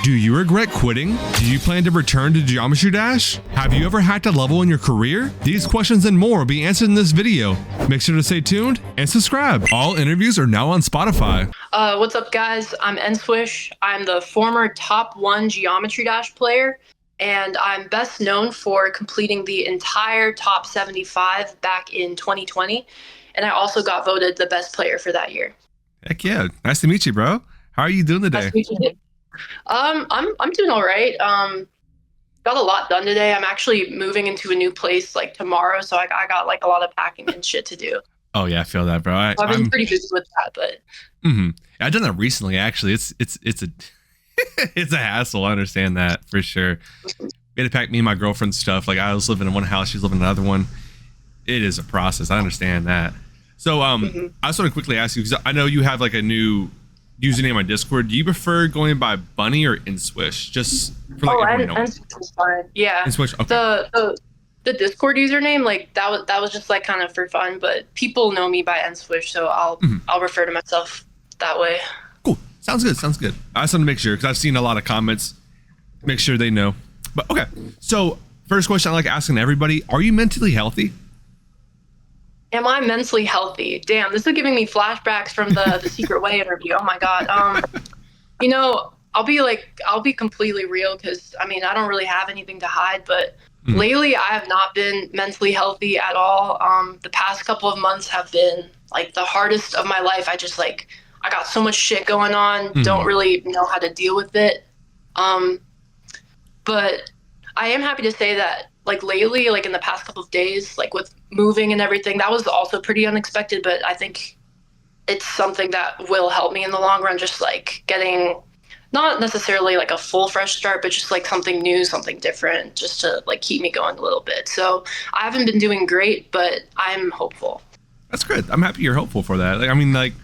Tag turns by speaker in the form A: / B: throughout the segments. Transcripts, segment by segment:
A: Do you regret quitting? Do you plan to return to Geometry Dash? Have you ever hacked a level in your career? These questions and more will be answered in this video. Make sure to stay tuned and subscribe. All interviews are now on Spotify.
B: What's up, guys? I'm Nswish. I'm the former top 1 Geometry Dash player, and I'm best known for completing the entire top 75 back in 2020, and I also got voted the best player for that year.
A: Heck yeah. Nice to meet you, bro. How are you doing today?
B: Nice to meet you. I'm doing all right. Got a lot done today. I'm actually moving into a new place like tomorrow, so I got like a lot of packing and shit to do.
A: Oh yeah, I feel that, bro.
B: I've been pretty busy with that, but
A: I've done that recently. Actually, it's a it's a hassle. I understand that for sure. We had to pack me and my girlfriend's stuff. Like I was living in one house, she was living in another one. It is a process. I understand that. So I just want to quickly ask you, because I know you have like a new username on Discord. Do you prefer going by Bunny or Nswish? Just for like everyone knows.
B: Nswish is fine. Yeah.
A: Nswish. Okay.
B: The Discord username, like that was just like kind of for fun, but people know me by Nswish, so I'll refer to myself that way.
A: Cool. Sounds good. Sounds good. I just want to make sure, because I've seen a lot of comments. Make sure they know. But okay. So first question I like asking everybody: are you mentally healthy?
B: Am I mentally healthy? Damn, this is giving me flashbacks from the Secret Way interview. Oh my god. You know, I'll be completely real, because I mean I don't really have anything to hide, but lately I have not been mentally healthy at all. The past couple of months have been like the hardest of my life. I got so much shit going on, don't really know how to deal with it. But I am happy to say that like lately, like in the past couple of days, like with moving and everything, that was also pretty unexpected, but I think it's something that will help me in the long run, just like getting not necessarily like a full fresh start, but just like something new, something different, just to like keep me going a little bit. So I haven't been doing great, but I'm hopeful.
A: That's good. I'm happy you're hopeful for that. Like, I mean, like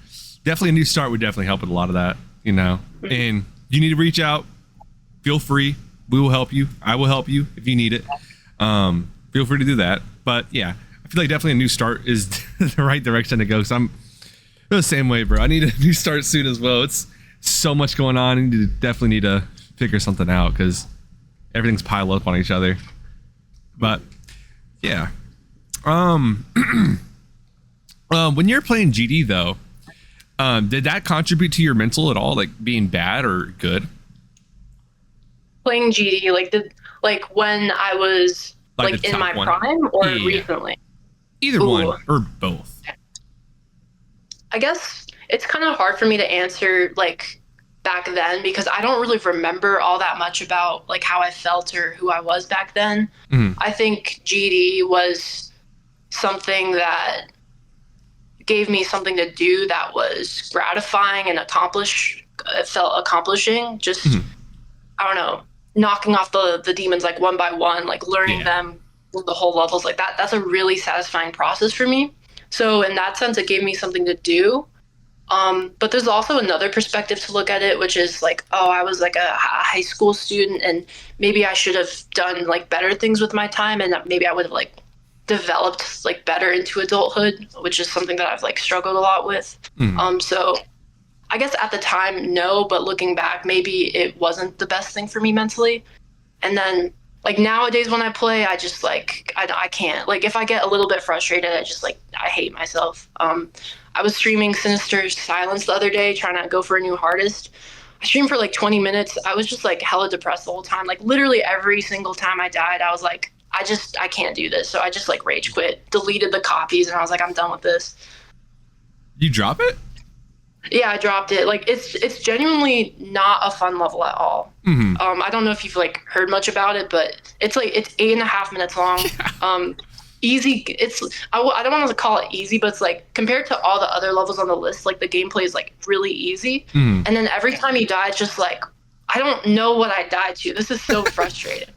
A: definitely a new start would definitely help with a lot of that, you know. And you need to reach out, feel free. We will help you. I will help you if you need it. Feel free to do that. But yeah, I feel like definitely a new start is the right direction to go. So I'm the same way, bro. I need a new start soon as well. It's so much going on. I definitely need to figure something out, because everything's piled up on each other. But yeah, when you're playing GD though, did that contribute to your mental at all, like being bad or good?
B: Playing GD, like when I was like in my prime, or recently?
A: Either one or both.
B: I guess it's kind of hard for me to answer like back then, because I don't really remember all that much about like how I felt or who I was back then. I think GD was something that gave me something to do that was gratifying and it felt accomplishing. Just I don't know, knocking off the demons like one by one, like learning them, the whole levels like that. That's a really satisfying process for me. So in that sense, it gave me something to do. But there's also another perspective to look at it, which is like, oh, I was like a high school student, and maybe I should have done like better things with my time, and maybe I would have like developed like better into adulthood, which is something that I've like struggled a lot with. So I guess at the time, no, but looking back, maybe it wasn't the best thing for me mentally. And then like nowadays when I play, I just like, I can't, like if I get a little bit frustrated, I hate myself. I was streaming Sinister's Silence the other day, trying to go for a new hardest. I streamed for like 20 minutes. I was just like hella depressed the whole time. Like literally every single time I died, I was like, I can't do this. So I just like rage quit, deleted the copies, and I was like, I'm done with this.
A: You drop it?
B: Yeah, I dropped it. Like it's genuinely not a fun level at all. I don't know if you've like heard much about it, but it's 8.5 minutes long. Easy. I don't want to call it easy, but it's like compared to all the other levels on the list, like the gameplay is like really easy. And then every time you die, it's just like, I don't know what I died to. This is so frustrating.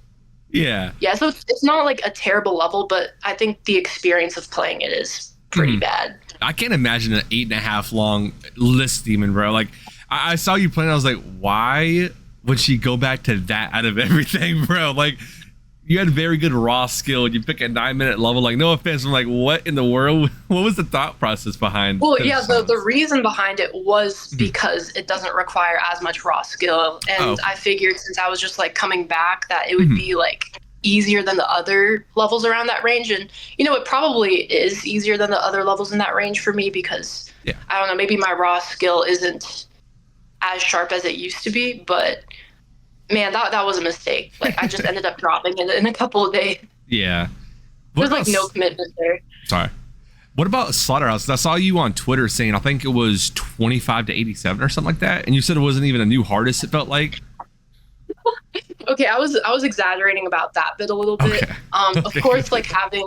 A: Yeah.
B: So it's not like a terrible level, but I think the experience of playing it is pretty bad.
A: I can't imagine an 8.5 long list demon, bro. Like I saw you playing, I was like, why would she go back to that out of everything, bro? Like you had very good raw skill and you pick a 9-minute level. Like, no offense, I'm like, what in the world? What was the thought process behind?
B: Well, yeah, the reason behind it was because it doesn't require as much raw skill, and I figured since I was just like coming back that it would be like easier than the other levels around that range. And you know, it probably is easier than the other levels in that range for me because I don't know, maybe my raw skill isn't as sharp as it used to be, but man, that was a mistake. Like, I just ended up dropping it in a couple of days.
A: Yeah.
B: There's like no commitment there.
A: Sorry. What about Slaughterhouse? I saw you on Twitter saying, I think it was 25 to 87 or something like that. And you said it wasn't even a new hardest, it felt like.
B: Okay, I was exaggerating about that bit a little bit.
A: Okay.
B: Of course, like having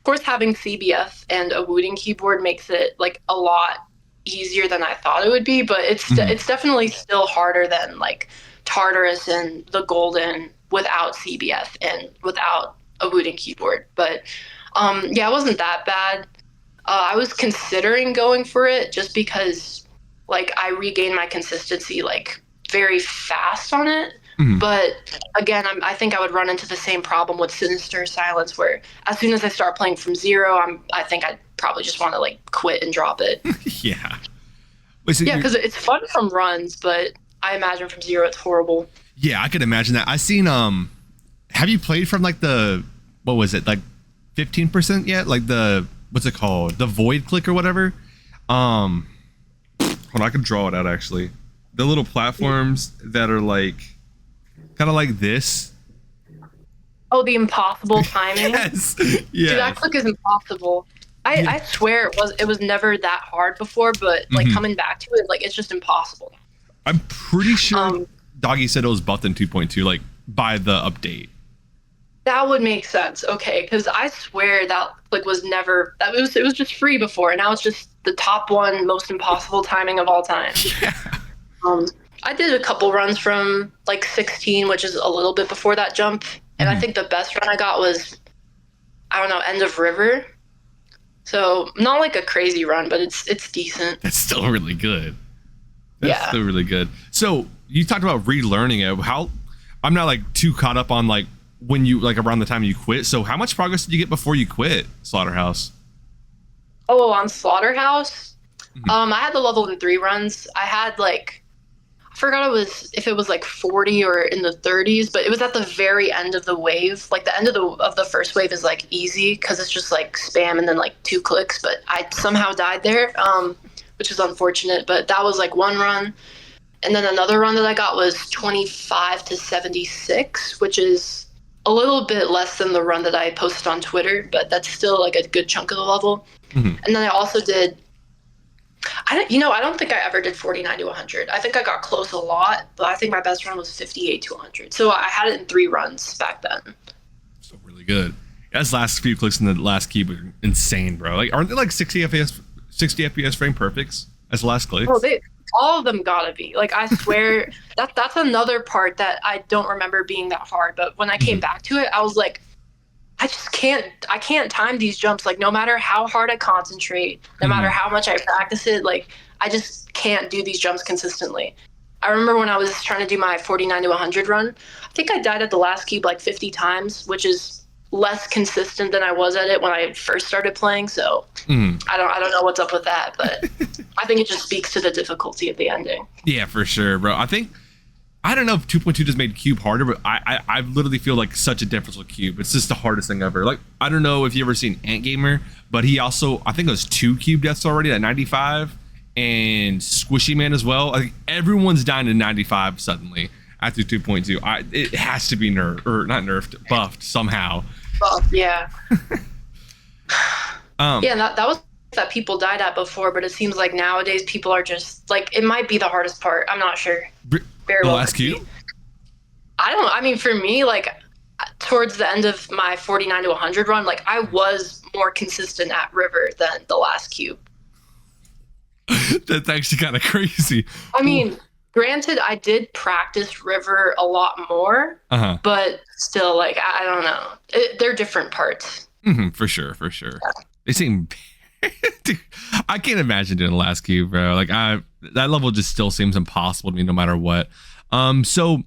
B: CBF and a Wooting keyboard makes it like a lot easier than I thought it would be, but it's definitely still harder than like Tartarus and the Golden without CBF and without a Wooting keyboard. But yeah, it wasn't that bad. I was considering going for it just because like I regained my consistency like very fast on it. But again, I think I would run into the same problem with Sinister Silence, where as soon as I start playing from zero, I think I'd probably just want to like quit and drop it.
A: Yeah.
B: Yeah, because it's fun from runs, but I imagine from zero it's horrible.
A: Yeah, I could imagine that. I seen have you played from like the, what was it, like 15% yet? Like the, what's it called, the void click or whatever? Hold on, I can draw it out actually. The little platforms that are like kind of like this.
B: Oh, the impossible timing.
A: Yes. Yeah.
B: Dude, that click is impossible. I swear it was never that hard before, but like coming back to it, like it's just impossible.
A: I'm pretty sure Doggy said it was buffed in 2.2, like by the update.
B: That would make sense. Okay, because I swear that like was never it was just free before, and now it's just the top one most impossible timing of all time.
A: Yeah.
B: I did a couple runs from like 16, which is a little bit before that jump, and I think the best run I got was, I don't know, End of River. So not like a crazy run, but it's decent.
A: That's still really good. That's still really good. So you talked about relearning it. How, I'm not like too caught up on like when you, like around the time you quit. So how much progress did you get before you quit Slaughterhouse?
B: Oh, on Slaughterhouse? I had the level in 3 runs. I had like, I forgot if it was like 40 or in the 30s, but it was at the very end of the wave. Like the end of the first wave is like easy because it's just like spam and then like 2 clicks, but I somehow died there, which is unfortunate, but that was like one run. And then another run that I got was 25 to 76, which is a little bit less than the run that I posted on Twitter, but that's still like a good chunk of the level. And then I also did, I don't think I ever did 49 to 100. I think I got close a lot, but I think my best run was 58 to 100. So I had it in 3 runs back then.
A: Still really good. Those last few clicks in the last key were insane, bro. Like, aren't they like 60 FPS frame perfects as the last clicks?
B: Oh, all of them gotta be. Like, I swear that's another part that I don't remember being that hard. But when I came back to it, I was like, I can't time these jumps. Like, no matter how hard I concentrate, no matter how much I practice it, like, I just can't do these jumps consistently. I remember when I was trying to do my 49 to 100 run, I think I died at the last cube like 50 times, which is less consistent than I was at it when I first started playing. So I don't know what's up with that, but I think it just speaks to the difficulty of the ending.
A: Yeah, for sure, bro. I don't know if 2.2 just made Cube harder, but I literally feel like such a difference with Cube. It's just the hardest thing ever. Like, I don't know if you ever seen Ant Gamer, but he also, I think it was 2 Cube deaths already at 95, and Squishy Man as well. I think everyone's dying to 95 suddenly after 2.2. It has to be nerfed, or not nerfed, buffed somehow.
B: Buffed, yeah. Yeah, that was that people died at before, but it seems like nowadays people are just like, it might be the hardest part. I'm not sure. Very well.
A: Last cube?
B: I mean, for me, like towards the end of my 49 to 100 run, like I was more consistent at River than the last cube.
A: That's actually kind of crazy.
B: I mean, granted, I did practice River a lot more, but still, like, I don't know. They're different parts.
A: For sure. Yeah. They seem... Dude, I can't imagine doing the last cube, bro. Like, that level just still seems impossible to me no matter what. So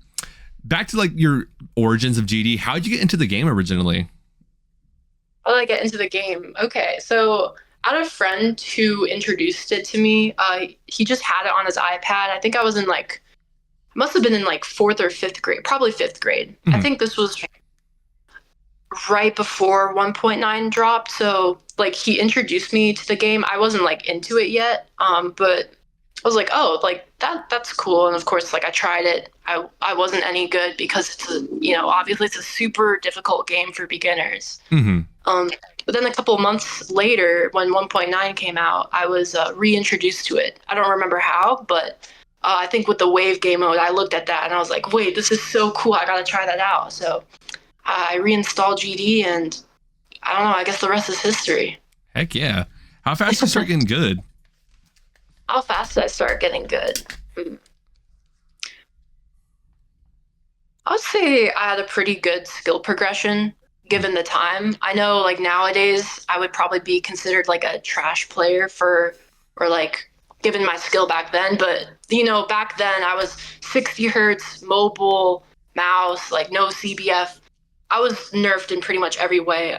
A: back to like your origins of GD. How did you get into the game originally?
B: How did I get into the game? Okay, so I had a friend who introduced it to me. He just had it on his iPad. I think I was in like, must have been in like 4th or 5th grade, probably 5th grade.
A: Mm-hmm.
B: I think this was right before 1.9 dropped. So like he introduced me to the game. I wasn't like into it yet, but I was like, oh, like that's cool. And of course, like I tried it. I wasn't any good because obviously it's a super difficult game for beginners.
A: Mm-hmm.
B: But then a couple of months later, when 1.9 came out, I was reintroduced to it. I don't remember how, but I think with the Wave game mode, I looked at that and I was like, wait, this is so cool. I gotta try that out. So I reinstalled GD, and I don't know. I guess the rest is history.
A: Heck yeah! How fast did you start getting good?
B: How fast did I start getting good? I would say I had a pretty good skill progression given the time. I know like nowadays I would probably be considered like a trash player or like given my skill back then. But back then I was 60 hertz, mobile, mouse, like no CBF. I was nerfed in pretty much every way.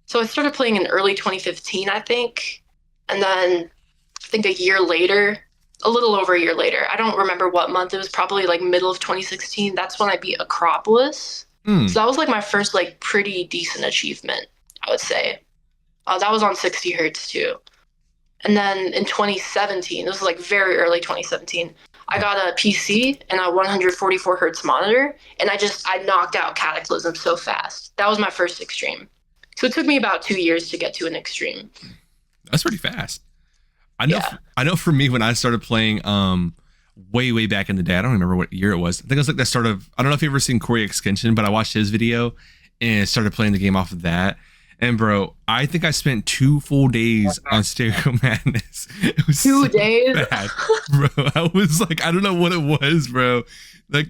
B: So I started playing in early 2015, I think. And then I think a little over a year later, I don't remember what month. It was probably like middle of 2016. That's when I beat Acropolis. So that was like my first like pretty decent achievement, I would say. That was on 60 hertz too. And then in 2017, this was like very early 2017, I got a PC and a 144 hertz monitor, and I knocked out Cataclysm so fast. That was my first extreme. So it took me about 2 years to get to an extreme.
A: That's pretty fast. I know for me, when I started playing way back in the day, I don't remember what year it was. I think it was like the start of, I don't know if you've ever seen Corey Extension, but I watched his video and started playing the game off of that. And bro, I think I spent 2 full days on Stereo Madness. It was
B: 2 days?
A: Bad, bro. I was like, I don't know what it was, bro. Like,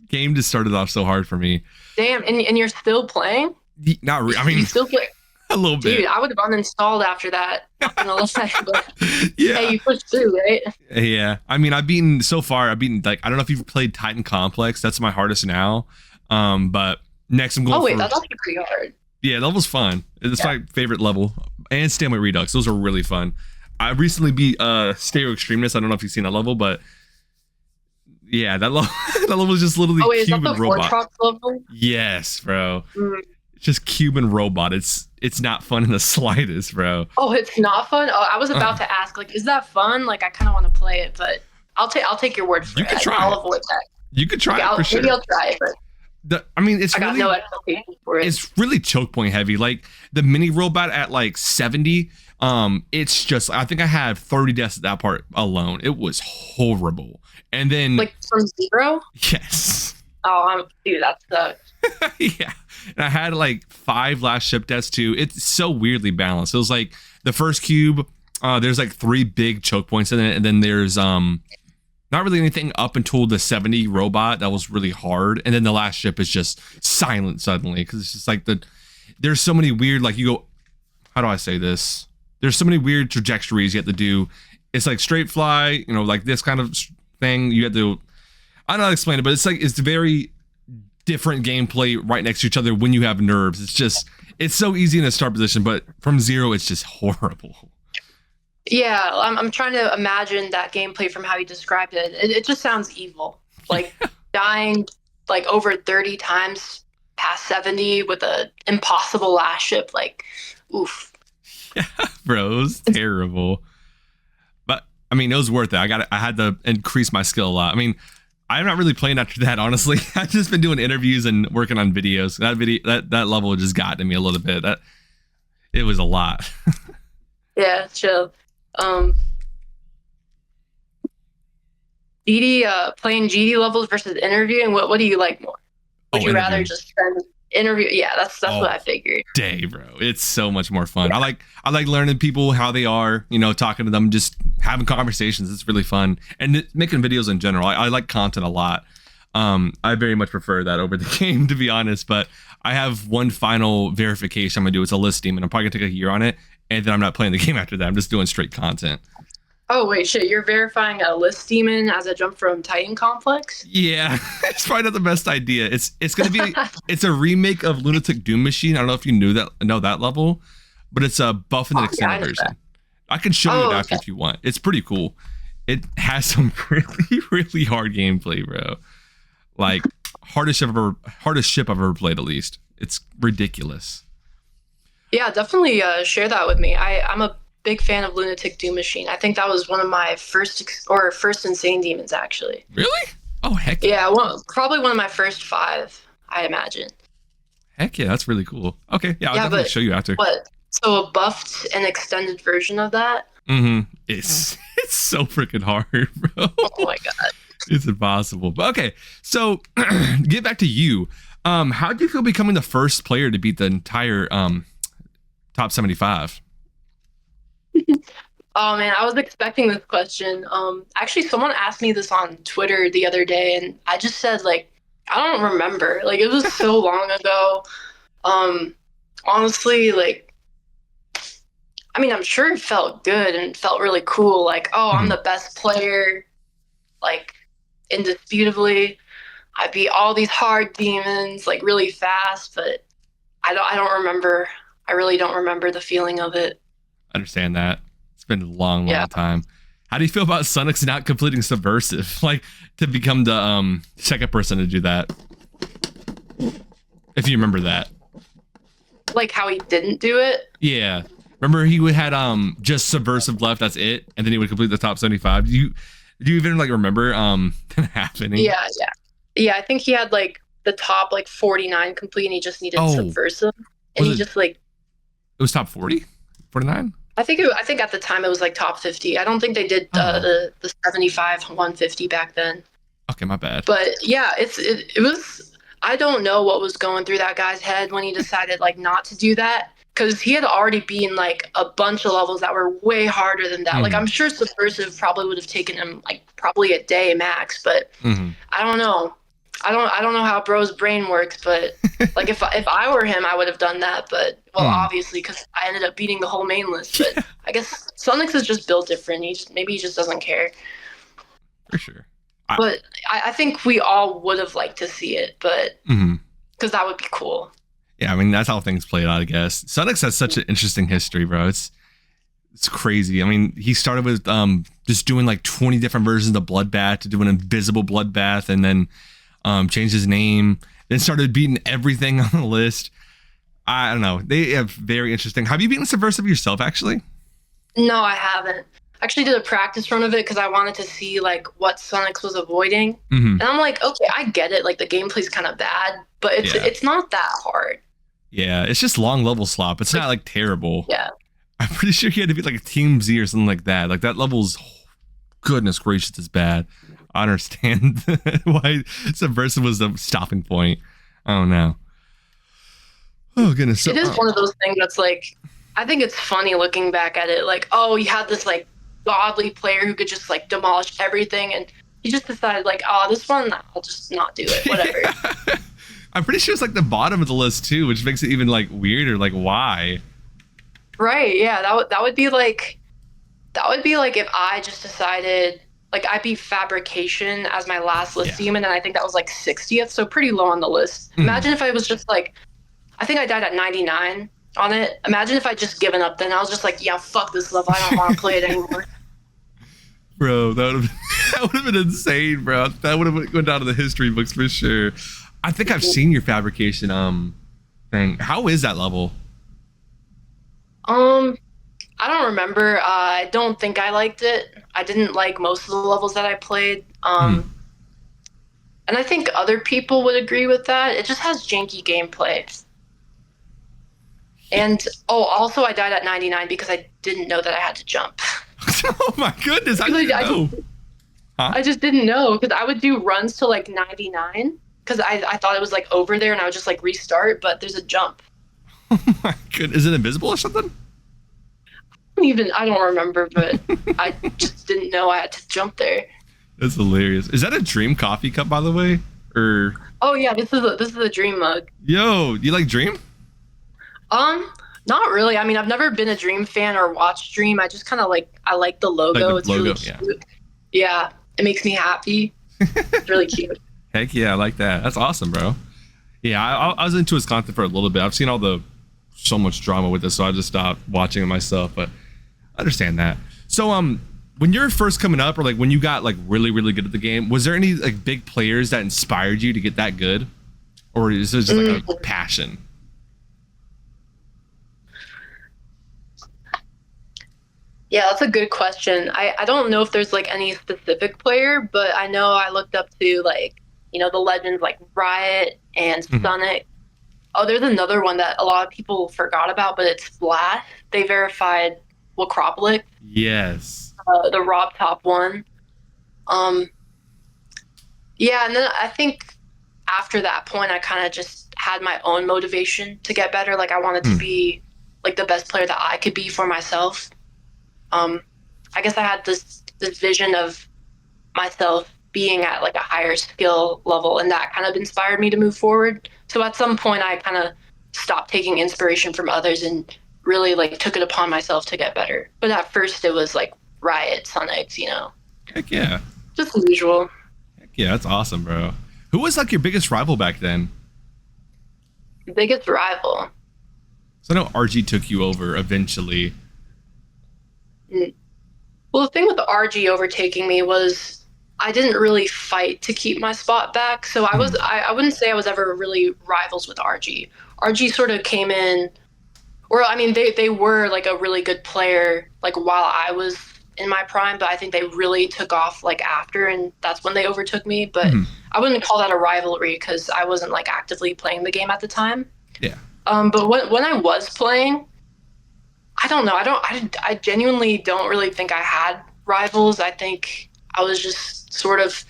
A: game just started off so hard for me.
B: Damn, and you're still playing?
A: Not really. I mean,
B: you still play?
A: A little bit.
B: Dude, I would have uninstalled after that. Not gonna lie, but
A: yeah.
B: Hey, you pushed through, right?
A: Yeah. I mean, I've beaten like, I don't know if you've played Titan Complex. That's my hardest now. But next I'm going
B: for... that's actually pretty hard.
A: Yeah, that was fun. It's my favorite level. And Stalemate Redux. Those are really fun. I recently beat Stereo Extremeness. I don't know if you've seen that level, but yeah, that level is just literally Cuban robot.
B: Level?
A: Yes, bro. It's just Cuban robot. It's not fun in the slightest, bro.
B: Oh, it's not fun? Oh, I was about to ask, like, is that fun? Like, I kind of want to play it, but I'll take your word for it.
A: You can try.
B: I'll avoid that.
A: You could try it for sure.
B: Maybe I'll try it, but
A: it's
B: I got
A: really,
B: no expectations for it.
A: It's really choke point heavy. Like the mini robot at like 70, it's just, I think I had 30 deaths at that part alone. It was horrible. And then
B: like from 0?
A: Yes.
B: Oh, dude, that sucks.
A: Yeah. And I had like 5 last ship deaths too. It's so weirdly balanced. It was like the first cube, there's like 3 big choke points in it, and then there's not really anything up until the 70 robot that was really hard, and then the last ship is just silent suddenly because it's just like there's so many weird, like, you go, how do I say this? There's so many weird trajectories you have to do. It's like straight fly, like this kind of thing. You have to, I don't know how to explain it, but it's like it's very different gameplay right next to each other when you have nerves. It's so easy in a start position, but from 0 it's just horrible.
B: Yeah, I'm trying to imagine that gameplay from how you described it. It just sounds evil. Like dying like over 30 times past 70 with a impossible last ship. Like, oof.
A: Yeah, bro, it was terrible. But I mean, it was worth it. I had to increase my skill a lot. I mean, I'm not really playing after that, honestly. I've just been doing interviews and working on videos. That level just got to me a little bit. It was a lot.
B: Yeah, chill. Playing GD levels versus interviewing, what do you like more? Would you rather just spend interview? Yeah, that's what I figured.
A: Day, bro, it's so much more fun. Yeah. I like learning people how they are, talking to them, just having conversations. It's really fun, and making videos in general. I like content a lot. I very much prefer that over the game, to be honest. But I have one final verification I'm gonna do. It's a list demon. I'm probably gonna take a year on it, and then I'm not playing the game after that. I'm just doing straight content.
B: Oh wait, shit! You're verifying a list demon as a jump from Titan Complex?
A: Yeah, it's probably not the best idea. It's gonna be it's a remake of Lunatic Doom Machine. I don't know if you know that level, but it's a buff and
B: Oh, yeah,
A: extended
B: I know
A: version.
B: that.
A: I can show you
B: Oh,
A: it after
B: okay.
A: if you want. It's pretty cool. It has some really hard gameplay, bro. Like hardest ship I've ever played. At least it's ridiculous.
B: Yeah, definitely share that with me. I'm a big fan of Lunatic Doom Machine. I think that was one of my first insane demons actually.
A: Really? Oh heck yeah.
B: Yeah, probably one of my first five, I imagine.
A: Heck yeah, that's really cool. Okay, yeah, I'll
B: Yeah,
A: definitely
B: but
A: show you after.
B: what? So a buffed and extended version of that?
A: It's so freaking hard, bro.
B: Oh my god.
A: It's impossible. But okay, so get back to you. How do you feel becoming the first player to beat the entire top 75?
B: Oh man, I was expecting this question. Actually, someone asked me this on Twitter the other day, and I just said like, I don't remember. Like it was so long ago. Honestly, like, I mean, I'm sure it felt good and felt really cool. Like, oh, I'm the best player, like, indisputably. I beat all these hard demons like really fast, but I don't remember. I really don't remember the feeling of it.
A: I understand that. It's been a long
B: Yeah.
A: time. How do you feel about Sunix not completing Subversive? Like to become the second person to do that? If you remember that.
B: Like how he didn't do it.
A: Yeah. Remember he had just Subversive left, that's it, and then he would complete the top 75. Do you even like remember that happening?
B: Yeah, I think he had like the top like 49 complete and he just needed Subversive. And he just like
A: it was top 40? 49?
B: I think at the time it was like top 50. I don't think they did the 75 150 back then.
A: Okay, my bad.
B: But yeah, it was, I don't know what was going through that guy's head when he decided like not to do that, because he had already been like a bunch of levels that were way harder than that. Like I'm sure Subversive probably would have taken him like probably a day max, but I don't know. I don't know how bro's brain works, but like if I were him, I would have done that. But well, obviously, because I ended up beating the whole main list. But I guess Sunix is just built different. Maybe he just doesn't care.
A: For sure.
B: But I think we all would have liked to see it, but because that would be cool.
A: Yeah, I mean that's how things played out, I guess. Sunix has such an interesting history, bro. It's crazy. I mean, he started with just doing like 20 different versions of Bloodbath to do an invisible Bloodbath, and then changed his name, then started beating everything on the list. I don't know. They have very interesting. Have you beaten Subversive yourself, actually?
B: No, I haven't. I actually did a practice run of it because I wanted to see like what Sunix was avoiding. And I'm like, okay, I get it. Like the gameplay's kind of bad, but it's not that hard.
A: Yeah, it's just long level slop. It's not like terrible.
B: Yeah.
A: I'm pretty sure he had to beat like a Team Z or something like that. Like that level's, goodness gracious, is bad. I understand why Subversive was the stopping point. I don't know. Oh goodness. So,
B: it is one of those things that's like, I think it's funny looking back at it. Like, oh, you had this like godly player who could just like demolish everything, and he just decided like, oh, this one, I'll just not do it. Whatever.
A: Yeah. I'm pretty sure it's like the bottom of the list too, which makes it even like weirder. Like, why?
B: Right. Yeah. That would be like if I just decided. Like I beat Fabrication as my last list demon, and I think that was like 60th, so pretty low on the list. Imagine if I was just like, I think I died at 99 on it. Imagine if I just given up, then I was just like, yeah, fuck this level, I don't want to play it anymore.
A: Bro, that would have been insane, bro. That would have gone down to the history books for sure. I think I've seen your Fabrication thing. How is that level?
B: I don't remember. I don't think I liked it. I didn't like most of the levels that I played. And I think other people would agree with that. It just has janky gameplay. And also I died at 99 because I didn't know that I had to jump.
A: Oh my goodness, I didn't know.
B: I just didn't know, because I would do runs to like 99 because I thought it was like over there and I would just like restart, but there's a jump.
A: Oh my goodness, is it invisible or something?
B: I don't remember, but I just didn't know I had to jump there.
A: That's hilarious. Is that a Dream coffee cup, by the way? Or
B: oh yeah, this is a Dream mug.
A: Yo, you like Dream?
B: Not really. I mean, I've never been a Dream fan or watched Dream. I just kind of I like the logo.
A: Like
B: It's
A: the logo,
B: really cute. Yeah, it makes me happy. It's really cute.
A: Heck yeah, I like that. That's awesome, bro. Yeah, I was into his content for a little bit. I've seen so much drama with this, so I just stopped watching it myself. But I understand that. So when you're first coming up, or like when you got like really really good at the game, was there any like big players that inspired you to get that good, or is it just like a passion?
B: Yeah, that's a good question. I don't know if there's like any specific player, but I know I looked up to like, the legends like Riot and Sonic. Oh, there's another one that a lot of people forgot about, but it's Blast. They verified Wacropolic.
A: Yes.
B: The Rob Top one. Yeah, and then I think after that point, I kind of just had my own motivation to get better. Like I wanted to be like the best player that I could be for myself. I guess I had this vision of myself being at like a higher skill level, and that kind of inspired me to move forward. So at some point I kind of stopped taking inspiration from others and really like took it upon myself to get better. But at first it was like Riot, Sonics,
A: Heck yeah.
B: just the usual.
A: Heck yeah, that's awesome, bro. Who was like your biggest rival back then?
B: Biggest rival.
A: So I know RG took you over eventually.
B: Well, the thing with the RG overtaking me was I didn't really fight to keep my spot back. So I wouldn't say I was ever really rivals with RG. RG sort of came in, or I mean, they were like a really good player like while I was in my prime, but I think they really took off like after, and that's when they overtook me. But I wouldn't call that a rivalry because I wasn't like actively playing the game at the time.
A: Yeah.
B: But when I was playing, I don't know. I genuinely don't really think I had rivals. I think I was just sort of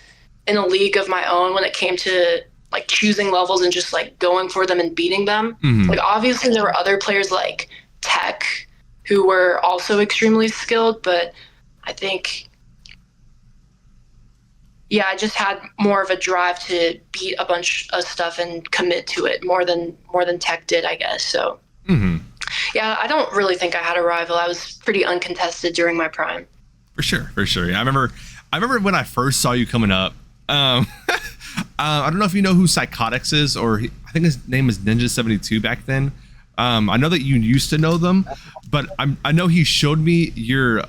B: in a league of my own when it came to like choosing levels and just like going for them and beating them. Like obviously there were other players like Tech who were also extremely skilled, but I think I just had more of a drive to beat a bunch of stuff and commit to it more than Tech did, I guess. So yeah, I don't really think I had a rival. I was pretty uncontested during my prime.
A: For sure. Yeah, I remember when I first saw you coming up. I don't know if you know who Psychotics is, or I think his name is Ninja72 back then. I know that you used to know them, but I know he showed me your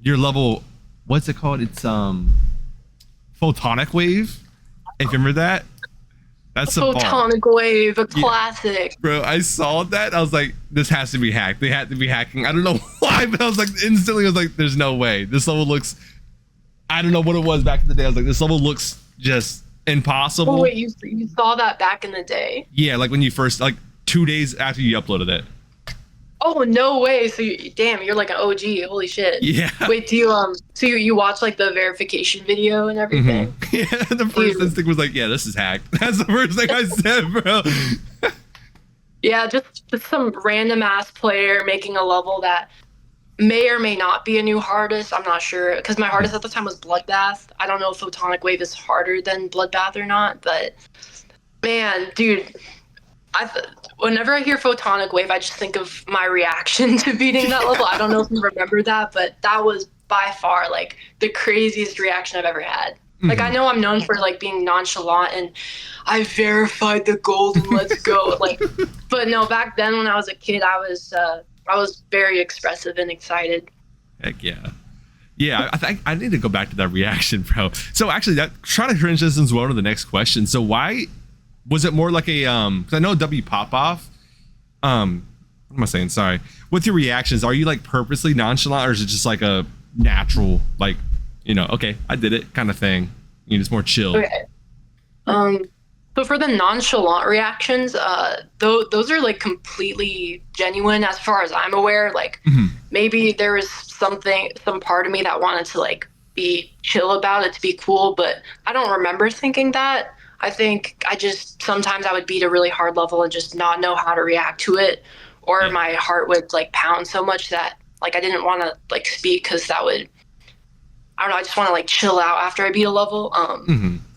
A: level. What's it called? It's Photonic Wave. If you remember that. That's the
B: Photonic Wave, a classic.
A: Bro, I saw that. I was like, this has to be hacked. They had to be hacking. I don't know why, but I was like, instantly, I was like, there's no way. This level looks, I don't know what it was back in the day. I was like, this level looks just impossible.
B: Oh, wait, you saw that back in the day?
A: Yeah, like when you first, like 2 days after you uploaded it.
B: Oh, no way. So you're like an OG. Holy shit.
A: Yeah.
B: Wait, do you so you watch like the verification video and everything?
A: Yeah, the first instinct was like, yeah, this is hacked. That's the first thing I said, bro.
B: Yeah, just some random ass player making a level that may or may not be a new hardest. I'm not sure, because my hardest at the time was Bloodbath. I don't know if Photonic Wave is harder than Bloodbath or not, but man, dude, whenever I hear Photonic Wave, I just think of my reaction to beating that level. I don't know if you remember that, but that was by far like the craziest reaction I've ever had. Like, I know I'm known for like being nonchalant and I verified the gold and let's go. Like, but no, back then when I was a kid, I was very expressive and excited.
A: Heck yeah. Yeah, I think I need to go back to that reaction, bro. So actually, that trying to transition well to the next question. So why was it more like a because I know W pop off. What am I saying? Sorry. With your reactions, are you like purposely nonchalant, or is it just like a natural, like, okay, I did it kind of thing? It's more chill.
B: Okay. So for the nonchalant reactions, those are like completely genuine as far as I'm aware. Like maybe there was some part of me that wanted to like be chill about it to be cool, but I don't remember thinking that. I think sometimes I would beat a really hard level and just not know how to react to it, or my heart would like pound so much that like I didn't want to like speak because that would, I don't know, I just want to like chill out after I beat a level.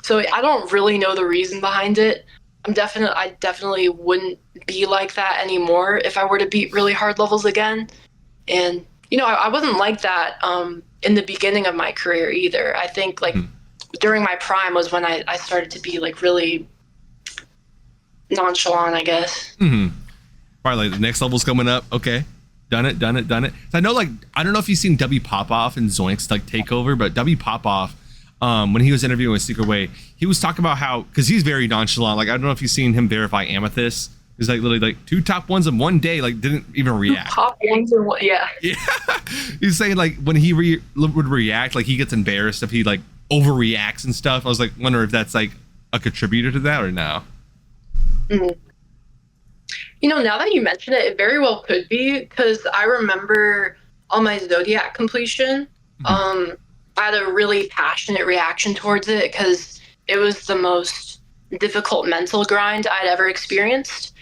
B: So I don't really know the reason behind it. I definitely wouldn't be like that anymore if I were to beat really hard levels again. And I wasn't like that in the beginning of my career either. I think like during my prime was when I started to be like really nonchalant, I guess.
A: Probably like the next level's coming up. Okay. Done it. So I know, like, I don't know if you've seen W Popoff and Zoink's like takeover, but W Popoff, when he was interviewing with Secret Way, he was talking about how, because he's very nonchalant. Like, I don't know if you've seen him verify Amethyst. He's like literally like 2 top 1s in one day, like didn't even react.
B: Top 1s in one, yeah.
A: Yeah. He's saying like when he would react, like he gets embarrassed if he like overreacts and stuff. I was like, wonder if that's like a contributor to that or no.
B: Now that you mention it, it very well could be, because I remember on my Zodiac completion, I had a really passionate reaction towards it because it was the most difficult mental grind I'd ever experienced.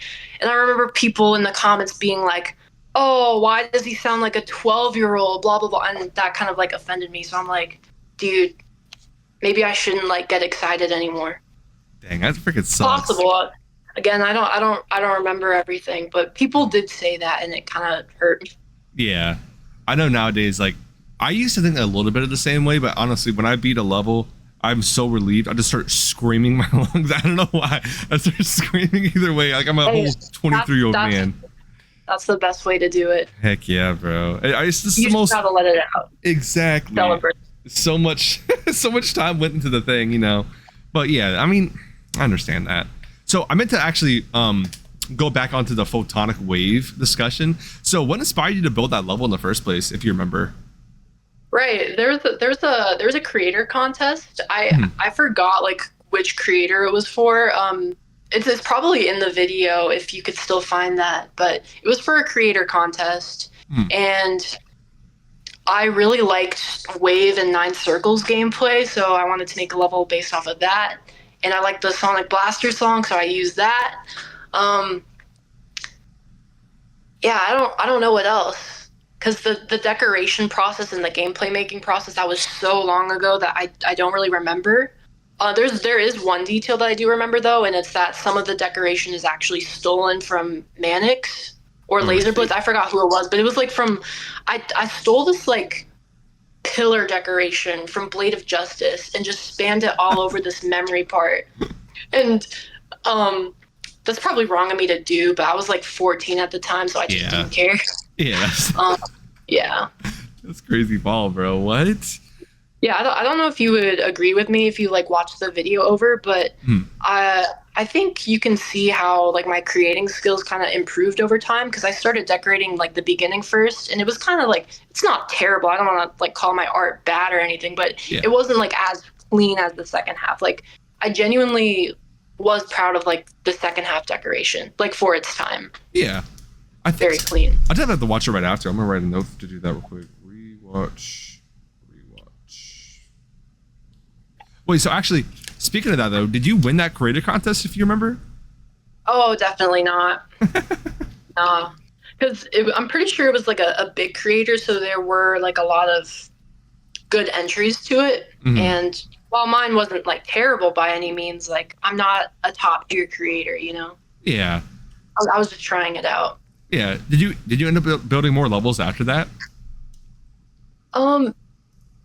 B: And I remember people in the comments being like, oh, why does he sound like a 12-year-old, blah, blah, blah. And that kind of like offended me. So I'm like, dude, maybe I shouldn't like get excited anymore.
A: Dang, that freaking sucks.
B: Possible. Again, I don't remember everything, but people did say that, and it kind of hurt me.
A: Yeah, I know nowadays. Like, I used to think a little bit of the same way, but honestly, when I beat a level, I'm so relieved. I just start screaming my lungs. I don't know why. I start screaming either way. Like I'm a whole 23-year-old man.
B: That's the best way to do it.
A: Heck yeah, bro. It's just
B: you
A: the most.
B: You gotta let it out.
A: Exactly.
B: Celebrate.
A: So much time went into the thing, But yeah, I mean, I understand that. So I meant to actually go back onto the Photonic Wave discussion. So what inspired you to build that level in the first place, if you remember?
B: Right. There's a creator contest. I forgot like which creator it was for. It's probably in the video if you could still find that, but it was for a creator contest. And I really liked Wave and Nine Circles gameplay, so I wanted to make a level based off of that. And I liked the Sonic Blaster song, so I used that. Yeah, I don't know what else, because the decoration process and the gameplay making process, that was so long ago that I don't really remember. There is one detail that I do remember though, and it's that some of the decoration is actually stolen from Mannix or Laser Blitz. I forgot who it was, but it was like from I stole this like pillar decoration from Blade of Justice and just spammed it all over this memory part. And that's probably wrong of me to do, but I was like 14 at the time, so I just didn't care.
A: Yeah.
B: Yeah.
A: That's crazy ball, bro. What?
B: Yeah, I don't know if you would agree with me if you like watched the video over, but I think you can see how like my creating skills kind of improved over time, because I started decorating like the beginning first, and it was kind of like, it's not terrible. I don't want to like call my art bad or anything, but it wasn't like as clean as the second half. Like I genuinely was proud of like the second half decoration, like for its time.
A: Yeah, I think
B: very clean.
A: I did have to watch it right after. I'm gonna write a note to do that real quick. Rewatch. Wait, so actually, speaking of that though, did you win that creator contest, if you remember?
B: Oh, definitely not. No, because I'm pretty sure it was like a big creator, so there were like a lot of good entries to it. And while mine wasn't like terrible by any means, like I'm not a top tier creator,
A: Yeah.
B: I was just trying it out.
A: Yeah. Did you end up building more levels after that?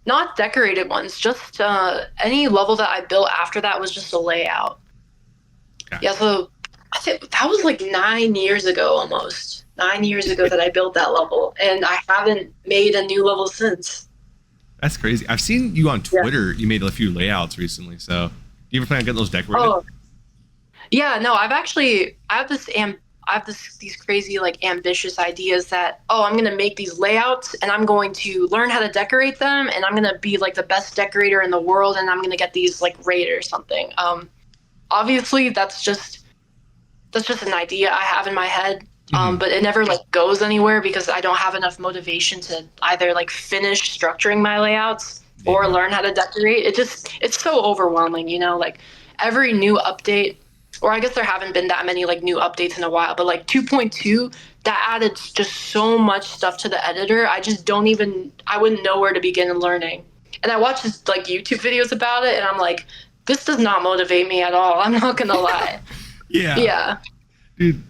B: Not decorated ones, just any level that I built after that was just a layout. Yeah, so I think that was like 9 years ago almost. 9 years ago that I built that level, and I haven't made a new level since.
A: That's crazy. I've seen you on Twitter. You made a few layouts recently, so do you ever plan on getting those decorated?
B: Oh. Yeah, no, I have these crazy like ambitious ideas that, I'm going to make these layouts and I'm going to learn how to decorate them, and I'm going to be like the best decorator in the world, and I'm going to get these like rated or something. Obviously that's just an idea I have in my head. But it never like goes anywhere because I don't have enough motivation to either like finish structuring my layouts or learn how to decorate. It's so overwhelming, like every new update, or I guess there haven't been that many like new updates in a while, but like 2.2, that added just so much stuff to the editor. I wouldn't know where to begin in learning. And I watched this, like YouTube videos about it, and I'm like, this does not motivate me at all. I'm not gonna lie.
A: Yeah.
B: Yeah.
A: Dude,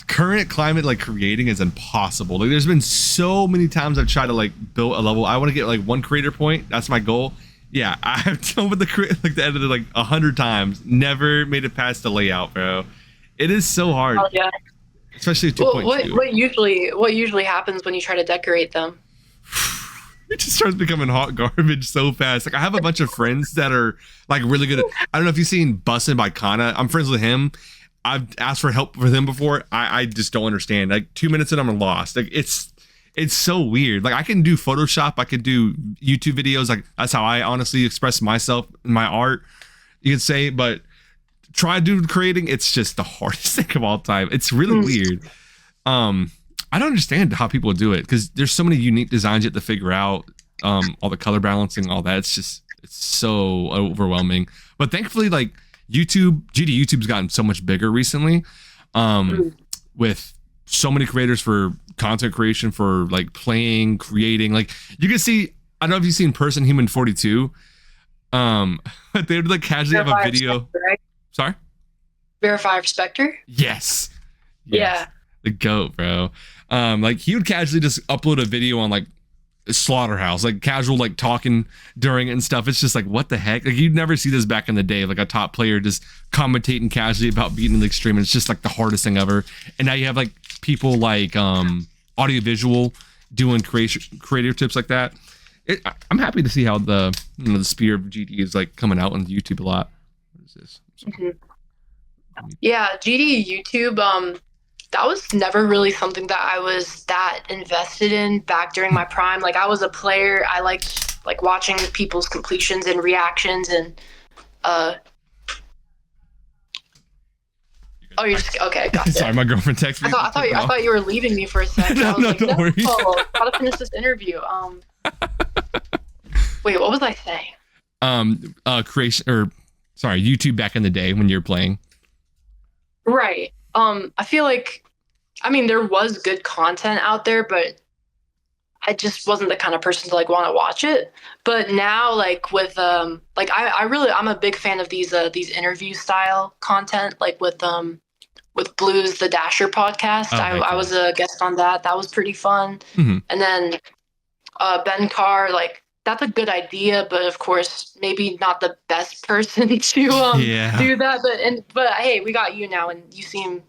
A: current climate, like creating is impossible. Like there's been so many times I've tried to like build a level. I want to get like 1 creator point. That's my goal. Yeah, I've done with the edited like 100 times. Never made it past the layout, bro. It is so hard.
B: Oh, yeah.
A: Especially 2.2.
B: What usually happens when you try to decorate them?
A: It just starts becoming hot garbage so fast. Like I have a bunch of friends that are like really good at, I don't know if you've seen Bussin' by Kana. I'm friends with him. I've asked for help with him before. I just don't understand. Like 2 minutes and I'm lost. Like it's so weird. Like I can do Photoshop, I could do YouTube videos. Like that's how I honestly express myself in my art, you could say. But try to do creating, it's just the hardest thing of all time. It's really weird. I don't understand how people do it because there's so many unique designs you have to figure out. All the color balancing, all that. It's so overwhelming. But thankfully, like YouTube's gotten so much bigger recently. With so many creators for content creation, for like playing, creating. Like you can see, I don't know if you've seen Person Human 42. They would like casually have a video.
B: Spectre, right?
A: Sorry?
B: Verifier Spectre?
A: Yes.
B: Yeah.
A: The GOAT, bro. Like he would casually just upload a video on like Slaughterhouse, like casual, like talking during it and stuff. It's just like, what the heck? Like you'd never see this back in the day, like a top player just commentating casually about beating the extreme. It's just like the hardest thing ever. And now you have like people like audiovisual doing creative tips like that. I'm happy to see how the the spear of GD is like coming out on YouTube a lot. What is this?
B: Yeah, GD YouTube. That was never really something that I was that invested in back during my prime. Like I was a player. I liked like watching people's completions and reactions and oh, you're just okay. Gotcha.
A: Sorry, my girlfriend texted me.
B: I thought you were leaving me for a second.
A: No,
B: I was like,
A: don't worry.
B: Gotta finish this interview. Wait, what was I saying?
A: Creation or sorry, YouTube back in the day when you were playing.
B: Right. I feel like, I mean, there was good content out there, but I just wasn't the kind of person to like want to watch it. But now, like with like I'm a big fan of these interview style content, like with Blues the Dasher podcast. I was a guest on that. That was pretty fun. And then Ben Carr, like that's a good idea, but of course maybe not the best person to do that. But hey, we got you now, and you seem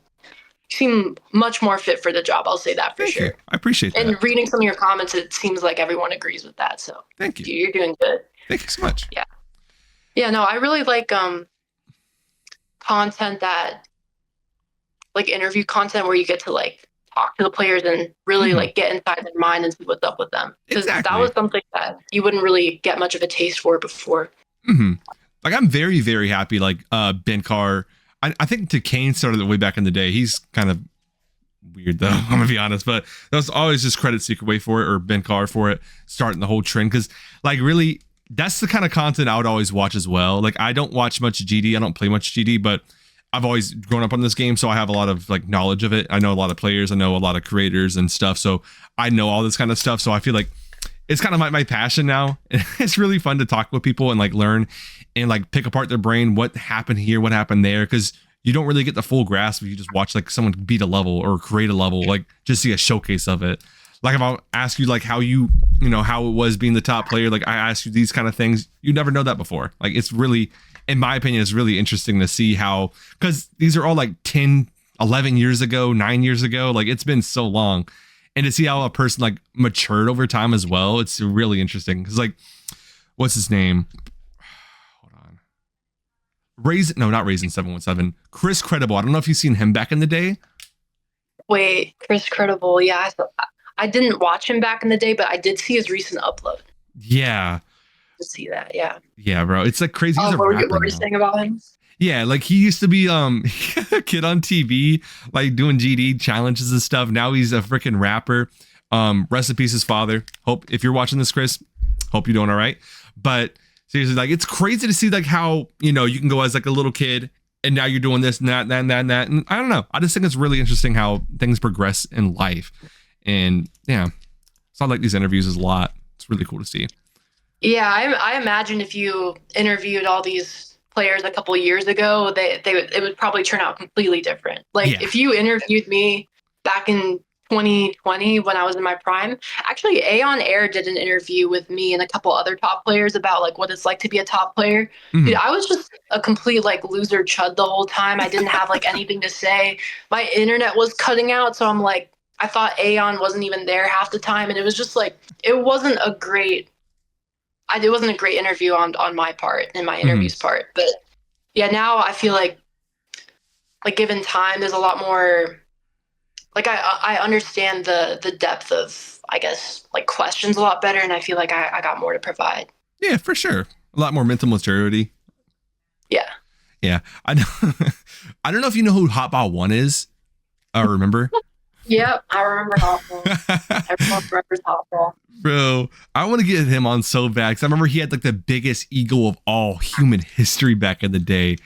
B: much more fit for the job. I'll say that for
A: Thank
B: sure.
A: you. I appreciate that.
B: And reading some of your comments, it seems like everyone agrees with that. So
A: thank you.
B: You're doing good.
A: Thank you so much.
B: Yeah. Yeah. No, I really like content that like interview content where you get to like talk to the players and really like get inside their mind and see what's up with them. Because that was something that you wouldn't really get much of a taste for before.
A: Like I'm very, very happy. Like Ben Carr, I think Kane started it way back in the day. He's kind of weird though, I'm gonna be honest, but that was always just credit Secret Way for it or Ben Carr for it, starting the whole trend. Because like really, that's the kind of content I would always watch as well. Like I don't watch much GD, I don't play much GD, but I've always grown up on this game, so I have a lot of like knowledge of it. I know a lot of players, I know a lot of creators and stuff, so I know all this kind of stuff. So I feel like it's kind of my passion now. It's really fun to talk with people and like learn and like pick apart their brain, what happened here, what happened there, because you don't really get the full grasp if you just watch like someone beat a level or create a level, like just see a showcase of it. Like if I ask you like how you know how it was being the top player, like I ask you these kind of things, you never know that before. Like it's really, in my opinion, it's really interesting to see how, because these are all like 10, 11 years ago, 9 years ago, like it's been so long. And to see how a person like matured over time as well, it's really interesting. Because like, what's his name? Hold on. Not Raisin 717. Chris Credible. I don't know if you've seen him back in the day.
B: Wait, Chris Credible. Yeah, I didn't watch him back in the day, but I did see his recent upload.
A: Yeah.
B: To see that, yeah.
A: Yeah, bro. It's like crazy.
B: What were you saying about him?
A: Yeah, like he used to be a kid on TV, like doing GD challenges and stuff. Now he's a freaking rapper. Rest in peace, his father. Hope if you're watching this, Chris, hope you're doing all right. But seriously, like it's crazy to see like how you can go as like a little kid and now you're doing this and that and that and that. And I don't know. I just think it's really interesting how things progress in life. And yeah, so I like these interviews a lot. It's really cool to see.
B: Yeah, I imagine if you interviewed all these players a couple years ago, it would probably turn out completely different. Like if you interviewed me back in 2020 when I was in my prime, actually Aeon Air did an interview with me and a couple other top players about like what it's like to be a top player. Dude, I was just a complete like loser chud the whole time. I didn't have like anything to say. My internet was cutting out, so I'm like, I thought Aeon wasn't even there half the time, and it was just like it wasn't a great interview on my part and my interview's part. But yeah, now I feel like given time, there's a lot more. Like I understand the depth of, I guess, like questions a lot better, and I feel like I got more to provide.
A: Yeah, for sure. A lot more mental maturity.
B: Yeah.
A: Yeah. I know. I don't know if you know who Hotball 1 is. Remember?
B: Yep, I remember Hotball. Everyone remembers Hotball.
A: Bro, I want to get him on so bad because I remember he had like the biggest ego of all human history back in the day.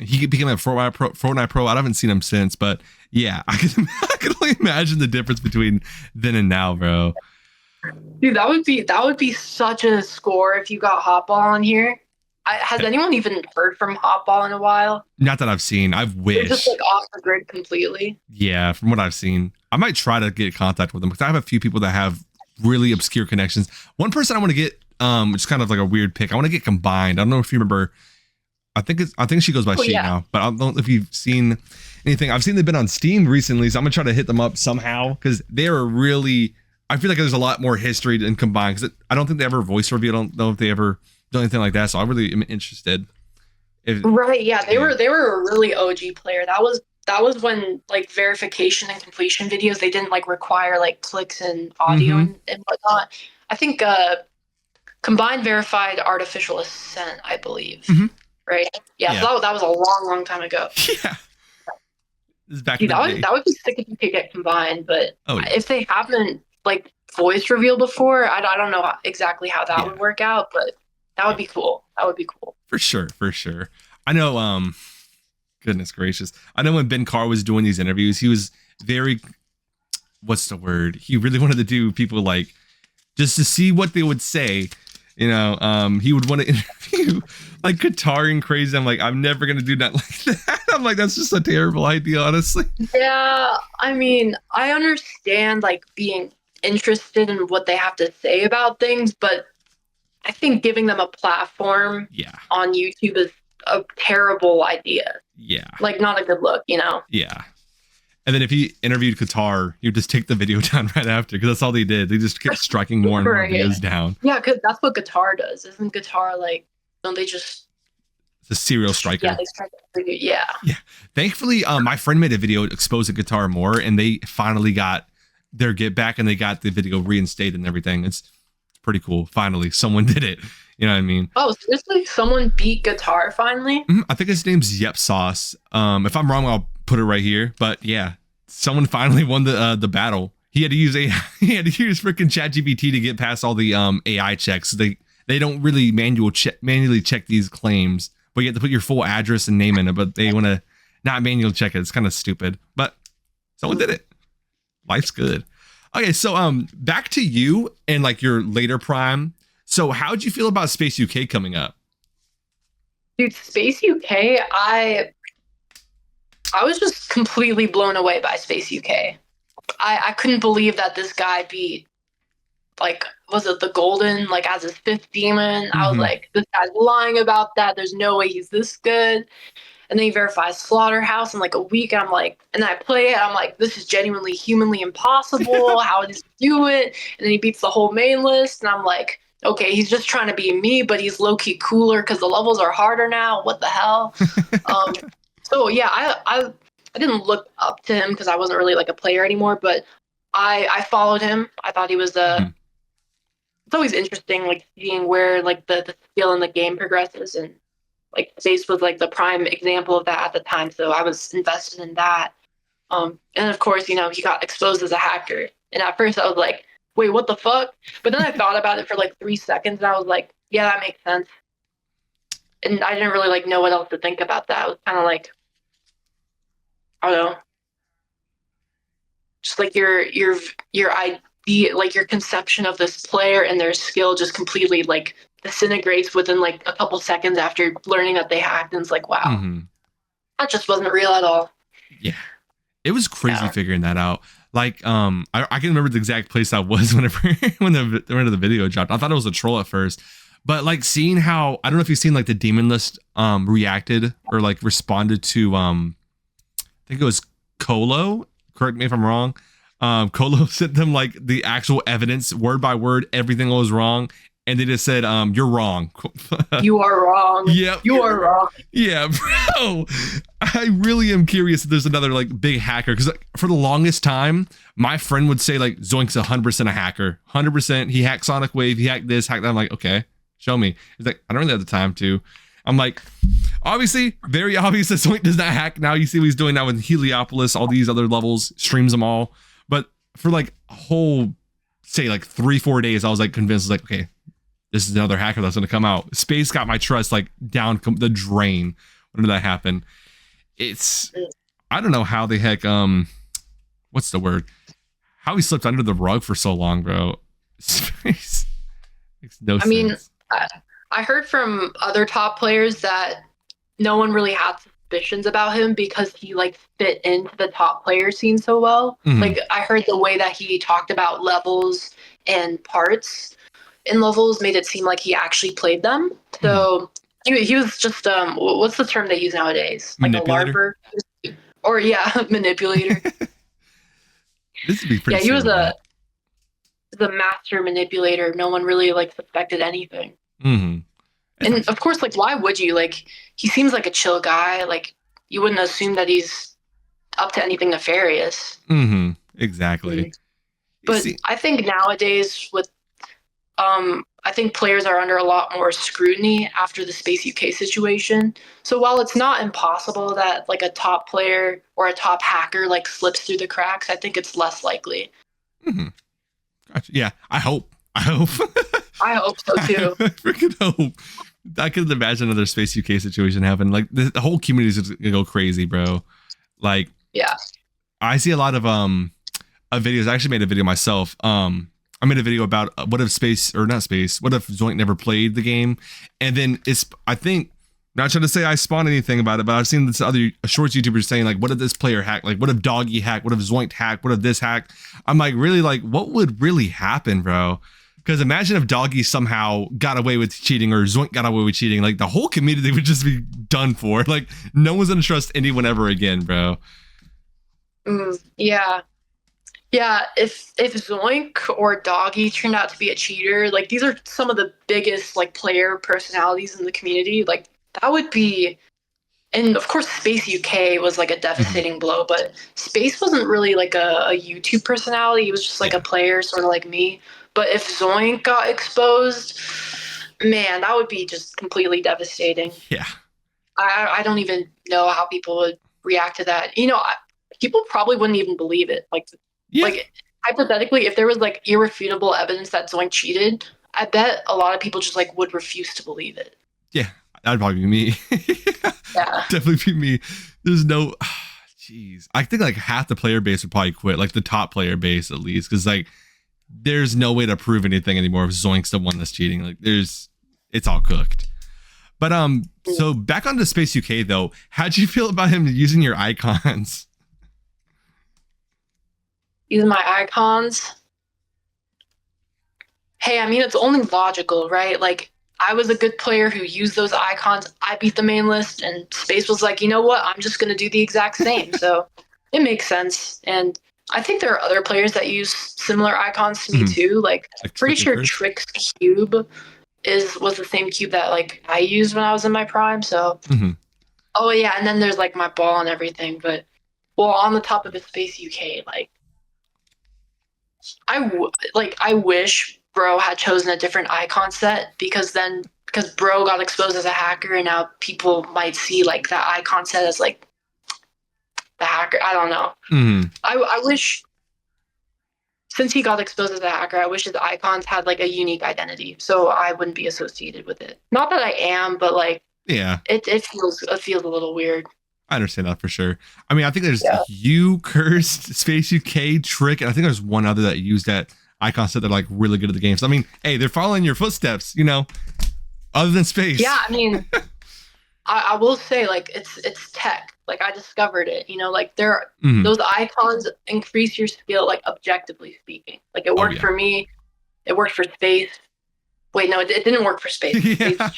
A: He became a Fortnite Pro. I haven't seen him since, but yeah, I can only imagine the difference between then and now, bro.
B: Dude, that would be such a score if you got Hotball on here. Has anyone even heard from Hotball in a while?
A: Not that I've seen. I've wished.
B: They're just like off the grid completely.
A: Yeah, from what I've seen, I might try to get in contact with them because I have a few people that have really obscure connections. One person I want to get, which is kind of like a weird pick. I want to get Combined. I don't know if you remember. I think she goes by She now, but I don't know if you've seen anything. I've seen they've been on Steam recently, so I'm gonna try to hit them up somehow because they are really. I feel like there's a lot more history in Combined because I don't think they ever voice reveal. I don't know if they ever do anything like that. So I really am interested.
B: Right? Yeah, they were a really OG player. That was when like verification and completion videos, they didn't like require like clicks and audio and whatnot. I think Combined verified artificial ascent, I believe. Right? Yeah. So that was a long time ago.
A: Yeah. This is back
B: Dude, that would be sick if you could get Combined, but if they haven't like voice revealed before, I don't know exactly how that would work out, but that would be cool. That would be cool.
A: For sure. I know, goodness gracious. I know when Ben Carr was doing these interviews, he was very, what's the word? He really wanted to do people like, just to see what they would say. You know, he would want to interview like Qatar and crazy. I'm like, I'm never going to do that like that. I'm like, that's just a terrible idea, honestly.
B: Yeah. I mean, I understand like being interested in what they have to say about things, but I think giving them a platform on YouTube is a terrible idea. Yeah. Like not a good look, you know?
A: Yeah. And then if he interviewed Qatar, you just take the video down right after because that's all they did. They just kept striking more and more videos down.
B: Yeah, because that's what Qatar does. Isn't Qatar like, don't they just...
A: It's a serial striker.
B: Yeah, they strike every video. Yeah.
A: Thankfully, my friend made a video exposing Qatar more and they finally got their get back and they got the video reinstated and everything. It's pretty cool. Finally, someone did it. You know what I mean?
B: Oh, seriously? Someone beat Qatar finally?
A: I think his name's Yep Sauce. If I'm wrong, I'll put it right here. But yeah, someone finally won the battle. He had to use freaking ChatGPT to get past all the AI checks. They don't really manually check these claims, but you have to put your full address and name in it. But they want to not manually check it. It's kind of stupid. But someone did it. Life's good. Okay, so back to you and like your later prime. So how'd you feel about Space UK coming up?
B: Dude, Space UK, I was just completely blown away by Space UK. I couldn't believe that this guy beat, like, was it the Golden, like, as his fifth demon? I was like, this guy's lying about that. There's no way he's this good. And then he verifies Slaughterhouse in like a week. And I'm like, and I play it. I'm like, this is genuinely humanly impossible. How does he do it? And then he beats the whole main list. And I'm like, okay, he's just trying to be me, but he's low-key cooler because the levels are harder now. What the hell? So yeah, I didn't look up to him because I wasn't really like a player anymore, but I followed him. I thought he was it's always interesting like seeing where like the skill in the game progresses, and like Space was like the prime example of that at the time, so I was invested in that. And of course, you know, he got exposed as a hacker, and at first I was like, wait, what the fuck? But then I thought about it for like 3 seconds, and I was like, yeah, that makes sense. And I didn't really like know what else to think about that. I was kind of like, I don't know, just like your idea, like your conception of this player and their skill just completely like disintegrates within like a couple seconds after learning that they hacked, and it's like, wow, that just wasn't real at all.
A: Yeah, it was crazy figuring that out. Like, I can remember the exact place I was whenever when the video dropped. I thought it was a troll at first, but like seeing how, I don't know if you've seen like the demon list reacted or like responded to I think it was Colo. Correct me if I'm wrong. Colo sent them like the actual evidence word by word, everything was wrong, and they just said, "You're wrong."
B: You are wrong.
A: Yep,
B: you are wrong.
A: Yeah, bro. I really am curious if there's another like big hacker, because like, for the longest time, my friend would say like Zoink's 100% a hacker, 100%. He hacked Sonic Wave, he hacked this, hacked that. I'm like, okay, show me. He's like, I don't really have the time to. I'm like, obviously, very obvious that Zoink does not hack. Now you see what he's doing now with Heliopolis, all these other levels, streams them all. But for like a whole, say like 3-4 days, I was like convinced, like, okay, this is another hacker that's going to come out. Space got my trust like down the drain when that happened. It's, I don't know how the heck, what's the word? How he slipped under the rug for so long, bro. Space makes no sense. I mean,
B: I heard from other top players that no one really had suspicions about him because he like fit into the top player scene so well. Like I heard the way that he talked about levels and parts in levels made it seem like he actually played them. So he was just what's the term they use nowadays? Like manipulator? A larper? Or manipulator.
A: This would be pretty
B: he was the master manipulator. No one really like suspected anything. And of course, like, why would you? Like, he seems like a chill guy. Like, you wouldn't assume that he's up to anything nefarious.
A: Exactly.
B: But I think nowadays with I think players are under a lot more scrutiny after the spaceuk situation. So while it's not impossible that like a top player or a top hacker like slips through the cracks, I think it's less likely.
A: Gotcha. Yeah, I hope. I hope
B: so too.
A: I freaking hope. I could imagine another spaceuk situation happen. Like the whole community is gonna go crazy, bro. Like, yeah, I see a lot of videos. I actually made a video myself. I made a video about what if what if Zoink never played the game, and then I think, not trying to say I spawned anything about it, but I've seen this other shorts YouTubers saying like, what if this player hacked? Like, what if Doggy hacked? What if Zoink hacked? What if this hacked? I'm like, really, like, what would really happen, bro? Because imagine if Doggy somehow got away with cheating or Zoink got away with cheating, like the whole community would just be done for. Like, no one's gonna trust anyone ever again, bro.
B: Yeah. Yeah, if Zoink or Doggy turned out to be a cheater, like these are some of the biggest like player personalities in the community. Like that would be, and of course Space UK was like a devastating blow, but Space wasn't really like a YouTube personality. He was just like a player, sort of like me. But if Zoink got exposed, man, that would be just completely devastating.
A: Yeah,
B: I don't even know how people would react to that. You know, people probably wouldn't even believe it. Like hypothetically, if there was like irrefutable evidence that Zoink cheated, I bet a lot of people just like would refuse to believe it.
A: Yeah, that'd probably be me. Yeah, definitely be me. There's no, jeez. I think like half the player base would probably quit, like the top player base at least, because like there's no way to prove anything anymore if Zoink's the one that's cheating. Like it's all cooked. But so back onto spaceuk though, how'd you feel about him using your icons?
B: Using my icons. Hey, I mean, it's only logical, right? Like, I was a good player who used those icons. I beat the main list, and Space was like, you know what? I'm just going to do the exact same. So it makes sense. And I think there are other players that use similar icons to me too. Like pretty sure Trick's cube was the same cube that like I used when I was in my prime. So, oh yeah, and then there's like my ball and everything. But well, on the top of the spaceuk, like, I wish Bro had chosen a different icon set because Bro got exposed as a hacker and now people might see like that icon set as like the hacker. I don't know. I wish, since he got exposed as a hacker, I wish his icons had like a unique identity so I wouldn't be associated with it. Not that I am, but like, yeah, it feels a little weird.
A: I understand that for sure. I mean, I think there's you, Cursed, spaceuk, Trick, and I think there's one other that used that icon set that are like really good at the game. So I mean, hey, they're following your footsteps, you know. other than space.
B: Yeah, I mean, I will say, like, it's tech. Like, I discovered it. You know, like those icons increase your skill, like objectively speaking. Like, it worked for me. It worked for space. Wait, no, it didn't work for space.
A: Yeah.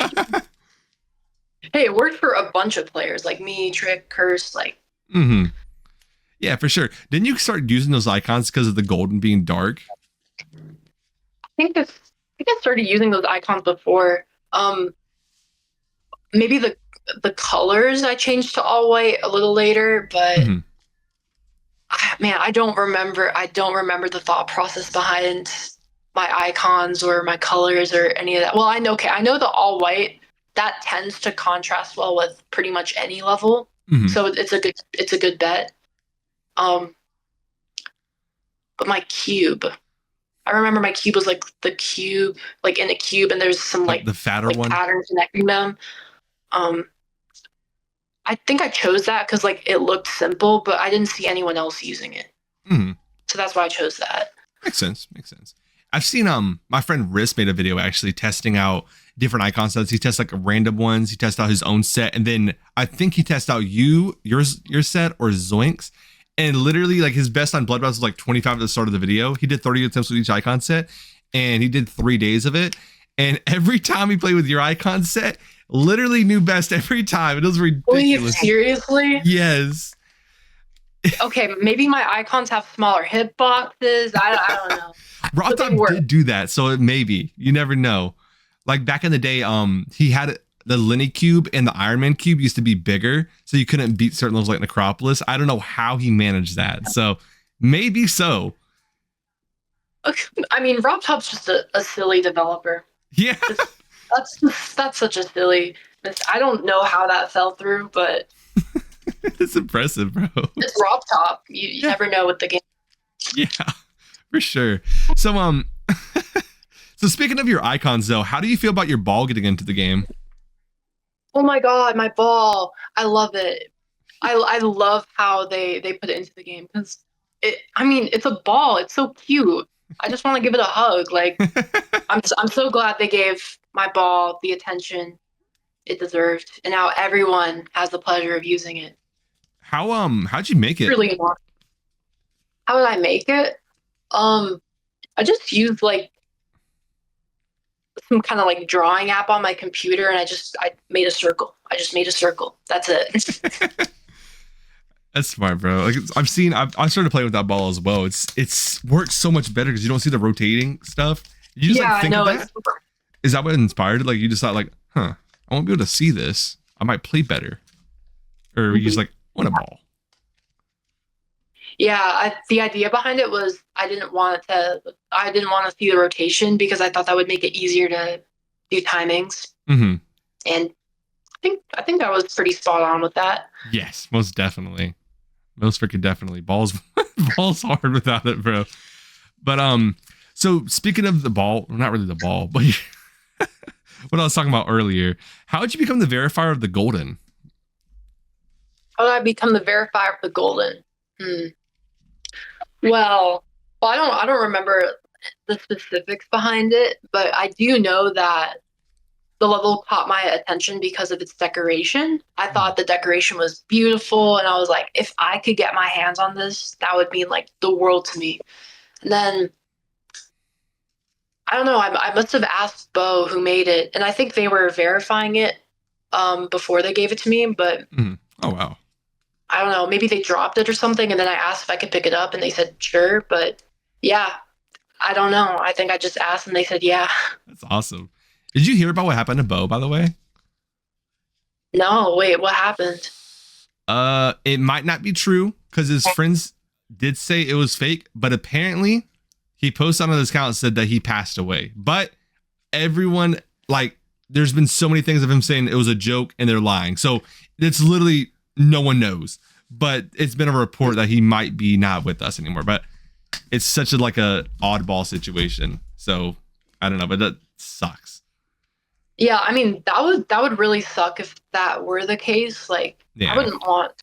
B: Hey, it worked for a bunch of players, like me, Trick, Curse, like.
A: Yeah, for sure. Didn't you start using those icons because of the golden being dark?
B: I think I started using those icons before. Maybe the colors I changed to all white a little later, but I don't remember. I don't remember the thought process behind my icons or my colors or any of that. Well, I know the all white that tends to contrast well with pretty much any level, so it's a good bet. But my cube, I remember my cube was like the cube, like in a cube, and there's some like
A: the fatter one
B: pattern connecting them. I think I chose that because like it looked simple, but I didn't see anyone else using it, so that's why I chose that.
A: Makes sense. I've seen my friend Riss made a video actually testing out different icon sets. He tests like random ones. He tests out his own set, and then I think he tests out your set or Zoink's. And literally, like his best on Bloodbath was like 25 at the start of the video. He did 30 attempts with each icon set, and he did 3 days of it. And every time he played with your icon set, literally new best every time. It was ridiculous.
B: Wait, seriously?
A: Yes.
B: Okay, maybe my icons have smaller hitboxes. I don't know.
A: Robtop did do that, so maybe you never know. Like back in the day, he had the Lenny cube and the Iron Man cube used to be bigger, so you couldn't beat certain levels like Necropolis. I don't know how he managed that. So maybe so.
B: I mean, Robtop's just a silly developer.
A: Yeah.
B: That's such a silly. I don't know how that fell through, but
A: it's impressive, bro.
B: It's Robtop. You never know with the game.
A: Yeah, for sure. So so speaking of your icons though, how do you feel about your ball getting into the game?
B: Oh my god, my ball. I love it. I love how they put it into the game because it's a ball. It's so cute. I just want to give it a hug. Like I'm so glad they gave my ball the attention it deserved, and now everyone has the pleasure of using it.
A: How'd you make it?
B: Really not. How did I make it? I just used like some kind of like drawing app on my computer, and I made a circle. I just made a circle. That's it.
A: That's smart, bro. Like I started playing with that ball as well. It's works so much better because you don't see the rotating stuff. You just like think of that. Is that what inspired it? Like you just thought like, I won't be able to see this. I might play better. Or you just like want a ball.
B: Yeah, the idea behind it was I didn't want to see the rotation because I thought that would make it easier to do timings. And I think I was pretty spot on with that.
A: Yes, most definitely. Most freaking definitely. Ball's hard without it, bro. But so speaking of the ball, not really the ball, but what I was talking about earlier, how did you become the verifier of the golden?
B: How did I become the verifier of the golden? Well, I don't remember the specifics behind it, but I do know that the level caught my attention because of its decoration. I thought the decoration was beautiful, and I was like, if I could get my hands on this, that would mean like the world to me. And then I don't know, I must have asked Bo who made it, and I think they were verifying it before they gave it to me, but
A: oh wow.
B: I don't know, maybe they dropped it or something, and then I asked if I could pick it up, and they said sure, but yeah, I don't know. I think I just asked, and they said yeah.
A: That's awesome. Did you hear about what happened to Bo, by the way?
B: No, wait, what happened?
A: It might not be true because his friends did say it was fake, but apparently he posted on his account and said that he passed away. But everyone, like, there's been so many things of him saying it was a joke and they're lying. So it's literally no one knows. But it's been a report that he might be not with us anymore. But it's such a oddball situation. So I don't know, but that sucks.
B: Yeah, I mean that would really suck if that were the case. Like, yeah. I wouldn't want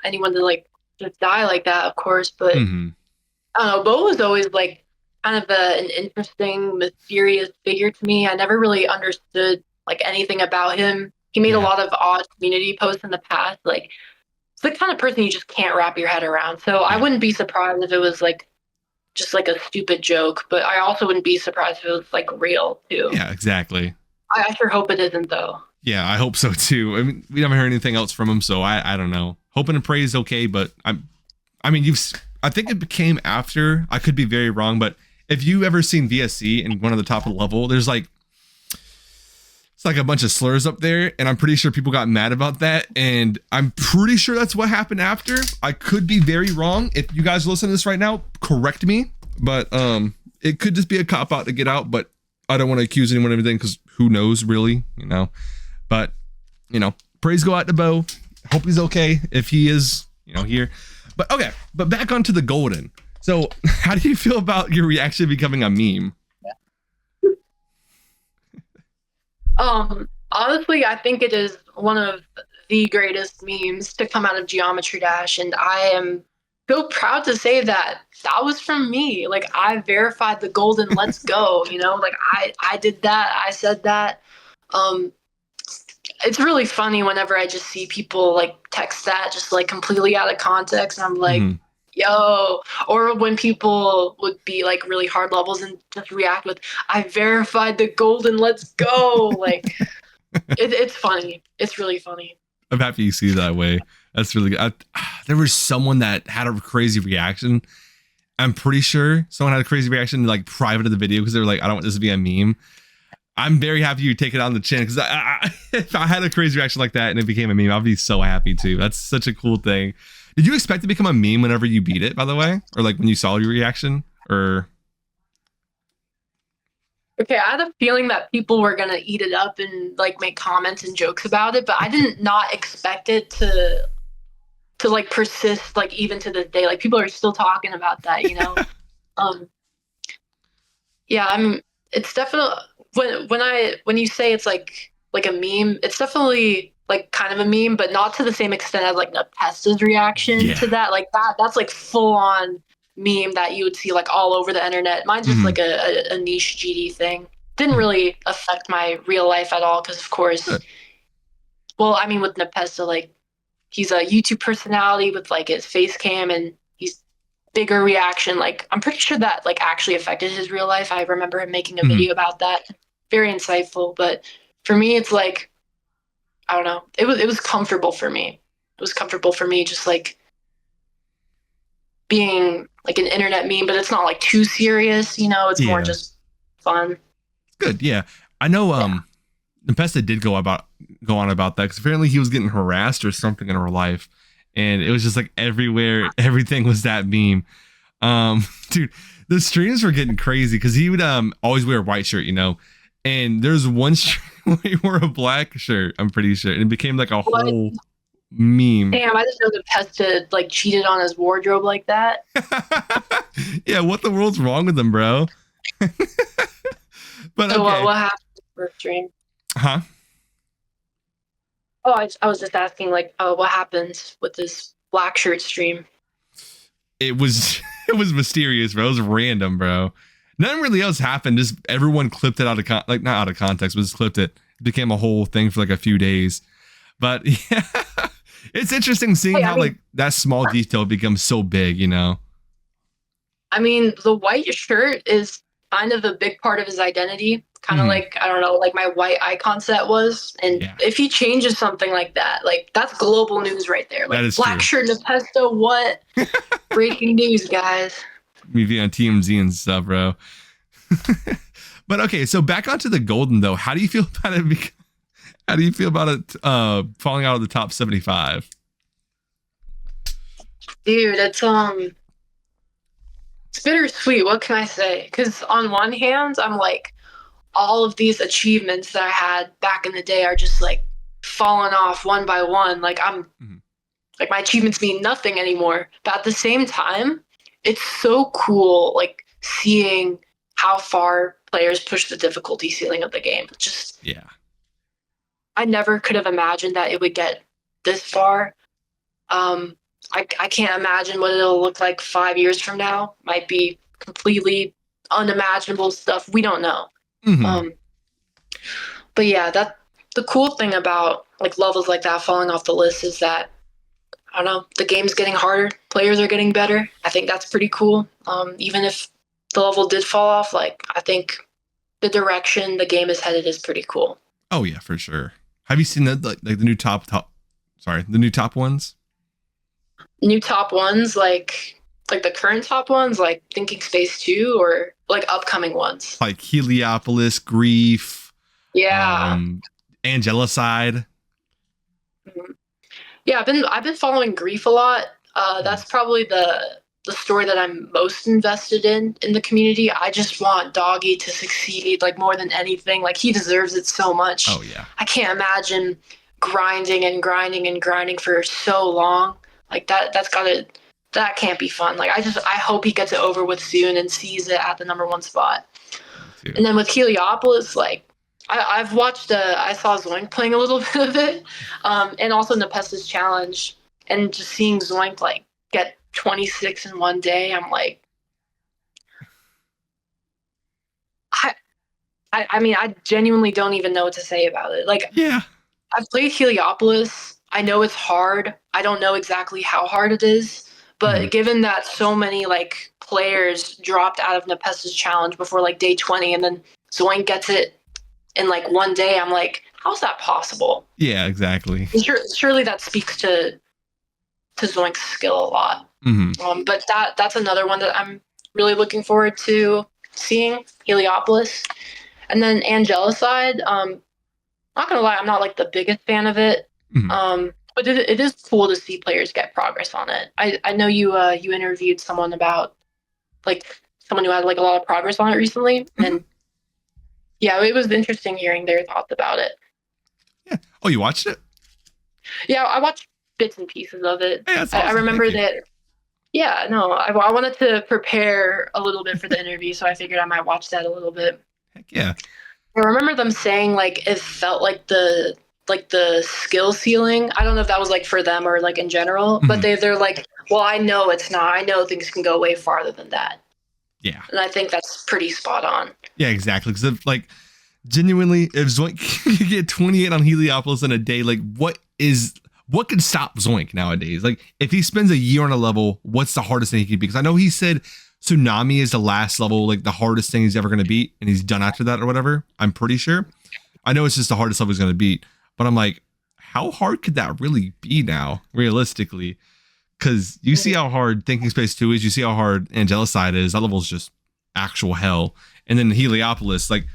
B: anyone to just die like that, of course. But I don't know. Bo was always kind of an interesting, mysterious figure to me. I never really understood like anything about him. He made a lot of odd community posts in the past. Like, it's the kind of person you just can't wrap your head around. So I wouldn't be surprised if it was like just like a stupid joke, but I also wouldn't be surprised if it was like real too.
A: Yeah, exactly.
B: I sure hope it isn't though.
A: Yeah, I hope so too. I mean, we haven't heard anything else from him, so I don't know. Hoping and pray is okay, but I think it became after. I could be very wrong, but if you ever seen VSC in one of the top of the level, there's like it's like a bunch of slurs up there, and I'm pretty sure people got mad about that, and I'm pretty sure that's what happened after. I could be very wrong. If you guys listen to this right now, correct me, but it could just be a cop out to get out, but I don't want to accuse anyone of anything because who knows really, you know. But you know, praise go out to Bo. Hope he's okay if he is, you know, here. But okay, but back onto the golden. So how do you feel about your reaction becoming a meme?
B: Honestly, I think it is one of the greatest memes to come out of Geometry Dash, and I am so proud to say that that was from me. Like, I verified the golden let's go, you know, like I did that, I said that. It's really funny whenever I just see people like text that just like completely out of context, and I'm like, yo, or when people would be like really hard levels and just react with, I verified the golden, let's go. Like, it's funny. It's really funny.
A: I'm happy you see it that way. That's really good. There was someone that had a crazy reaction. I'm pretty sure someone had a crazy reaction like private of the video because they were like, I don't want this to be a meme. I'm very happy you take it on the chin because if I had a crazy reaction like that and it became a meme, I'd be so happy too. That's such a cool thing. Did you expect to become a meme whenever you beat it, by the way? Or like when you saw your reaction? Or
B: okay, I had a feeling that people were gonna eat it up and like make comments and jokes about it, but I didn't not expect it to like persist like even to this day. Like, people are still talking about that, you know. Yeah, it's definitely when you say it's like a meme, it's definitely like kind of a meme, but not to the same extent as like Nepesta's reaction to that. Like that's like full on meme that you would see like all over the internet. Mine's just like a niche GD thing. Didn't really affect my real life at all because, of course, well, I mean, with Nepesta, like, he's a YouTube personality with like his face cam and he's bigger reaction. Like, I'm pretty sure that like actually affected his real life. I remember him making a video about that. Very insightful. But for me, it's like, I don't know. It was comfortable for me. It was comfortable for me just like being like an internet meme, but it's not like too serious, you know, it's more just fun.
A: Good. Yeah. I know Nepesta did go on about that because apparently he was getting harassed or something in her life. And it was just like everywhere, everything was that meme. Dude, the streams were getting crazy because he would always wear a white shirt, you know. And there's one stream where he wore a black shirt, I'm pretty sure. And it became like a whole meme.
B: Damn, I just know Nepesta like cheated on his wardrobe like that.
A: Yeah, what the world's wrong with him, bro? But
B: so
A: okay.
B: What happened for stream?
A: Huh?
B: Oh, I was just asking, like, what happened with this black shirt stream?
A: It was mysterious, bro. It was random, bro. Nothing really else happened. Just everyone clipped it out of not out of context, but just clipped it. It became a whole thing for like a few days. But yeah, it's interesting seeing how like that small detail becomes so big, you know.
B: I mean, the white shirt is kind of a big part of his identity. Kind of like, I don't know, like my white icon set was. And if he changes something like that, like that's global news right there. Like, black shirt Nepesta, what? Breaking news, guys.
A: Maybe on TMZ and stuff, bro. But okay, so back onto the golden though. How do you feel about it? How do you feel about it falling out of the top 75?
B: Dude, it's bittersweet. What can I say? Because on one hand, I'm like, all of these achievements that I had back in the day are just like falling off one by one. Like like my achievements mean nothing anymore. But at the same time, it's so cool, like seeing how far players push the difficulty ceiling of the game. Just I never could have imagined that it would get this far. I can't imagine what it'll look like 5 years from now. Might be completely unimaginable stuff. We don't know. But But yeah, that the cool thing about like levels like that falling off the list is that I don't know, the game's getting harder, players are getting better. I think that's pretty cool. Even if the level did fall off, like I think the direction the game is headed is pretty cool.
A: Oh yeah, for sure. Have you seen like the new the new top ones?
B: New top ones, like the current top ones, like Thinking Space 2 or like upcoming ones.
A: Like Heliopolis, Grief,
B: Yeah.
A: Angelicide.
B: Yeah, I've been following Grief a lot. That's probably the story that I'm most invested in the community. I just want Doggy to succeed like more than anything. Like he deserves it so much.
A: Oh yeah.
B: I can't imagine grinding and grinding and grinding for so long. Like that can't be fun. Like I hope he gets it over with soon and sees it at the #1 spot. And then with Heliopolis, like I've watched I saw Zoink playing a little bit of it, and also Nepesta's challenge, and just seeing Zoink like get 26 in one day, I'm like, I mean, I genuinely don't even know what to say about it. Like,
A: yeah,
B: I've played Heliopolis. I know it's hard. I don't know exactly how hard it is, but given that so many like players dropped out of Nepesta's challenge before like day 20, and then Zoink gets it in like one day, I'm like, how's that possible?
A: Yeah, exactly.
B: Surely that speaks to Zoink's skill a lot. But that's another one that I'm really looking forward to seeing, Heliopolis. And then Angelicide, not gonna lie, I'm not like the biggest fan of it. But it is cool to see players get progress on it. I know you interviewed someone about like someone who had like a lot of progress on it recently, and yeah, it was interesting hearing their thoughts about it.
A: Yeah. Oh, you watched it?
B: Yeah, I watched bits and pieces of it.
A: Hey, that's awesome.
B: I remember that. Yeah, no, I wanted to prepare a little bit for the interview, so I figured I might watch that a little bit.
A: Heck yeah.
B: I remember them saying like it felt like the skill ceiling. I don't know if that was like for them or like in general, but they're like, well, I know it's not. I know things can go way farther than that.
A: Yeah.
B: And I think that's pretty spot on.
A: Yeah, exactly. Because like genuinely, if Zoink could get 28 on Heliopolis in a day, like what can stop Zoink nowadays? Like if he spends a year on a level, what's the hardest thing he could beat? Because I know he said Tsunami is the last level, like the hardest thing he's ever going to beat, and he's done after that or whatever. I'm pretty sure. I know it's just the hardest level he's going to beat, but I'm like, how hard could that really be now, realistically? Because you see how hard Thinking Space 2 is, you see how hard Angelicide is. That level's just actual hell. And then Heliopolis, like,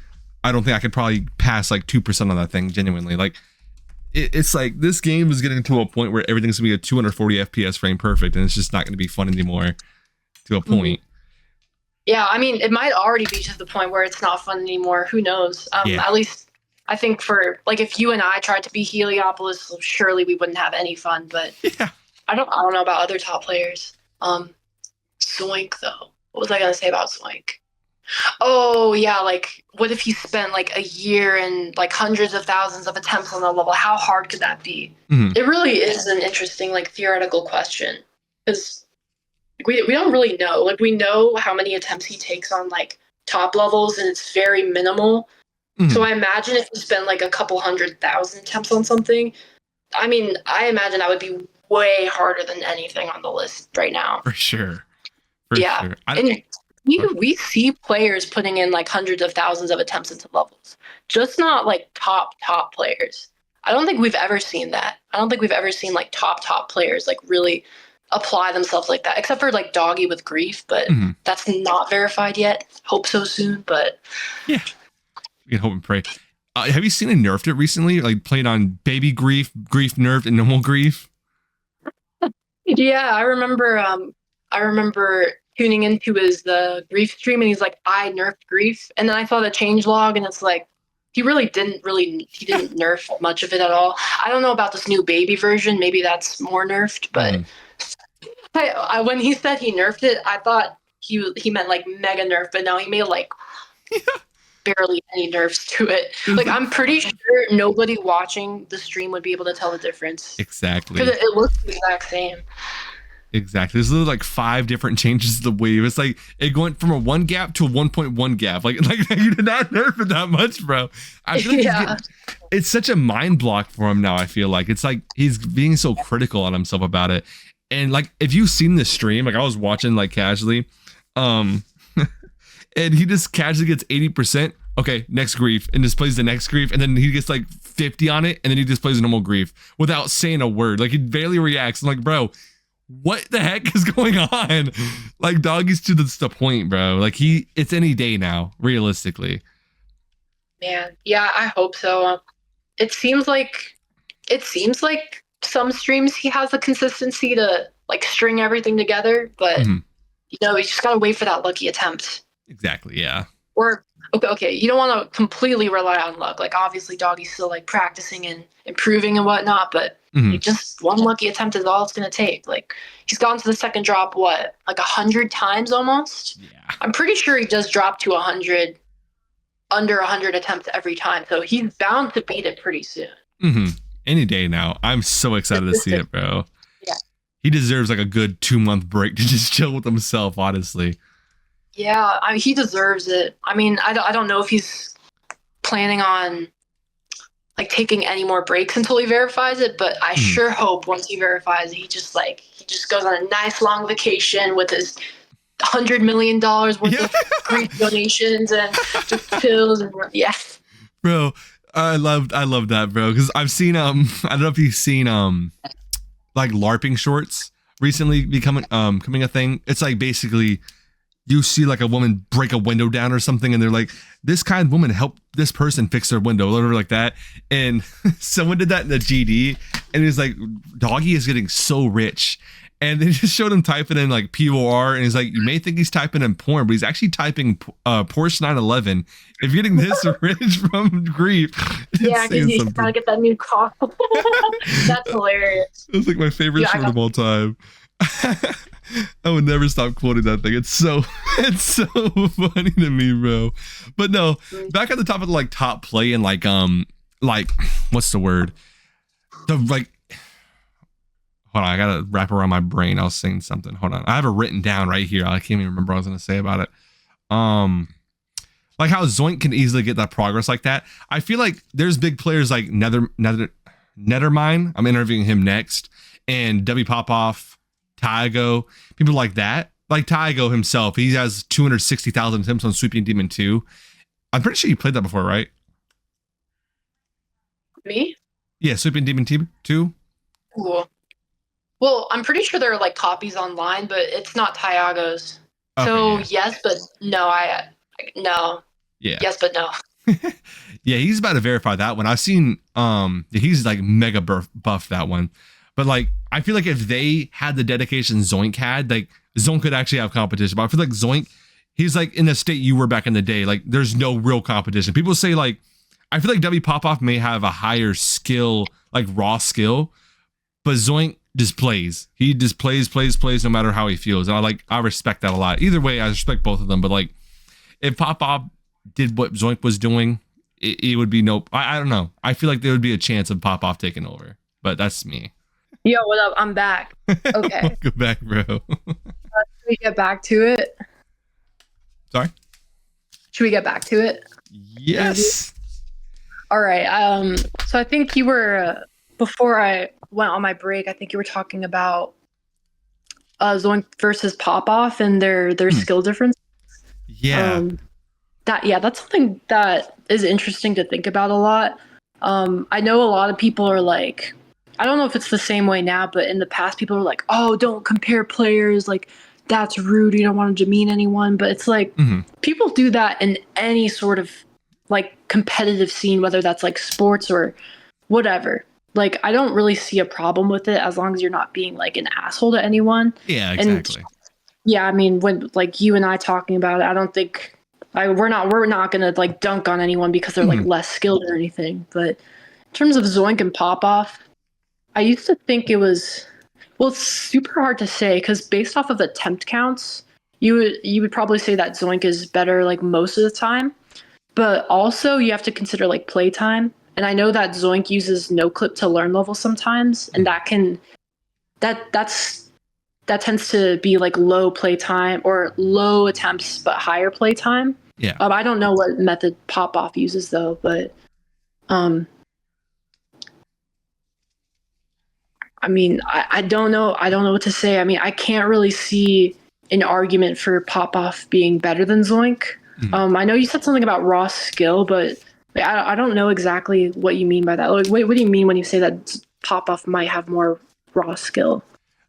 A: I don't think I could probably pass like 2% on that thing, genuinely. Like, it's like this game is getting to a point where everything's gonna be a 240 FPS frame perfect, and it's just not gonna be fun anymore to a point.
B: Yeah, I mean, it might already be to the point where it's not fun anymore. Who knows? At least I think for like if you and I tried to be Heliopolis, surely we wouldn't have any fun. But
A: yeah.
B: I don't know about other top players. Zoink though. What was I gonna say about Zoink? Oh yeah, like what if he spent like a year and like hundreds of thousands of attempts on the level? How hard could that be? It really is an interesting like theoretical question, because we don't really know. Like we know how many attempts he takes on like top levels, and it's very minimal. So I imagine if he spent like a couple 100,000 attempts on something, I mean, I imagine that would be way harder than anything on the list right now.
A: For sure.
B: Sure. And we see players putting in like hundreds of thousands of attempts into levels, just not like top players. I don't think we've ever seen that. I don't think we've ever seen like top players like really apply themselves like that, except for like Doggy with Grief, but that's not verified yet. Hope so soon, but
A: yeah, we can hope and pray. Have you seen a nerfed it recently? Like played on baby Grief nerfed, and normal Grief?
B: Yeah, I remember tuning into his Grief stream, and he's like, I nerfed Grief, and then I saw the change log, and it's like he didn't nerf much of it at all. I don't know about this new baby version. Maybe that's more nerfed, but I when he said he nerfed it, I thought he meant like mega nerf, but no, he made like barely any nerfs to it. Like I'm pretty sure nobody watching the stream would be able to tell the difference.
A: Exactly.
B: Because it looks the exact same.
A: Exactly. There's literally like 5 different changes to the wave. It's like it went from a 1 gap to a 1.1 gap. Like you did not nerf it that much, bro. I feel like it's such a mind block for him now. I feel like it's like he's being so critical on himself about it. And like if you've seen the stream, like I was watching like casually, and he just casually gets 80%. Okay, next grief, and just plays the next grief, and then he gets like 50 on it, and then he just plays a normal grief without saying a word. Like he barely reacts. I'm like, bro, what the heck is going on? Like doggy's to the point, bro. Like it's any day now, realistically.
B: Man, yeah, I hope so. It seems like some streams he has the consistency to like string everything together, but you know, you just gotta wait for that lucky attempt.
A: Exactly, yeah.
B: Or okay, you don't want to completely rely on luck. Like obviously doggy's still like practicing and improving and whatnot, but like, just one lucky attempt is all it's gonna take. Like he's gone to the second drop like 100 times almost. Yeah. I'm pretty sure he does drop to 100 under 100 attempts every time, so he's bound to beat it pretty soon.
A: Any day now. I'm so excited to see it, bro. Yeah. He deserves like a good 2-month break to just chill with himself, honestly.
B: Yeah, I mean, he deserves it. I mean, I don't know if he's planning on like taking any more breaks until he verifies it, but I sure hope once he verifies it, he just goes on a nice long vacation with his $100 million worth of grief donations and just chills and
A: Bro, I love that, bro, because I've seen I don't know if you've seen like LARPing shorts recently becoming a thing. It's like basically you see like a woman break a window down or something, and they're like, this kind woman helped this person fix their window, whatever like that. And someone did that in the GD, and it was like, doggy is getting so rich. And they just showed him typing in like POR, and he's like, you may think he's typing in porn, but he's actually typing Porsche 911. If you're getting this rich from grief,
B: yeah, because he's trying to get that new car. That's hilarious.
A: It's like my favorite short of all time. I would never stop quoting that thing. It's so funny to me, bro. But no, back at the top of the like top play and like what's the word? The like, hold on, I gotta wrap around my brain. I was saying something. Hold on, I have it written down right here. I can't even remember what I was gonna say about it. Like how Zoink can easily get that progress like that. I feel like there's big players like Nethermine. I'm interviewing him next, and W Popoff, Tygo, people like that. Like Tygo himself, he has 260,000 attempts on Sweeping Demon 2. I'm pretty sure you played that before, right?
B: Me?
A: Yeah, Sweeping Demon 2.
B: Cool. Well, I'm pretty sure there are like copies online, but it's not Tyago's. Okay, so yes, but no. No. Yeah. Yes, but no.
A: Yeah, he's about to verify that one. I've seen he's like mega buff that one. But like I feel like if they had the dedication Zoink had, like Zoink could actually have competition. But I feel like Zoink, he's like in the state you were back in the day. Like there's no real competition. People say like, I feel like W Popoff may have a higher skill, like raw skill, but Zoink just plays. He just plays no matter how he feels. And I respect that a lot. Either way, I respect both of them. But like if Popoff did what Zoink was doing, it would be I don't know. I feel like there would be a chance of Popoff taking over. But that's me.
B: Yo, what up? I'm back. Okay.
A: Welcome back, bro.
B: Should we get back to it?
A: Sorry?
B: Should we get back to it?
A: Yes.
B: All right. So I think you were, before I went on my break, I think you were talking about Zoink versus Popoff and their skill difference.
A: Yeah.
B: That's something that is interesting to think about a lot. I know a lot of people are like, I don't know if it's the same way now, but in the past people are like, oh, don't compare players, like that's rude, you don't want to demean anyone. But it's like people do that in any sort of like competitive scene, whether that's like sports or whatever. Like I don't really see a problem with it as long as you're not being like an asshole to anyone.
A: Yeah, exactly.
B: And, yeah, I mean, when like you and I talking about it, I don't think we're not gonna like dunk on anyone because they're like less skilled or anything. But in terms of Zoink and Popoff, I used to think it was, well, it's super hard to say because based off of attempt counts, you would probably say that Zoink is better like most of the time. But also you have to consider like play time. And I know that Zoink uses no clip to learn level sometimes, and that's that tends to be like low play time or low attempts but higher play time.
A: Yeah.
B: I don't know what method Pop Off uses though, but I mean, I don't know. I don't know what to say. I mean, I can't really see an argument for Pop Off being better than Zoink. I know you said something about raw skill, but I don't know exactly what you mean by that. Like, what do you mean when you say that Pop Off might have more raw skill?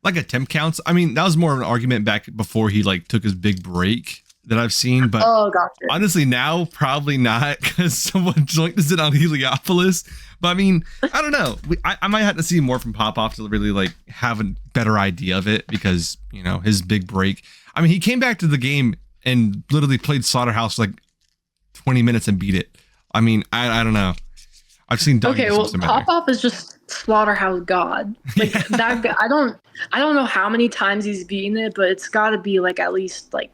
A: Like attempt counts. I mean, that was more of an argument back before he like took his big break that I've seen. But
B: gotcha.
A: Honestly, now probably not, because someone joined us on Heliopolis. But I mean, I don't know. I might have to see more from Pop Off to really like have a better idea of it, because you know his big break. I mean, he came back to the game and literally played Slaughterhouse for like 20 minutes and beat it. I mean, I don't know. I've seen Doug.
B: Okay, well, Pop Off is just Slaughterhouse God. Like that guy, I don't know how many times he's beaten it, but it's got to be like at least like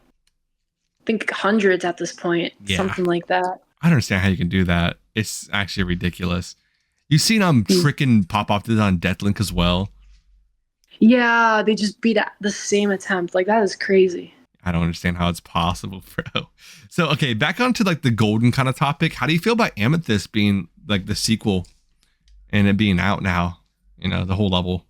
B: I think hundreds at this point, something like that.
A: I don't understand how you can do that. It's actually ridiculous. You've seen tricking Pop Off did on Deathlink as well.
B: Yeah, they just beat the same attempt. Like that is crazy.
A: I don't understand how it's possible, bro. So, okay, back onto like the golden kind of topic. How do you feel about Amethyst being like the sequel and it being out now? You know, the whole level.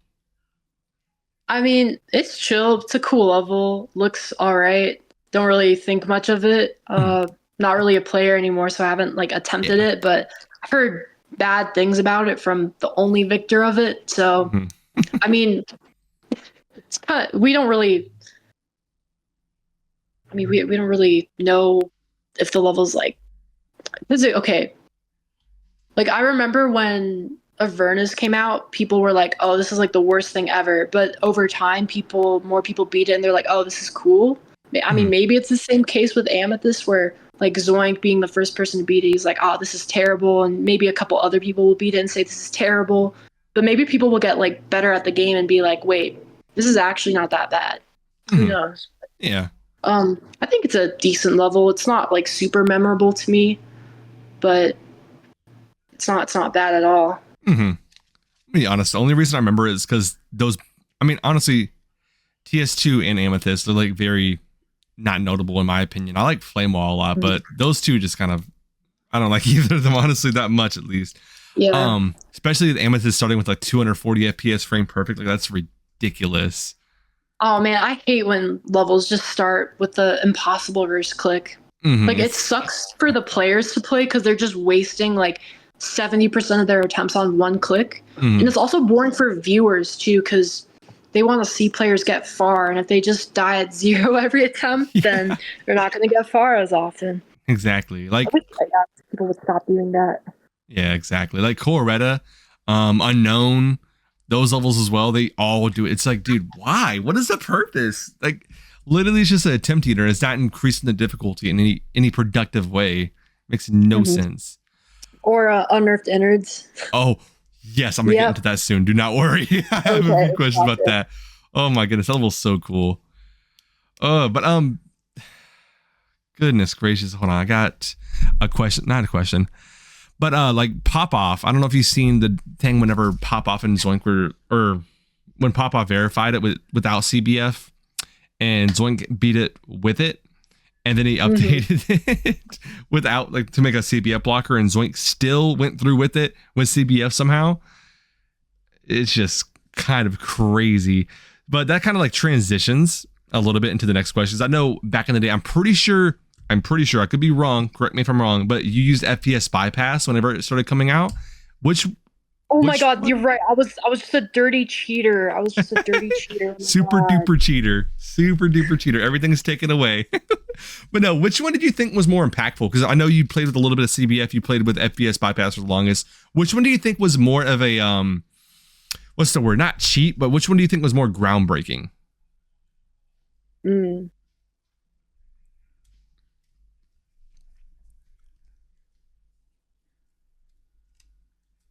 B: I mean, it's chill. It's a cool level. Looks all right. Don't really think much of it. Not really a player anymore, so I haven't like attempted it. But I've heard bad things about it from the only victor of it. So, I mean, it's kind of, we don't really. I mean, we don't really know if the level's like, is it okay? Like I remember when Avernus came out, people were like, "Oh, this is like the worst thing ever." But over time, more people beat it, and they're like, "Oh, this is cool." I mean, maybe it's the same case with Amethyst, where like Zoink being the first person to beat it, he's like, "Oh, this is terrible," and maybe a couple other people will beat it and say this is terrible. But maybe people will get like better at the game and be like, "Wait, this is actually not that bad." Who knows?
A: Yeah.
B: I think it's a decent level. It's not like super memorable to me, but it's not bad at all.
A: To be honest, the only reason I remember is because those. I mean, honestly, TS2 and Amethyst are like very not notable in my opinion. I like Flame Wall a lot, but those two just kind of I don't like either of them honestly that much at least.
B: Yeah.
A: Especially the Amethyst starting with like 240 FPS frame perfect. Like that's ridiculous.
B: Oh man, I hate when levels just start with the impossible reverse click. Like it sucks for the players to play because they're just wasting like 70% of their attempts on one click. And it's also boring for viewers too because they want to see players get far. And if they just die at 0 every attempt, then they're not going to get far as often.
A: Exactly. Like
B: I wish people would stop doing that.
A: Yeah, exactly. Like Coloretta, Unknown, those levels as well, they all do it. It's like, dude, why? What is the purpose? Like, literally, it's just an attempt eater. It's not increasing the difficulty in any productive way. Makes no sense.
B: Or unnerfed innards.
A: Oh, yes, I'm gonna get into that soon. Do not worry. I have a few questions about that. Oh my goodness, that level's so cool. But goodness gracious, hold on. I got a question, not a question. But like Pop Off, I don't know if you've seen the thing whenever Pop Off and Zoink were, or when Pop Off verified it without CBF, and Zoink beat it with it, and then he updated it without like to make a CBF blocker, and Zoink still went through with it with CBF somehow. It's just kind of crazy, but that kind of like transitions a little bit into the next questions. I know back in the day, I'm pretty sure I could be wrong. Correct me if I'm wrong, but you used FPS Bypass whenever it started coming out.
B: Oh my God, you're right. I was just a dirty cheater.
A: Super duper cheater. Everything's taken away. But no, which one did you think was more impactful? Because I know you played with a little bit of CBF. You played with FPS Bypass for the longest. Which one do you think was more of a what's the word? Not cheat, but which one do you think was more groundbreaking?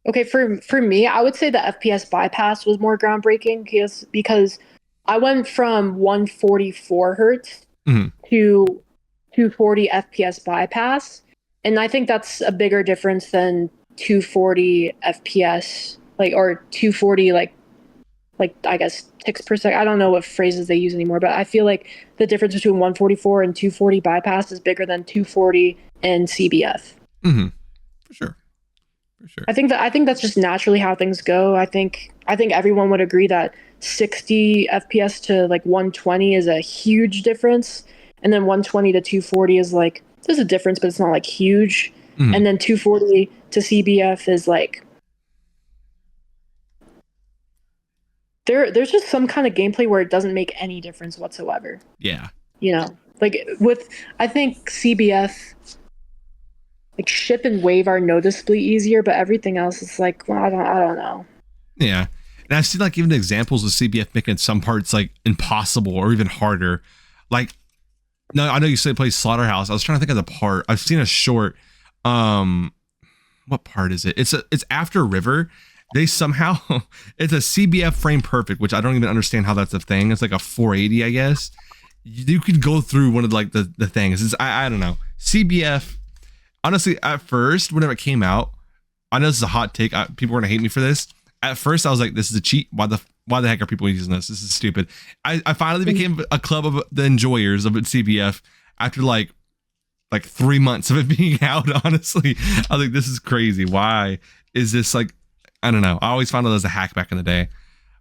B: Okay, for me, I would say the FPS Bypass was more groundbreaking because I went from 144 hertz to 240 FPS Bypass, and I think that's a bigger difference than 240 FPS, like, or 240 like like I guess ticks per second. I don't know what phrases they use anymore, but I feel like the difference between 144 and 240 bypass is bigger than 240 and CBF.
A: Mm-hmm. For sure. For sure.
B: I think that's just naturally how things go. I think everyone would agree that 60 FPS to like 120 is a huge difference, and then 120 to 240 is like there's a difference, but it's not like huge.
A: Mm-hmm.
B: And then 240 to CBF is like there's just some kind of gameplay where it doesn't make any difference whatsoever.
A: Yeah.
B: You know, like with I think CBF, like ship and wave are noticeably easier, but everything else is like, well, I don't know.
A: Yeah. And I've seen like even examples of CBF making some parts like impossible or even harder. Like, no, I know you say play Slaughterhouse. I was trying to think of the part. I've seen a short. What part is it? It's after River. They somehow it's a CBF frame perfect, which I don't even understand how that's a thing. It's like a 480, I guess. You could go through one of like the things. I don't know. CBF. Honestly, at first, whenever it came out, I know this is a hot take. People are gonna hate me for this. At first, I was like, "This is a cheat. Why the heck are people using this? This is stupid." I finally became a club of the enjoyers of CBF after like 3 months of it being out. Honestly, I was like, "This is crazy. Why is this like?" I don't know. I always found it as a hack back in the day,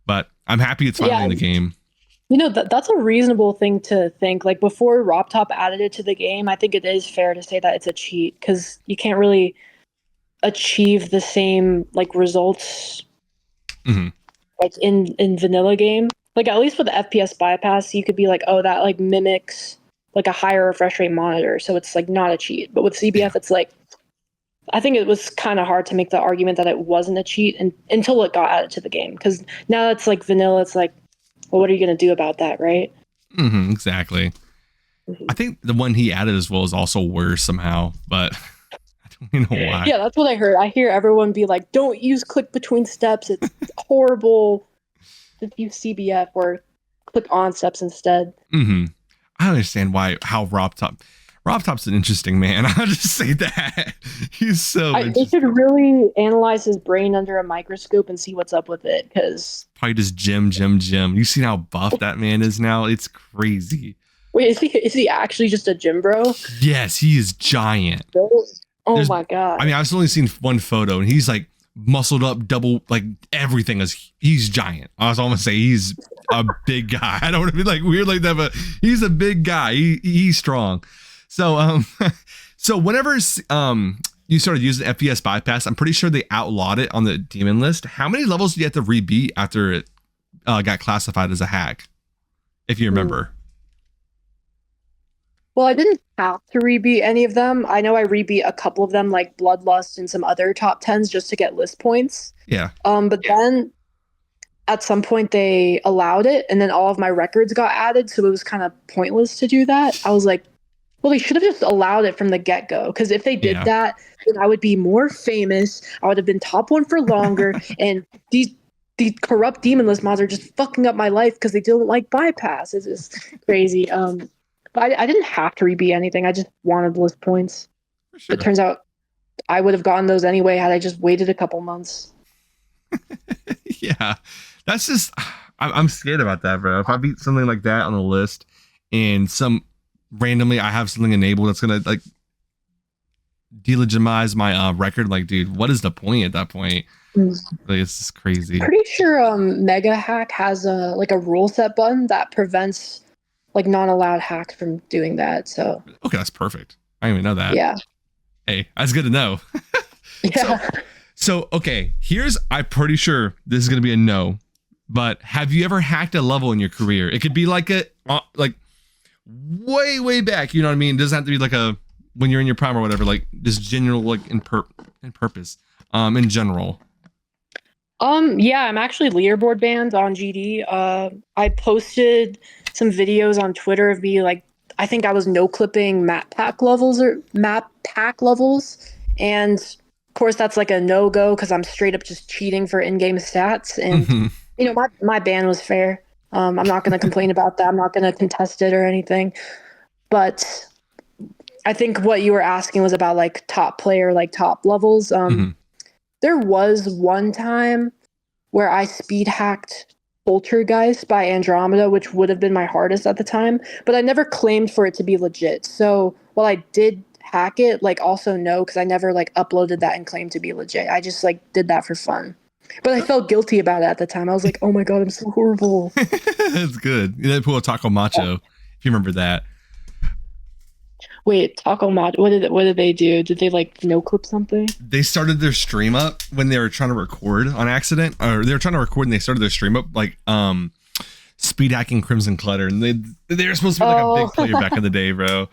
A: but I'm happy it's finally in the game.
B: You know, that's a reasonable thing to think. Like before RobTop added it to the game, I think it is fair to say that it's a cheat because you can't really achieve the same like results like in vanilla game. Like at least with the FPS bypass, you could be like, oh, that like mimics like a higher refresh rate monitor, so it's like not a cheat. But with CBF, it's like I think it was kind of hard to make the argument that it wasn't a cheat until it got added to the game. Because now it's like vanilla. It's like, well, what are you going to do about that, right?
A: Exactly. I think the one he added as well is also worse somehow, but I don't even know why.
B: Yeah, that's what I heard. I hear everyone be like, don't use click between steps. It's horrible. Just use CBF or click on steps instead.
A: I understand how RobTop's an interesting man. I'll just say that. He's so
B: They should really analyze his brain under a microscope and see what's up with it, because
A: probably just gym. You seen how buff that man is now? It's crazy.
B: Wait, is he actually just a gym bro?
A: Yes, he is giant.
B: My god.
A: I mean, I've only seen one photo and he's like muscled up, double, like everything is, he's giant. I was almost say he's a big guy. I don't want to be like weird like that, but he's a big guy. He's strong. So, so whenever you started using FPS bypass, I'm pretty sure they outlawed it on the demon list. How many levels do you have to rebeat after it got classified as a hack, if you remember?
B: Well, I didn't have to rebeat any of them. I know I rebeat a couple of them, like Bloodlust and some other top 10s, just to get list points.
A: Yeah.
B: But then at some point they allowed it, and then all of my records got added, so it was kind of pointless to do that. I was like, well, they should have just allowed it from the get-go, because if they did that, then I would be more famous. I would have been top 1 for longer, and these corrupt demon list mods are just fucking up my life because they don't like bypass. It's just crazy. But I didn't have to rebeat anything. I just wanted list points. Sure. It turns out I would have gotten those anyway had I just waited a couple months.
A: Yeah, that's just I'm scared about that, bro. If I beat something like that on the list and randomly I have something enabled that's gonna like delegitimize my record, like, dude, what is the point at that point? Like, it's just crazy.
B: Pretty sure Mega Hack has a rule set button that prevents like non-allowed hacks from doing that. So
A: okay, that's perfect. I didn't even know that.
B: Yeah.
A: Hey, that's good to know.
B: Yeah.
A: So okay, I'm pretty sure this is gonna be a no, but have you ever hacked a level in your career? It could be like like way back. You know what I mean? It doesn't have to be like when you're in your prime or whatever. Like just general, like in purpose. In general.
B: Yeah, I'm actually leaderboard banned on GD. I posted some videos on Twitter of me, like, I think I was no clipping map pack levels, and of course that's like a no-go because I'm straight up just cheating for in-game stats, and you know, my ban was fair. I'm not going to complain about that. I'm not going to contest it or anything, but I think what you were asking was about like top player, like top levels. There was one time where I speed hacked Poltergeist by Andromeda, which would have been my hardest at the time, but I never claimed for it to be legit. So while I did hack it, like also no, because I never like uploaded that and claimed to be legit. I just like did that for fun. But I felt guilty about it at the time. I was like, oh my god, I'm so horrible.
A: That's good. You know, pull a Taco Macho, if you remember that.
B: Wait, Taco Mod, what did they do? Did they like no clip something?
A: They started their stream up when they were trying to record on accident, or they were trying to record and they started their stream up like speed hacking Crimson Clutter, and they were supposed to be like a big player back in the day, bro.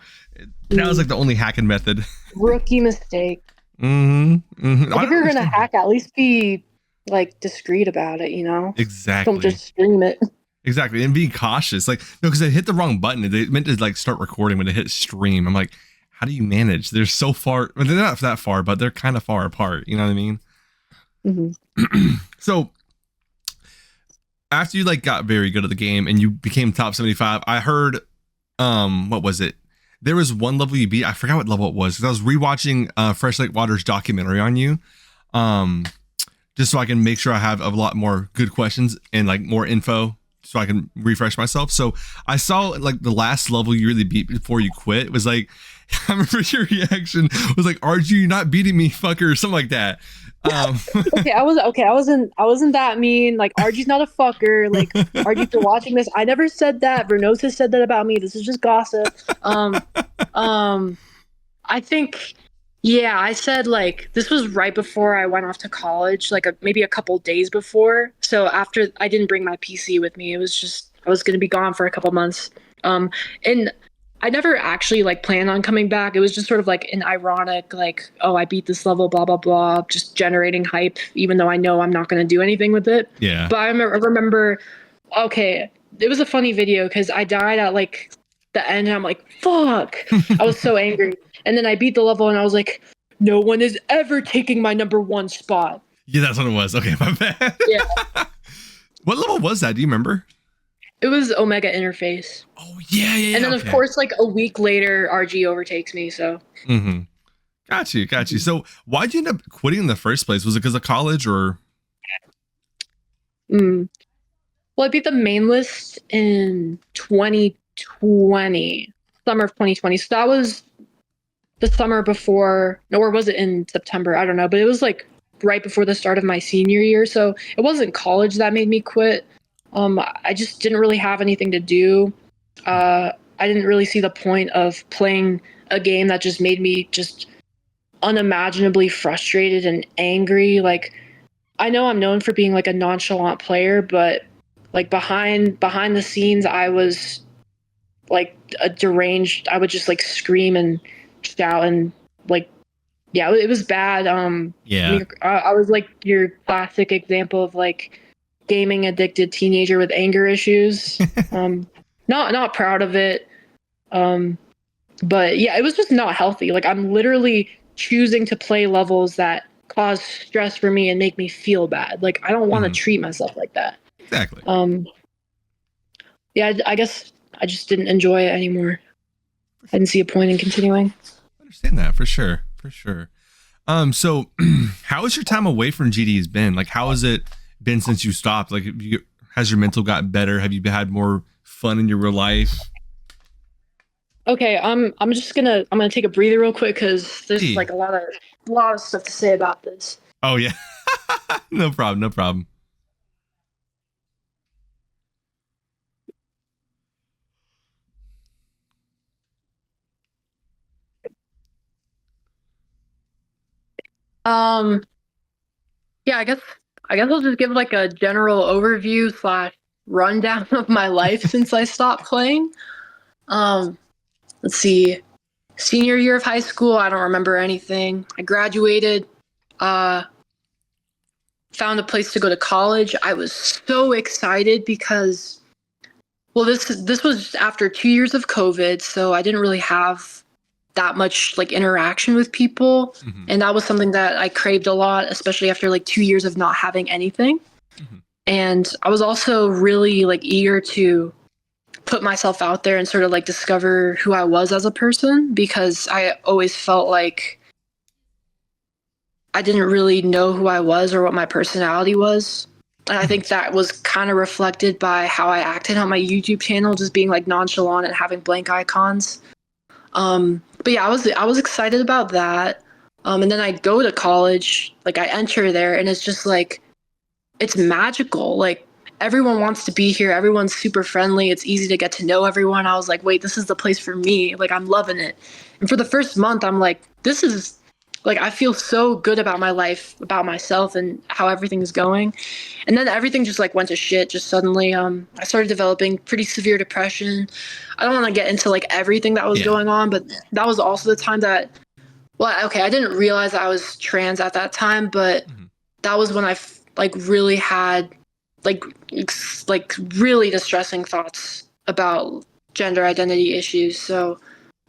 A: That was like the only hacking method.
B: Rookie mistake.
A: Mm-hmm.
B: Like, if you're gonna hack, at least be like discreet about it, you know?
A: Exactly.
B: Don't just stream it.
A: Exactly, and be cautious. Like, no, because they hit the wrong button. They meant to like start recording when they hit stream. I'm like, how do you manage? They're so far. Well, they're not that far, but they're kind of far apart. You know what I mean?
B: Mm-hmm.
A: So after you like got very good at the game and you became top 75, I heard, what was it? There was one level you beat. I forgot what level it was because I was rewatching Fresh Lake Water's documentary on you. Just so I can make sure I have a lot more good questions and like more info so I can refresh myself. So I saw like the last level you really beat before you quit. It was like, I remember your reaction was like, "RG, you're not beating me, fucker," or something like that.
B: I wasn't that mean. Like, RG's not a fucker. Like, RG, if you're watching this, I never said that. Vernosis said that about me. This is just gossip. I think, yeah, I said like this was right before I went off to college, like maybe a couple days before. So after, I didn't bring my PC with me. It was just, I was going to be gone for a couple months. And I never actually like planned on coming back. It was just sort of like an ironic, like, oh, I beat this level, blah, blah, blah, just generating hype, even though I know I'm not going to do anything with it.
A: Yeah.
B: But I remember, okay, it was a funny video because I died at like the end and I'm like, fuck. I was so angry. And then I beat the level and I was like, no one is ever taking my #1 spot.
A: Yeah, that's what it was. Okay, my bad.
B: Yeah.
A: What level was that? Do you remember?
B: It was Omega Interface.
A: Oh, yeah.
B: And then, of course, like a week later, RG overtakes me, so.
A: Mm-hmm. Got you. So why'd you end up quitting in the first place? Was it because of college or?
B: Well, I beat the main list in 2020, summer of 2020. So that was the summer before, or was it in September? I don't know, but it was like right before the start of my senior year. So it wasn't college that made me quit. I just didn't really have anything to do. I didn't really see the point of playing a game that just made me just unimaginably frustrated and angry. Like, I know I'm known for being like a nonchalant player, but like behind the scenes, I was like a deranged. I would just like scream and shout and like, yeah, it was bad.
A: Yeah,
B: I was like your classic example of like gaming addicted teenager with anger issues. Not proud of it. But yeah, it was just not healthy. Like, I'm literally choosing to play levels that cause stress for me and make me feel bad. Like, I don't want to treat myself like that.
A: Exactly.
B: Yeah, I guess I just didn't enjoy it anymore. I didn't see a point in continuing.
A: I understand that for sure. So how has your time away from GD's been? Like, how has it been since you stopped? Like, has your mental gotten better? Have you had more fun in your real life?
B: Okay, I'm gonna take a breather real quick because there's like a lot of stuff to say about this.
A: Oh yeah. No problem.
B: Yeah, I guess I'll just give like a general overview / rundown of my life since I stopped playing. Let's see. Senior year of high school, I don't remember anything. I graduated, found a place to go to college. I was so excited because, well, this was after 2 years of COVID, so I didn't really have that much like interaction with people. And that was something that I craved a lot, especially after like 2 years of not having anything. And I was also really like eager to put myself out there and sort of like discover who I was as a person, because I always felt like I didn't really know who I was or what my personality was And I think that was kind of reflected by how I acted on my YouTube channel, just being like nonchalant and having blank icons. But yeah, I was excited about that. And then I go to college, like I enter there, and it's just like it's magical. Like everyone wants to be here. Everyone's super friendly. It's easy to get to know everyone. I was like, wait, this is the place for me. Like I'm loving it. And for the first month, I'm like, this is like I feel so good about my life, about myself, and how everything is going. And then everything just like went to shit. Just suddenly, I started developing pretty severe depression. I don't want to get into like everything that was going on, but that was also the time that, well, okay, I didn't realize I was trans at that time, but that was when I like really had like really distressing thoughts about gender identity issues. So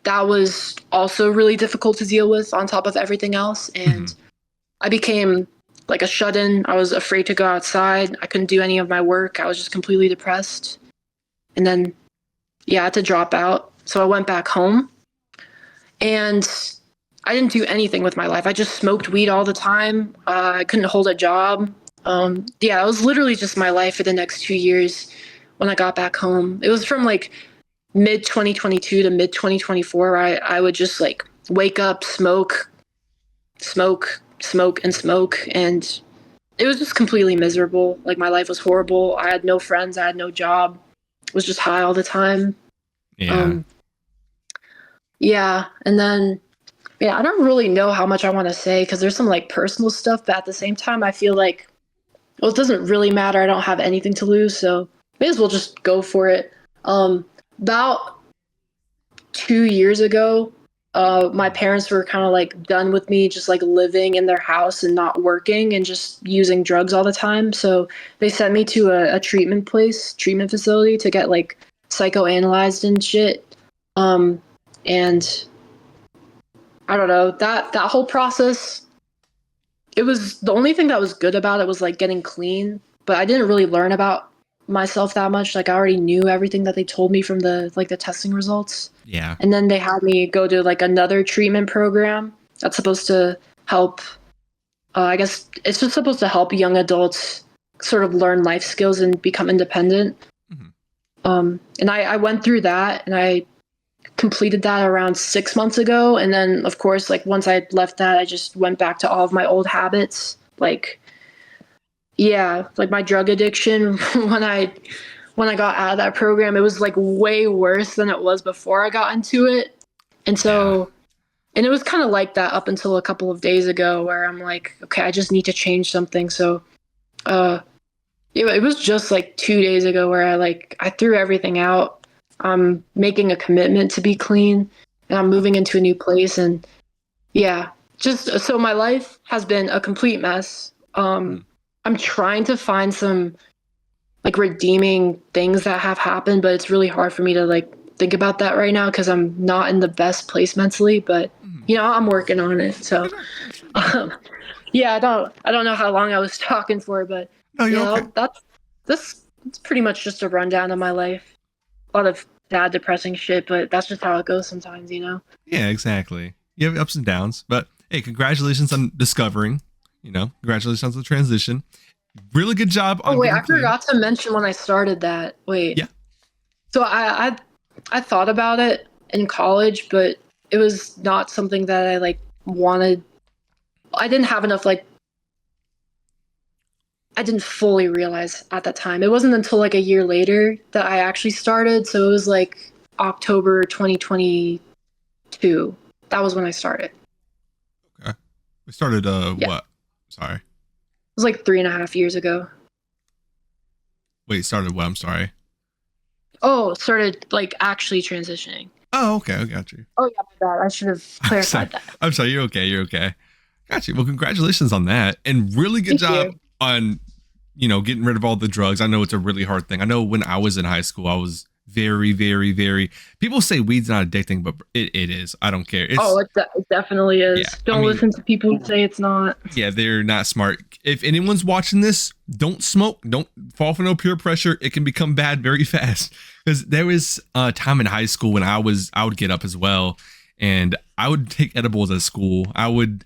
B: that was also really difficult to deal with on top of everything else. And I became like a shut-in. I was afraid to go outside. I couldn't do any of my work. I was just completely depressed. And then, yeah, I had to drop out. So I went back home and I didn't do anything with my life. I just smoked weed all the time. I couldn't hold a job. Yeah, it was literally just my life for the next 2 years when I got back home. It was from like mid 2022 to mid 2024 where I would just like wake up, smoke, and it was just completely miserable. Like my life was horrible. I had no friends. I had no job. Was just high all the time. Yeah. And then, yeah, I don't really know how much I want to say because there's some like personal stuff, but at the same time, I feel like, well, it doesn't really matter. I don't have anything to lose, so may as well just go for it. About 2 years ago, my parents were kind of like done with me just like living in their house and not working and just using drugs all the time. So they sent me to a treatment facility to get like psychoanalyzed and shit. And I don't know, that whole process, it was the only thing that was good about it was like getting clean, but I didn't really learn about myself that much. Like I already knew everything that they told me from the testing results.
A: Yeah.
B: And then they had me go to like another treatment program that's supposed to help, I guess it's just supposed to help young adults sort of learn life skills and become independent. And I went through that and I completed that around 6 months ago. And then of course, like once I left that, I just went back to all of my old habits. Like, yeah, like my drug addiction when I got out of that program, it was like way worse than it was before I got into it. And so, and it was kind of like that up until a couple of days ago where I'm like, okay, I just need to change something. So, it was just like 2 days ago where I threw everything out. I'm making a commitment to be clean and I'm moving into a new place. And yeah, just so my life has been a complete mess. I'm trying to find some like redeeming things that have happened, but it's really hard for me to like think about that right now because I'm not in the best place mentally, but you know, I'm working on it. So yeah, I don't know how long I was talking for, but that's pretty much just a rundown of my life. A lot of sad, depressing shit, but that's just how it goes sometimes, you know?
A: Yeah, exactly. You have ups and downs, but hey, congratulations on discovering, congratulations on the transition. Really good job.
B: Oh, wait, I forgot to mention when I started that. Wait.
A: Yeah.
B: So I thought about it in college, but it was not something that I like wanted. I didn't have enough I didn't fully realize at that time. It wasn't until like a year later that I actually started. So it was like October 2022. That was when I started.
A: Okay. We started, what? Sorry.
B: It was like 3.5 years ago.
A: Wait, started what? I'm sorry.
B: Oh, started like actually transitioning.
A: Oh, okay. I got you.
B: Oh, yeah, my bad. I should have clarified that.
A: I'm sorry. You're okay. You're okay. Got you. Well, congratulations on that. And really good job on, getting rid of all the drugs. I know it's a really hard thing. I know when I was in high school, I was very, very, very, people say weed's not addicting, but it is. I don't care.
B: It definitely is. Yeah, don't listen to people who say it's not.
A: Yeah, they're not smart. If anyone's watching this, don't smoke. Don't fall for no peer pressure. It can become bad very fast. Because there was a time in high school when I would get up as well, and I would take edibles at school. I would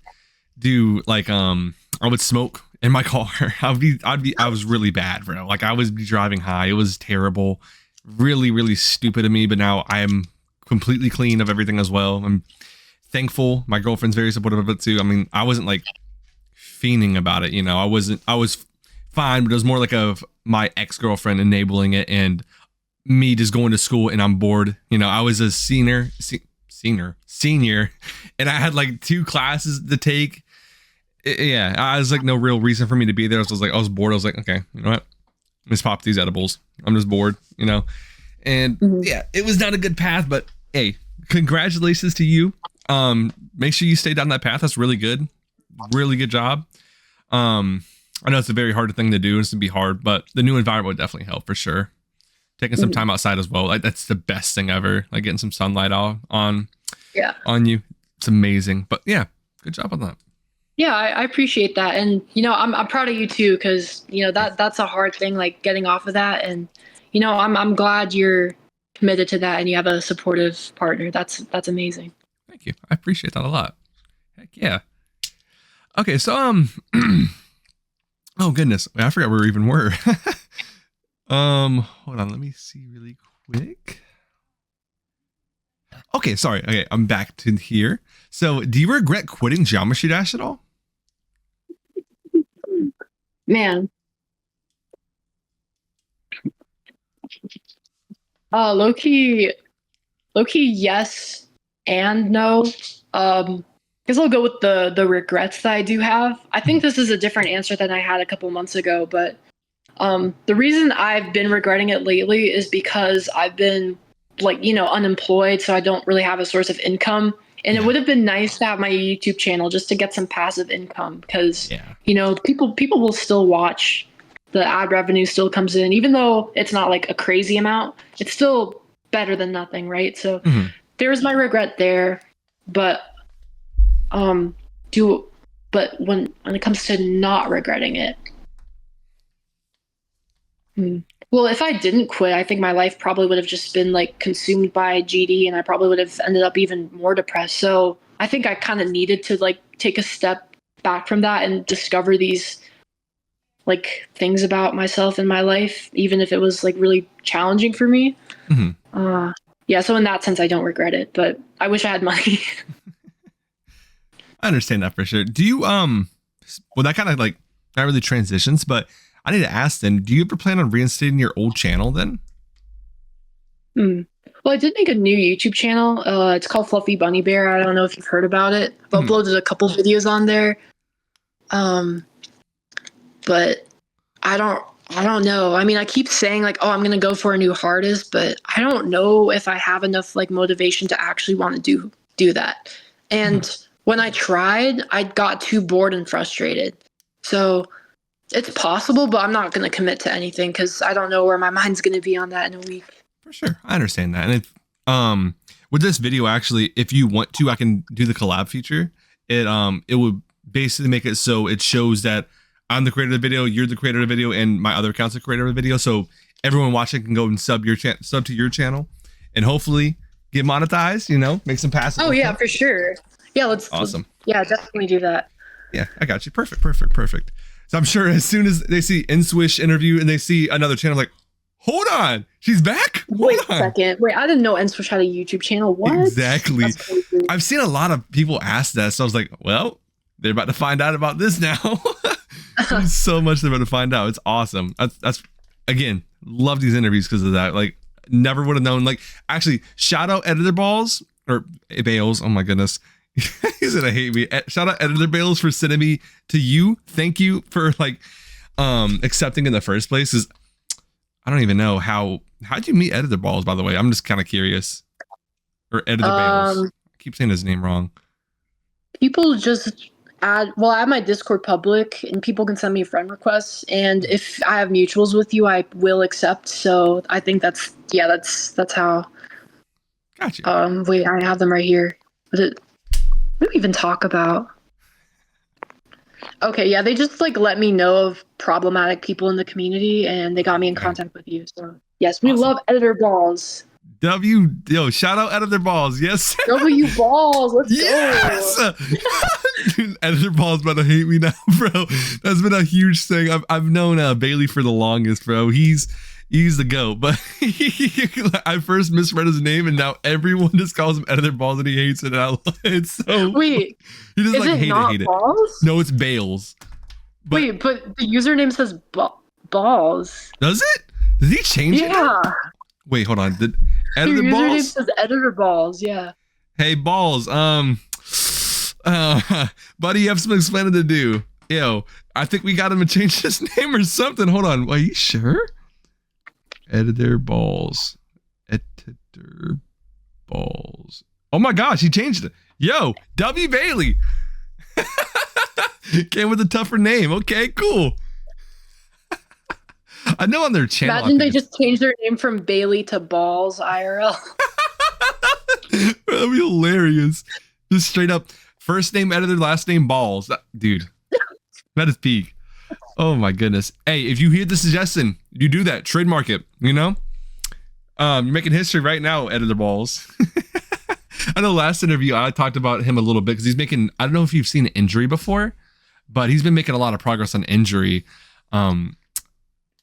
A: do I would smoke in my car. I was really bad, bro. Like I was driving high. It was terrible. Really, really stupid of me. But now I am completely clean of everything as well. I'm thankful. My girlfriend's very supportive of it too. I mean, I wasn't like fiending about it, you know. I was fine, but it was more like my ex-girlfriend enabling it and me just going to school and I'm bored. You know, I was a senior, and I had like 2 classes to take. Yeah, I was like no real reason for me to be there. So I was bored. I was like, okay, you know what? Let's pop these edibles. I'm just bored, you know. And yeah, it was not a good path, but hey, congratulations to you. Make sure you stay down that path. That's really good. Really good job. I know it's a very hard thing to do. It's gonna be hard, but the new environment would definitely help for sure. Taking some time outside as well. Like that's the best thing ever. Like getting some sunlight on you. It's amazing. But yeah, good job on that.
B: Yeah, I appreciate that. And, you know, I'm proud of you too, because, you know, that's a hard thing, like getting off of that. And, you know, I'm glad you're committed to that and you have a supportive partner. That's amazing.
A: Thank you. I appreciate that a lot. Heck yeah. Okay, so oh goodness, I forgot where we even were. Hold on, let me see really quick. Okay, sorry. Okay, I'm back to here. So, do you regret quitting Geometry Dash at all?
B: Man. Low-key, yes and no. Guess I'll go with the regrets that I do have. I think this is a different answer than I had a couple months ago, but the reason I've been regretting it lately is because I've been like, you know, unemployed, so I don't really have a source of income. And it would have been nice to have my YouTube channel just to get some passive income because, you know, people will still watch. The ad revenue still comes in, even though it's not like a crazy amount. It's still better than nothing, right? So there's my regret there. But when it comes to not regretting it, well, if I didn't quit, I think my life probably would have just been like consumed by GD and I probably would have ended up even more depressed. So I think I kind of needed to like take a step back from that and discover these like things about myself and my life, even if it was like really challenging for me. Yeah, so in that sense, I don't regret it, but I wish I had money.
A: I understand that for sure. Do you, well, that kind of like not really transitions, but I need to ask then, do you ever plan on reinstating your old channel then?
B: Well, I did make a new YouTube channel. It's called Fluffy Bunny Bear. I don't know if you've heard about it. I've uploaded a couple videos on there. But I don't know. I mean, I keep saying like, oh, I'm going to go for a new hardest, but I don't know if I have enough like motivation to actually want to do that. And when I tried, I got too bored and frustrated. So it's possible, but I'm not going to commit to anything because I don't know where my mind's going to be on that in a week.
A: For sure. I understand that. And if, with this video, actually, if you want to, I can do the collab feature. It would basically make it so it shows that I'm the creator of the video, you're the creator of the video, and my other account's the creator of the video. So everyone watching can go and sub to your channel and hopefully get monetized, you know, make some passive.
B: Oh, yeah, for sure. Yeah,
A: awesome.
B: Yeah, definitely do that.
A: Yeah, I got you. Perfect. So I'm sure as soon as they see Nswish interview and they see another channel, like, hold on, she's back?
B: Wait a second. Wait, I didn't know Nswish had a YouTube channel. What?
A: Exactly. I've seen a lot of people ask that. So I was like, well, they're about to find out about this now. There's so much they're about to find out. It's awesome. That's again, love these interviews because of that. Like, never would have known. Like, actually, shout out Editor Balls or Bales. Oh my goodness. He's gonna hate me. Shout out Editor Bales for sending me to you. Thank you for like accepting in the first place. Is I don't even know how'd you meet Editor Balls, by the way? I'm just kind of curious. Or Editor Bales. I keep saying his name wrong.
B: People just I have my Discord public and people can send me friend requests, and if I have mutuals with you, I will accept. So I think that's how.
A: Gotcha.
B: Wait, I have them right here. What do we even talk about? Okay, yeah, they just like let me know of problematic people in the community, and they got me in contact with you. So yes, we love Editor Balls.
A: Shout out Editor Balls. Yes.
B: W Balls. Let's
A: go. Dude, editor Paul's about to hate me now, bro. That's been a huge thing. I've known Bailey for the longest, bro. He's the GOAT, but I first misread his name, and now everyone just calls him Editor Balls, and he hates it. It's so
B: wait.
A: He just
B: is
A: like
B: it
A: hate
B: not
A: it.
B: Balls?
A: No, it's Bales. But,
B: wait, but the username says Balls.
A: Does it? Did he change it?
B: Yeah.
A: Wait, hold on. Did
B: Your
A: Editor
B: username
A: Balls?
B: says Editor Balls. Yeah.
A: Hey, Balls. Buddy, you have some explaining to do. Yo, I think we got him to change his name or something. Hold on. Are you sure? Editor Balls. Editor Balls. Oh my gosh, he changed it. Yo, W. Bailey. Came with a tougher name. Okay, cool. I know on their channel.
B: Imagine they just changed their name from Bailey to Balls IRL.
A: That'd be hilarious. Just straight up first name editor, last name Balls. Dude, that is peak. Oh my goodness. Hey, if you hear the suggestion, you do that. Trademark it, you know? You're making history right now, Editor Balls. I know last interview I talked about him a little bit because he's making, I don't know if you've seen Injury before, but he's been making a lot of progress on Injury.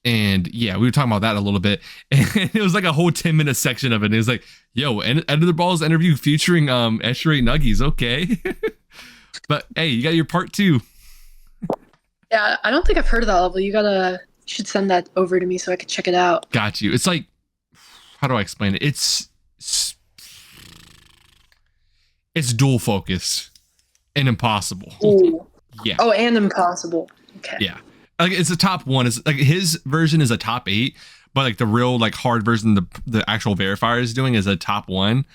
A: And yeah, we were talking about that a little bit. And it was like a whole 10-minute section of it. And it was like, yo, Editor Balls interview featuring Escherate Nuggies. Okay. But hey, you got your part 2.
B: Yeah, I don't think I've heard of that level. You should send that over to me so I could check it out.
A: Got you. It's like, how do I explain it? It's dual focus and impossible.
B: Ooh.
A: Yeah.
B: Oh, and impossible. Okay.
A: Yeah. Like it's a top 1. It's like his version is a top 8, but like the real like hard version the actual verifier is doing is a top 1.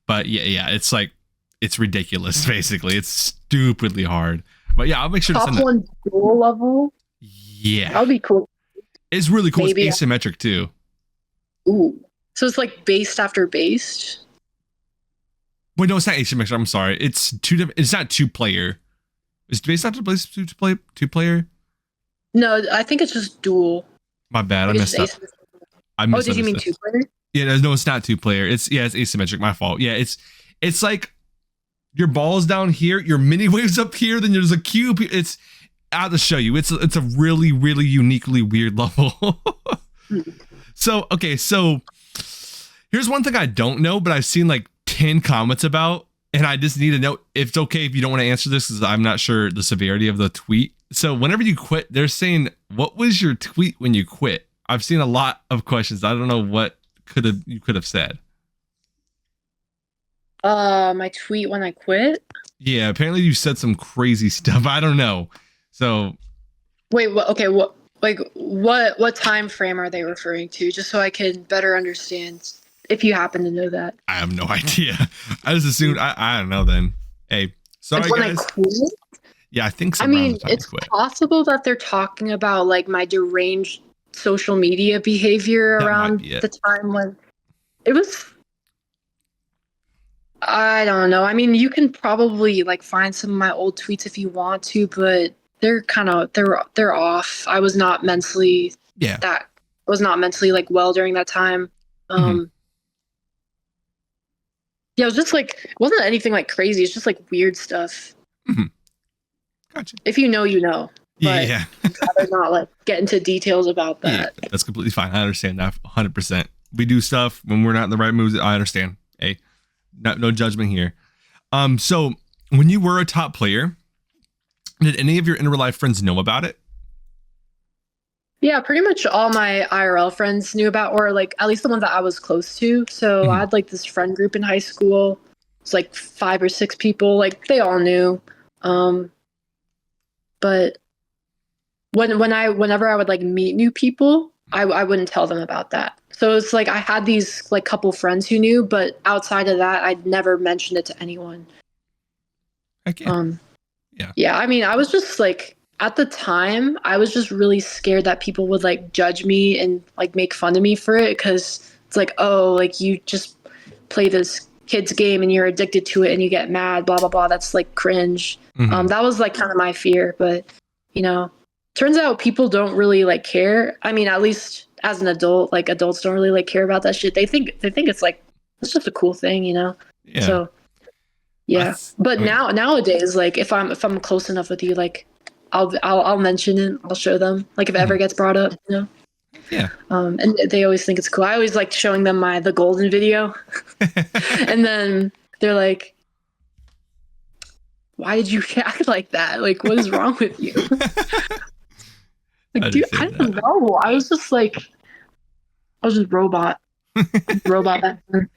A: But yeah, it's like it's ridiculous basically. It's stupidly hard. But yeah, I'll make sure
B: top
A: to send
B: 1 dual level.
A: Yeah.
B: That would be cool.
A: It's really cool.
B: Maybe
A: It's asymmetric too.
B: Ooh. So it's like based after based?
A: Wait, no, it's not asymmetric. I'm sorry. It's it's not 2-player. It's based after 2-player.
B: No, I think it's just dual.
A: My bad. I messed up.
B: Oh, did you mean 2-player?
A: Yeah, no, it's not 2-player. It's asymmetric. My fault. Yeah, it's like your ball's down here, your mini waves up here, then there's a cube. It's I have to show you. It's a really, really uniquely weird level. So here's one thing I don't know, but I've seen like 10 comments about, and I just need to know if it's okay if you don't want to answer this because I'm not sure the severity of the tweet. So whenever you quit, they're saying, what was your tweet when you quit? I've seen a lot of questions. I don't know what you could have said.
B: My tweet when I quit?
A: Yeah, apparently you said some crazy stuff. I don't know. So
B: wait, what time frame are they referring to? Just so I can better understand if you happen to know that.
A: I have no idea. I just assumed I don't know then. Hey, sorry
B: like when
A: guys.
B: I quit?
A: Yeah, I think so.
B: I mean, it's possible that they're talking about like my deranged social media behavior around the time when it was. I don't know. I mean, you can probably like find some of my old tweets if you want to, but they're off. I was not mentally like well during that time. Yeah, it was just like it wasn't anything like crazy. It's just like weird stuff.
A: Gotcha.
B: If you know, you know. But
A: Yeah.
B: I'd rather not like get into details about that.
A: Yeah, that's completely fine. I understand that 100%. We do stuff when we're not in the right mood. I understand. Hey, no judgment here. So when you were a top player, did any of your in real life friends know about it?
B: Yeah, pretty much all my IRL friends knew about, or like at least the ones that I was close to. So I had like this friend group in high school. It's like 5 or 6 people. Like they all knew. But whenever I would like meet new people, I wouldn't tell them about that. So it's like I had these like couple friends who knew, but outside of that, I'd never mentioned it to anyone.
A: Okay.
B: Yeah. I mean, I was just like at the time, I was just really scared that people would like judge me and like make fun of me for it because it's like, oh, like you just play this kid's game and you're addicted to it and you get mad, blah blah blah. That's like cringe. That was like kind of my fear, but you know, turns out people don't really like care. I mean, at least as an adult, like adults don't really like care about that shit. They think it's like it's just a cool thing, you know.
A: Yeah.
B: So Yeah.
A: That's,
B: But
A: I mean,
B: nowadays, like if I'm close enough with you, like I'll mention it. I'll show them. Like if it ever gets brought up, you know.
A: yeah.
B: And they always think it's cool. I always like showing them the golden video, and then they're like, "Why did you react like that? Like, what is wrong with you?"
A: I
B: Like, dude, I
A: understand
B: don't know. I was just robot,
A: that.
B: robot back then.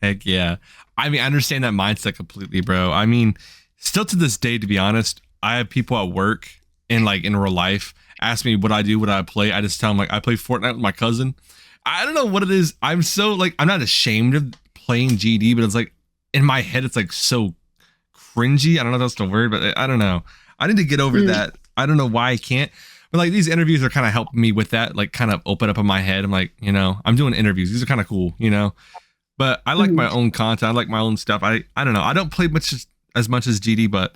A: Heck yeah. I mean, I understand that mindset completely, bro. I mean, still to this day, to be honest, I have people at work and like in real life ask me what I do, what I play. I just tell them like I play Fortnite with my cousin. I don't know what it is. I'm so like, I'm not ashamed of playing GD, but it's like in my head, it's like so cringy. I don't know if that's the word, but I don't know. I need to get over that. I don't know why I can't. But like these interviews are kind of helping me with that, like kind of open up in my head. I'm like, you know, I'm doing interviews. These are kind of cool, you know. But I like my own content. I like my own stuff. I don't know. I don't play as much as GD, but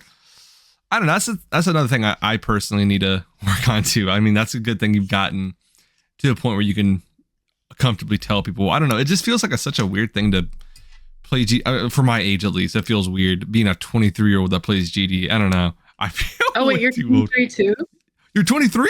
A: I don't know. That's another thing I personally need to work on too. I mean, that's a good thing you've gotten to a point where you can comfortably tell people. I don't know. It just feels like such a weird thing to play GD for my age, at least. It feels weird being a 23-year-old that plays GD. I don't know. I feel.
B: Oh wait, you're 23 too?
A: You're 23?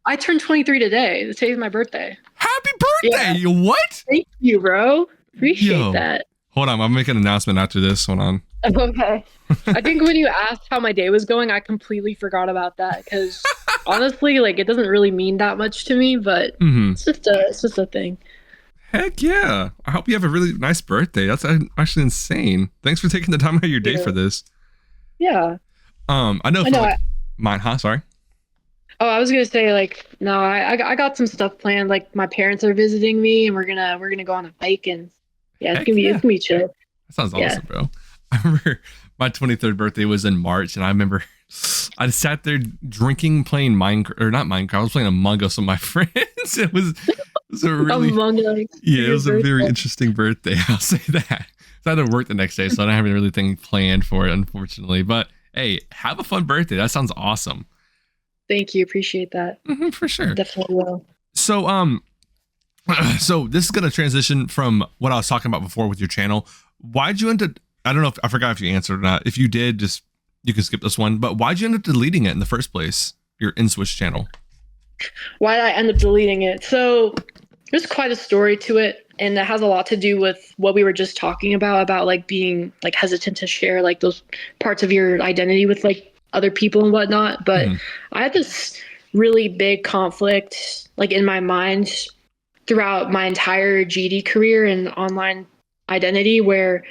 B: I turned 23 today. Today's my birthday.
A: Happy birthday!
B: Yeah.
A: What?
B: Thank you, bro. Appreciate that.
A: Hold on, I'll make an announcement after this. Hold on.
B: Okay. I think when you asked how my day was going, I completely forgot about that because honestly, like it doesn't really mean that much to me, but it's just a thing.
A: Heck yeah. I hope you have a really nice birthday. That's actually insane. Thanks for taking the time out of your day for this.
B: Yeah.
A: I know mine, huh? Sorry.
B: Oh, I was gonna say like no, I got some stuff planned. Like my parents are visiting me, and we're gonna go on a hike, and yeah, it's gonna be chill.
A: That sounds awesome, bro. I remember my 23rd birthday was in March, and I remember I sat there drinking, playing Minecraft, or not Minecraft. I was playing Among Us with my friends. It was a really it was a very interesting birthday. I'll say that. So I had to work the next day, so I don't have any really thing planned for it, unfortunately. But hey, have a fun birthday. That sounds awesome.
B: Thank you. Appreciate that.
A: For sure.
B: Definitely will.
A: So, so this is going to transition from what I was talking about before with your channel. Why'd you end up, I don't know if I forgot if you answered or not. If you did, just, you can skip this one, but why'd you end up deleting it in the first place? Your Nswish channel.
B: Why did I end up deleting it? So there's quite a story to it. And that has a lot to do with what we were just talking about like being like hesitant to share like those parts of your identity with like other people and whatnot. But I had this really big conflict like in my mind throughout my entire GD career and online identity where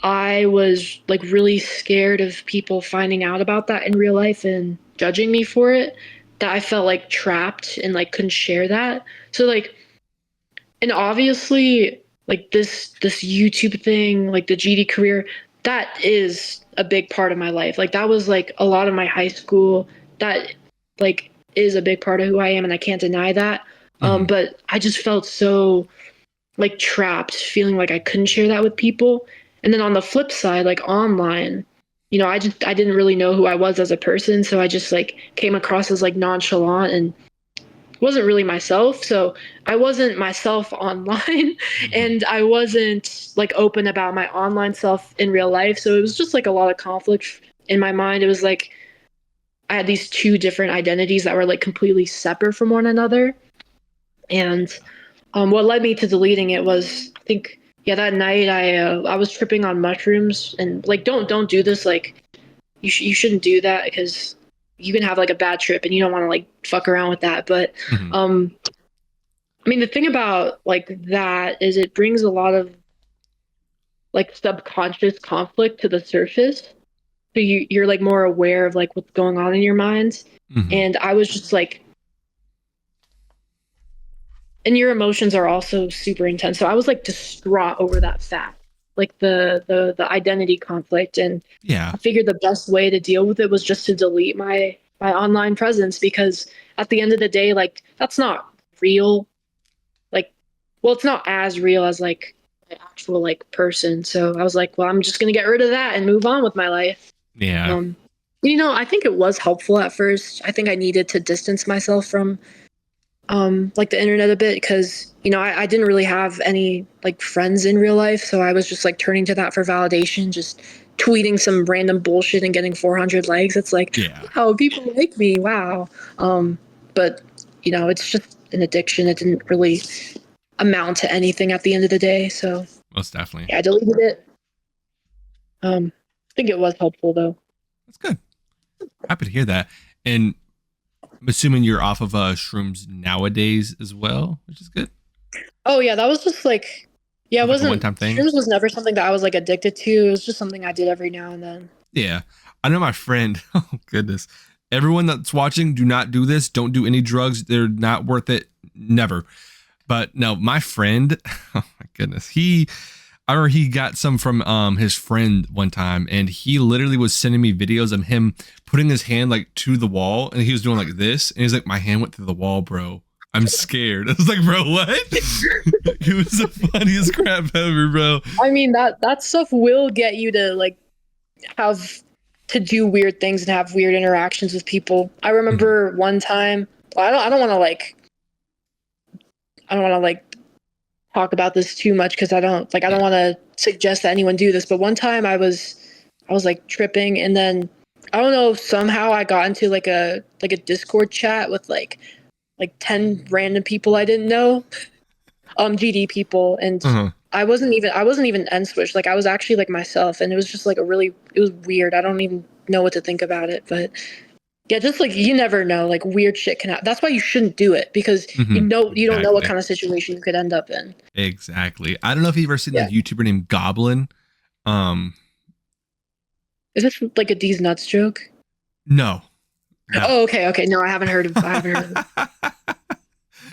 B: I was like really scared of people finding out about that in real life and judging me for it, that I felt like trapped and like couldn't share that. So like, and obviously like this YouTube thing, like the GD career, that is a big part of my life. Like that was like a lot of my high school. That like is a big part of who I am, and I can't deny that. But I just felt so like trapped, feeling like I couldn't share that with people. And then on the flip side, like online, you know, I didn't really know who I was as a person, so I just like came across as like nonchalant and wasn't really myself. So I wasn't myself online and I wasn't like open about my online self in real life. So it was just like a lot of conflict in my mind. It was like I had these two different identities that were like completely separate from one another. And what led me to deleting it was, I think, that night I was tripping on mushrooms, and like don't do this. Like you shouldn't do that because you can have like a bad trip and you don't want to like fuck around with that. But I mean, the thing about like that is it brings a lot of like subconscious conflict to the surface. So you're like more aware of like what's going on in your mind. And I was just like, and your emotions are also super intense. So I was like distraught over that fact, like the identity conflict. And I figured the best way to deal with it was just to delete my online presence, because at the end of the day, like that's not real. Like, well, it's not as real as like an actual like person. So I was like, well, I'm just going to get rid of that and move on with my life.
A: Yeah.
B: You know, I think it was helpful at first. I think I needed to distance myself from like the internet a bit, because you know I didn't really have any like friends in real life, so I was just like turning to that for validation, just tweeting some random bullshit and getting 400 likes. It's like, oh, people like me. Wow. But you know, it's just an addiction. It didn't really amount to anything at the end of the day. So
A: most definitely.
B: Yeah, I deleted it. I think it was helpful though.
A: That's good. Happy to hear that. And I'm assuming you're off of shrooms nowadays as well, which is good.
B: Oh yeah, that was just like, it wasn't,
A: one-time thing.
B: Shrooms was never something that I was like addicted to. It was just something I did every now and then.
A: Yeah. I know my friend, oh goodness. Everyone that's watching, do not do this. Don't do any drugs. They're not worth it. Never. But no, my friend, oh my goodness. I remember he got some from his friend one time, and he literally was sending me videos of him putting his hand like to the wall, and he was doing like this, and he's like, my hand went through the wall, bro. I'm scared. I was like, bro, what? It was the funniest crap ever, bro.
B: I mean, that stuff will get you to like have to do weird things and have weird interactions with people. I remember one time, well, I don't want to like talk about this too much because I don't want to suggest that anyone do this, but one time I was like tripping, and then I don't know, somehow I got into like a Discord chat with like 10 random people I didn't know, GD people, and I wasn't even Nswish, like I was actually like myself, and it was just like it was weird. I don't even know what to think about it, but yeah, just like you never know, like weird shit can happen. That's why you shouldn't do it, because you don't know what kind of situation you could end up in.
A: Exactly. I don't know if you've ever seen that YouTuber named Goblin.
B: Is this like a D's nuts joke?
A: No.
B: Oh, okay. No, I haven't heard of it. I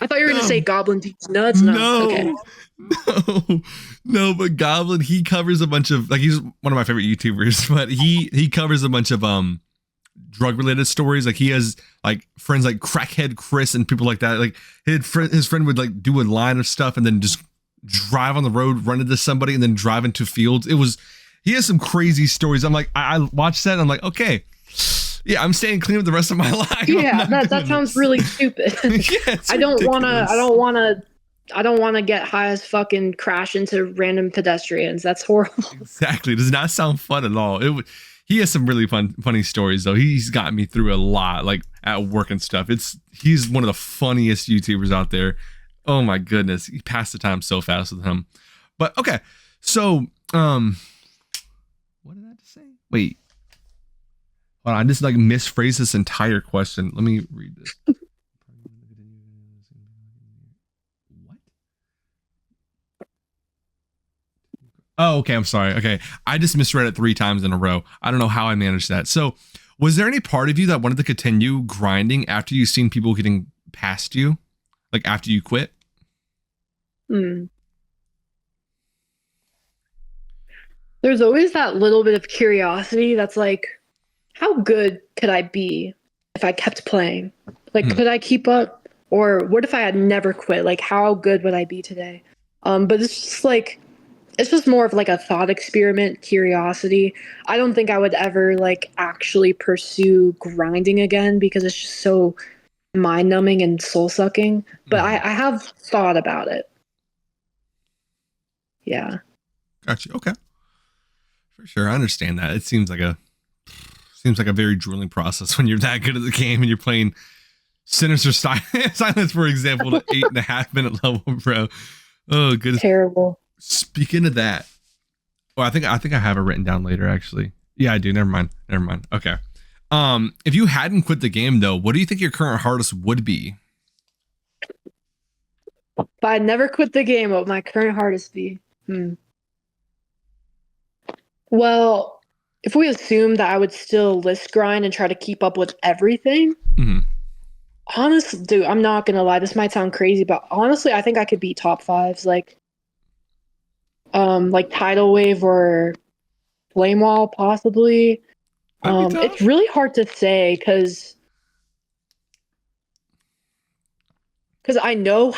B: thought you were going to say Goblin D's nuts. No. Okay.
A: No, but Goblin, he covers a bunch of, like, he's one of my favorite YouTubers, but he covers a bunch of drug related stories. Like he has like friends like Crackhead Chris and people like that. Like his friend would like do a line of stuff and then just drive on the road, run into somebody, and then drive into fields. He has some crazy stories. I'm like, I watched that and I'm like, okay, yeah, I'm staying clean with the rest of my life.
B: Yeah, that sounds really stupid.
A: Yeah,
B: I don't want to get high as fuck and crash into random pedestrians. That's horrible.
A: Exactly. It does not sound fun at all. He has some really funny stories though. He's gotten me through a lot, like at work and stuff. He's one of the funniest YouTubers out there. Oh my goodness. He passed the time so fast with him. But okay. So, what did I just say? Wait. Hold on, I just like misphrased this entire question. Let me read this. What? Oh, okay. I'm sorry. Okay. I just misread it 3 times in a row. I don't know how I managed that. So was there any part of you that wanted to continue grinding after you've seen people getting past you? Like after you quit?
B: There's always that little bit of curiosity that's like, how good could I be if I kept playing? Like, could I keep up? Or what if I had never quit? Like, how good would I be today? But it's just like, it's just more of like a thought experiment, curiosity. I don't think I would ever like actually pursue grinding again because it's just so mind numbing and soul sucking. But I have thought about it. Yeah.
A: Gotcha. Okay. For sure. I understand that. It seems like a very grueling process when you're that good at the game and you're playing Sinister Silence, for example, at 8.5 minute level, bro. Oh, goodness.
B: Terrible.
A: Speaking of that, well, I think I have it written down later, actually. Yeah, I do. Never mind. Okay. If you hadn't quit the game, though, what do you think your current hardest would be?
B: If I never quit the game, what would my current hardest be? Well, if we assume that I would still list grind and try to keep up with everything, honestly, dude, I'm not gonna lie. This might sound crazy, but honestly, I think I could beat top 5s, like Tidal Wave or Flame Wall, possibly. It's really hard to say because I know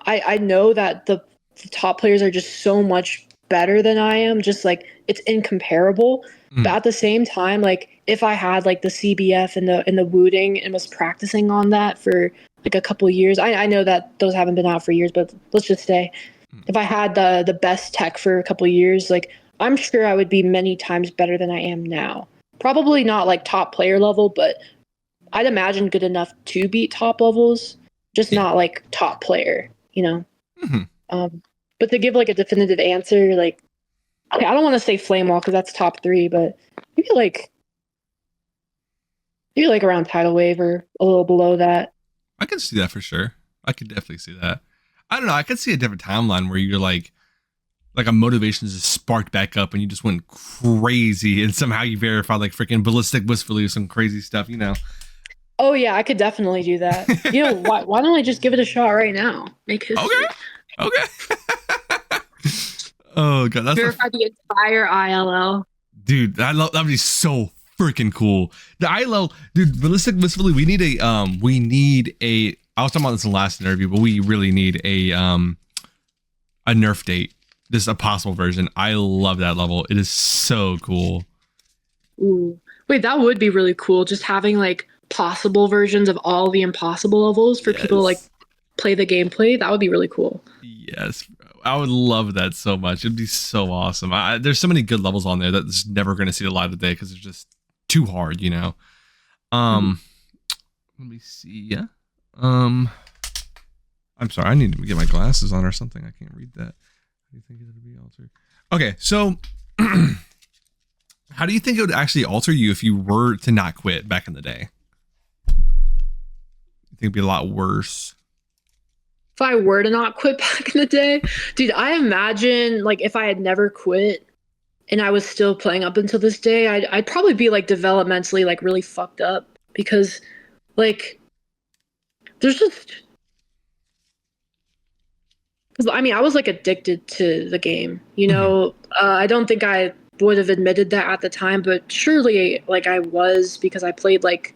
B: I know that the top players are just so much better than I am. Just like it's incomparable. But at the same time, like if I had like the CBF and the wooting and was practicing on that for like a couple of years, I know that those haven't been out for years, but let's just say if I had the best tech for a couple of years, like I'm sure I would be many times better than I am now. Probably not like top player level, but I'd imagine good enough to beat top levels, just not like top player, you know? But to give like a definitive answer, like, okay, I don't want to say flame wall because that's top 3, but maybe like around tidal wave or a little below that.
A: I can see that for sure. I could definitely see that. I don't know. I could see a different timeline where you're like a motivation just sparked back up and you just went crazy and somehow you verified like freaking ballistic wistfully or some crazy stuff, you know?
B: Oh yeah, I could definitely do that. You know, why don't I just give it a shot right now? Make history.
A: Okay. Oh god, that's
B: verify the entire ILL.
A: Dude, that'd be so freaking cool. The ILL, dude, ballistic wistfully. We need a I was talking about this in the last interview, but we really need a nerf date. This is a possible version. I love that level. It is so cool.
B: Ooh. Wait, that would be really cool. Just having like possible versions of all the impossible levels for people to like play the gameplay. That would be really cool.
A: Yes, bro. I would love that so much. It'd be so awesome. There's so many good levels on there that's never going to see the light of the day because it's just too hard, you know. Let me see. Yeah. I'm sorry. I need to get my glasses on or something. I can't read that. How do you think it would be altered? Okay, so how do you think it would actually alter you if you were to not quit back in the day? You think it'd be a lot worse?
B: If I were to not quit back in the day, dude, I imagine like if I had never quit and I was still playing up until this day, I'd probably be like developmentally like really fucked up because like there's just, because I mean I was like addicted to the game, you know. I don't think I would have admitted that at the time, but surely like I was because I played like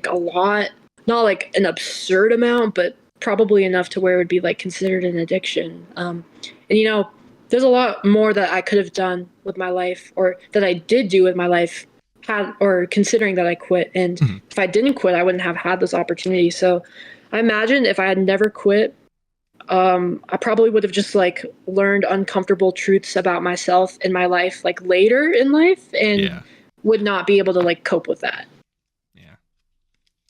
B: a lot, not like an absurd amount, but probably enough to where it would be like considered an addiction. And you know, there's a lot more that I could have done with my life, or that I did do with my life, considering that I quit. And if I didn't quit, I wouldn't have had this opportunity. So I imagine if I had never quit, I probably would have just like learned uncomfortable truths about myself and my life like later in life, and would not be able to like cope with that.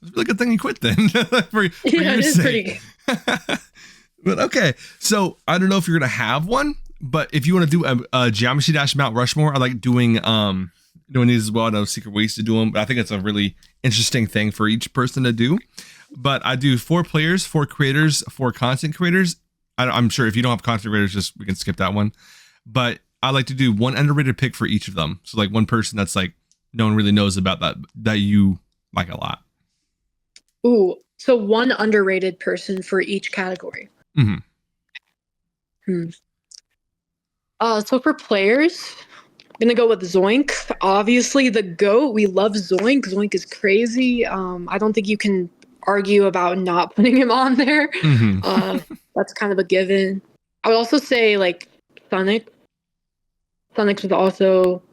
A: It's a really good thing you quit then. for
B: it is pretty good.
A: But okay, so I don't know if you're gonna have one, but if you want to do a Geometry Dash Mount Rushmore, I like doing these as well. I know secret ways to do them, but I think it's a really interesting thing for each person to do. But I do 4 players, 4 creators, 4 content creators. I'm sure if you don't have content creators, we can skip that one. But I like to do one underrated pick for each of them. So like one person that's like no one really knows about that you like a lot.
B: Ooh, so one underrated person for each category. So for players, I'm gonna go with Zoink. Obviously, the GOAT. We love Zoink. Zoink is crazy. I don't think you can argue about not putting him on there. That's kind of a given. I would also say like Sonic. Sonic was also.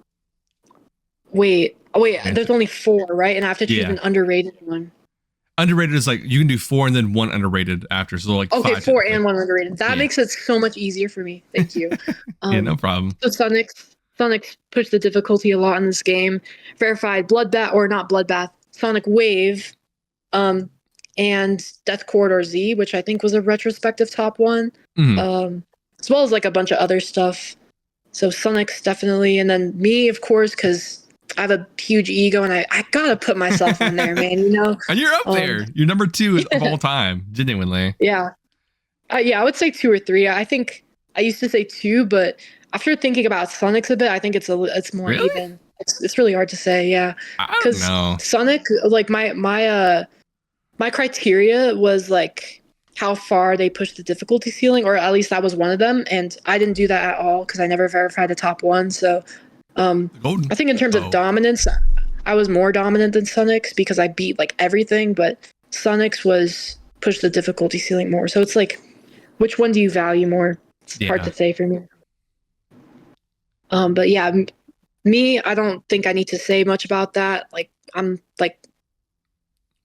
B: Wait. There's only 4, right? And I have to choose an underrated one.
A: Underrated is like you can do 4 and then 1 underrated after. So like
B: okay, 4 and 1 underrated. That makes it so much easier for me. Thank you.
A: Yeah, no problem.
B: So Sonic pushed the difficulty a lot in this game. Verified Bloodbath, or not Bloodbath, Sonic Wave, and Death Corridor Z, which I think was a retrospective top 1, as well as like a bunch of other stuff. So Sonic's definitely, and then me, of course, because I have a huge ego and I gotta put myself on there, man, you know?
A: And you're up there. You're number 2 of all time, genuinely.
B: Yeah. I would say 2 or 3. I think I used to say 2, but after thinking about Sonic's a bit, I think it's more even. It's really hard to say, yeah.
A: Because
B: Sonic, like my criteria was like how far they pushed the difficulty ceiling, or at least that was one of them, and I didn't do that at all because I never verified the top 1. So I think in terms of dominance, I was more dominant than Sonic's because I beat like everything, but Sonic's was push the difficulty ceiling more. So it's like, which one do you value more? It's hard to say for me. But yeah, me, I don't think I need to say much about that. Like I'm like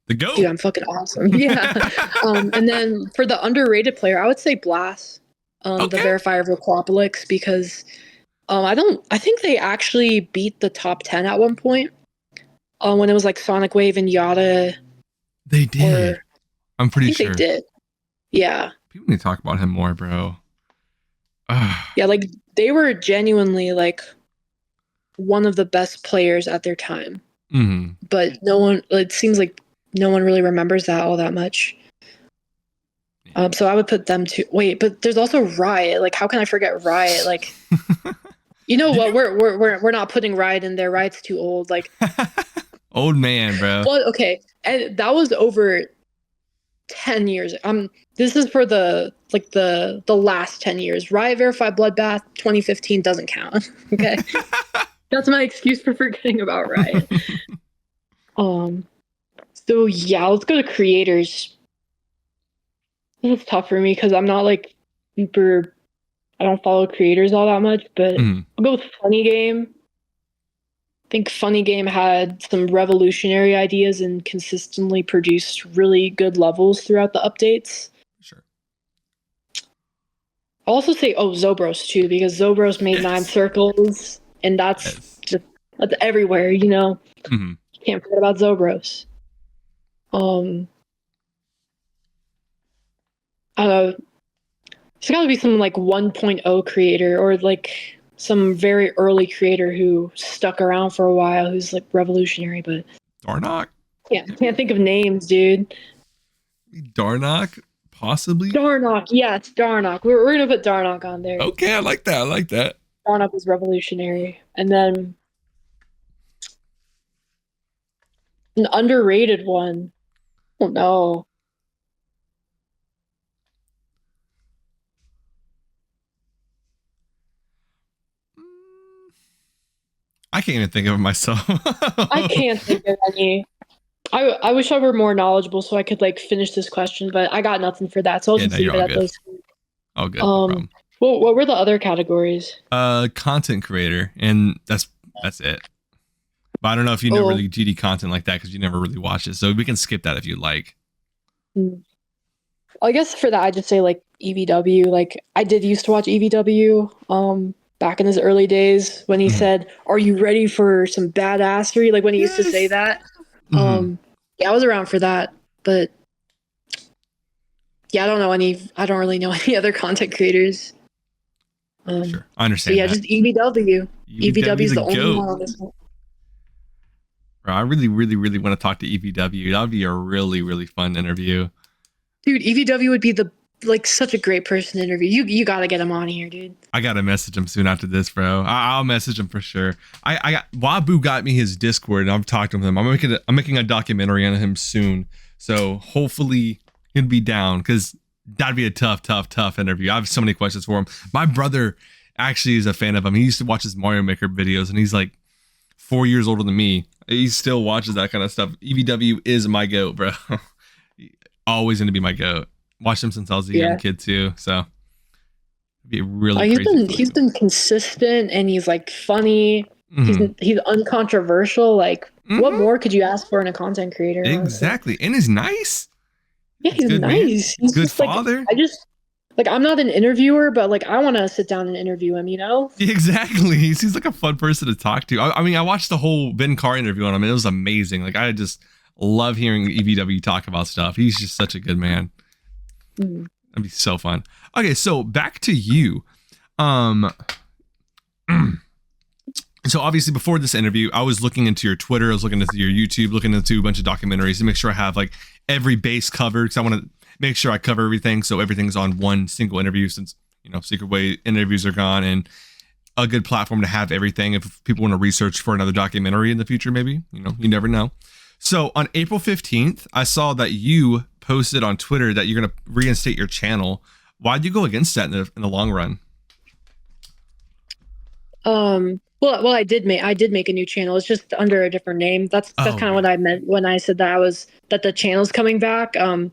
A: the GOAT.
B: Dude, I'm fucking awesome. Yeah. And then for the underrated player, I would say Blast, the verifier of Aquapolis, because I think they actually beat the top 10 at one point. When it was like Sonic Wave and Yada.
A: They did. I'm pretty sure
B: they did. Yeah.
A: People need to talk about him more, bro.
B: Yeah, like they were genuinely like one of the best players at their time.
A: Mm-hmm.
B: But it seems like no one really remembers that all that much. So I would put them to wait, but there's also Riot. Like, how can I forget Riot? Like, you know what? We're not putting Riot in there. Riot's too old. Like,
A: old man, bro.
B: Well, okay, and that was over 10 years. This is for the last 10 years. Riot Verified Bloodbath 2015 doesn't count. Okay, that's my excuse for forgetting about Riot. So yeah, let's go to creators. This is tough for me because I'm not like super. I don't follow creators all that much, but I'll go with Funny Game. I think Funny Game had some revolutionary ideas and consistently produced really good levels throughout the updates.
A: Sure.
B: I'll also say, Zobros too, because Zobros made 9 circles, and that's everywhere, you know?
A: Mm-hmm.
B: Can't forget about Zobros. There's got to be some like 1.0 creator or like some very early creator who stuck around for a while who's like revolutionary, but
A: Darnock?
B: Yeah, can't think of names, dude.
A: Darnock, possibly?
B: Darnock, yeah, it's Darnock. We're gonna put Darnock on there.
A: Okay, I like that.
B: Darnock was revolutionary. And then an underrated one. Oh no.
A: I can't even think of it myself.
B: I can't think of any. I wish I were more knowledgeable so I could like finish this question, but I got nothing for that. So I'll just leave it at those.
A: Oh, good. No problem.
B: Well, what were the other categories?
A: Content creator, and that's it. But I don't know if you know really GD content like that because you never really watch it. So we can skip that if you like.
B: I guess for that, I just say like EVW. Like I did used to watch EVW. Back in his early days when he said, "Are you ready for some badassery?" Like when he used to say that. Yeah, I was around for that, but yeah, I don't really know any other content creators.
A: Sure, I understand.
B: Yeah, just EVW. EVW is the only one on this one.
A: Bro, I really, really, really want to talk to EVW. That would be a really, really fun interview.
B: Dude, EVW would be such a great person to interview. You got to get him on here, dude.
A: I got to message him soon after this, bro. I'll message him for sure. Wabu got me his Discord and I've talked to him. I'm making a documentary on him soon. So hopefully he'll be down because that'd be a tough interview. I have so many questions for him. My brother actually is a fan of him. He used to watch his Mario Maker videos and he's like 4 years older than me. He still watches that kind of stuff. EVW is my goat, bro. Always going to be my goat. Watched him since I was a young kid too, so it'd be really crazy.
B: He's been consistent and he's like funny. He's uncontroversial. Like, what more could you ask for in a content creator?
A: Exactly, and he's nice.
B: Yeah, he's nice. He's
A: good father.
B: Like, I'm not an interviewer, but like I want to sit down and interview him. You know?
A: Exactly. He seems like a fun person to talk to. I mean, I watched the whole Ben Carr interview on him, and it was amazing. Like, I just love hearing EVW talk about stuff. He's just such a good man. That'd be so fun. Okay, so back to you. So obviously before this interview, I was looking into your Twitter, I was looking into your YouTube, looking into a bunch of documentaries to make sure I have like every base covered because I want to make sure I cover everything so everything's on one single interview since, you know, Secret Way interviews are gone and a good platform to have everything if people want to research for another documentary in the future, maybe, you know, you never know. So on April 15th, I saw that you posted on Twitter that you're going to reinstate your channel. Why'd you go against that in the long run?
B: Well, I did make a new channel. It's just under a different name. That's kind of what I meant when I said that the channel's coming back. I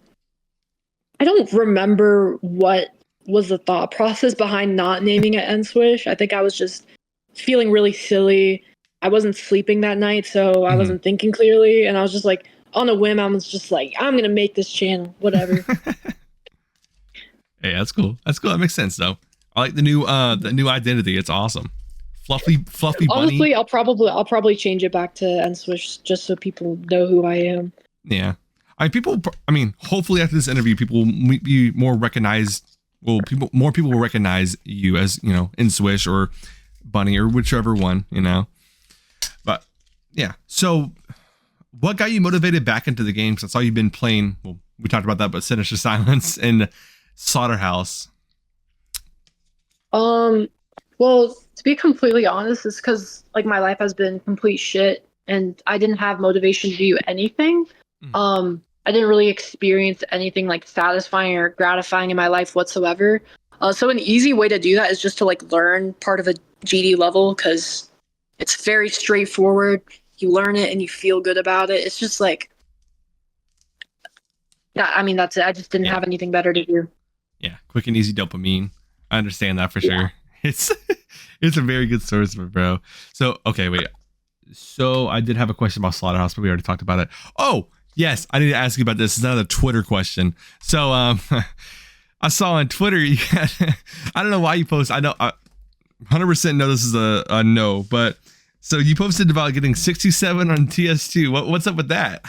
B: don't remember what was the thought process behind not naming it Nswish. I think I was just feeling really silly. I wasn't sleeping that night, so I wasn't thinking clearly, and I was just like, on a whim, I was just like, I'm gonna make this channel, whatever.
A: Hey, that's cool. That makes sense though. I like the new identity. It's awesome. fluffy bunny.
B: Honestly, I'll probably change it back to Nswish just so people know who I am.
A: Yeah. Hopefully after this interview, people will be more recognized. Well, more people will recognize you as, Nswish or Bunny or whichever one, But yeah. So what got you motivated back into the game? 'Cause I saw you've been playing, well, we talked about that, but Sinister Silence and Slaughterhouse.
B: Well, to be completely honest, it's because like my life has been complete shit and I didn't have motivation to do anything. I didn't really experience anything like satisfying or gratifying in my life whatsoever. So an easy way to do that is just to like learn part of a GD level because it's very straightforward. You learn it and you feel good about it. It's just like that. I mean, that's it. I just didn't have anything better to do.
A: Yeah, quick and easy dopamine. I understand that for sure. It's a very good source of it, bro. So okay, wait. So I did have a question about Slaughterhouse, but we already talked about it. Oh, yes, I need to ask you about this. It's another Twitter question. So I saw on Twitter you had, I don't know why you post. I know 100% know this is a no, but so you posted about getting 67 on TS2. What's up with that?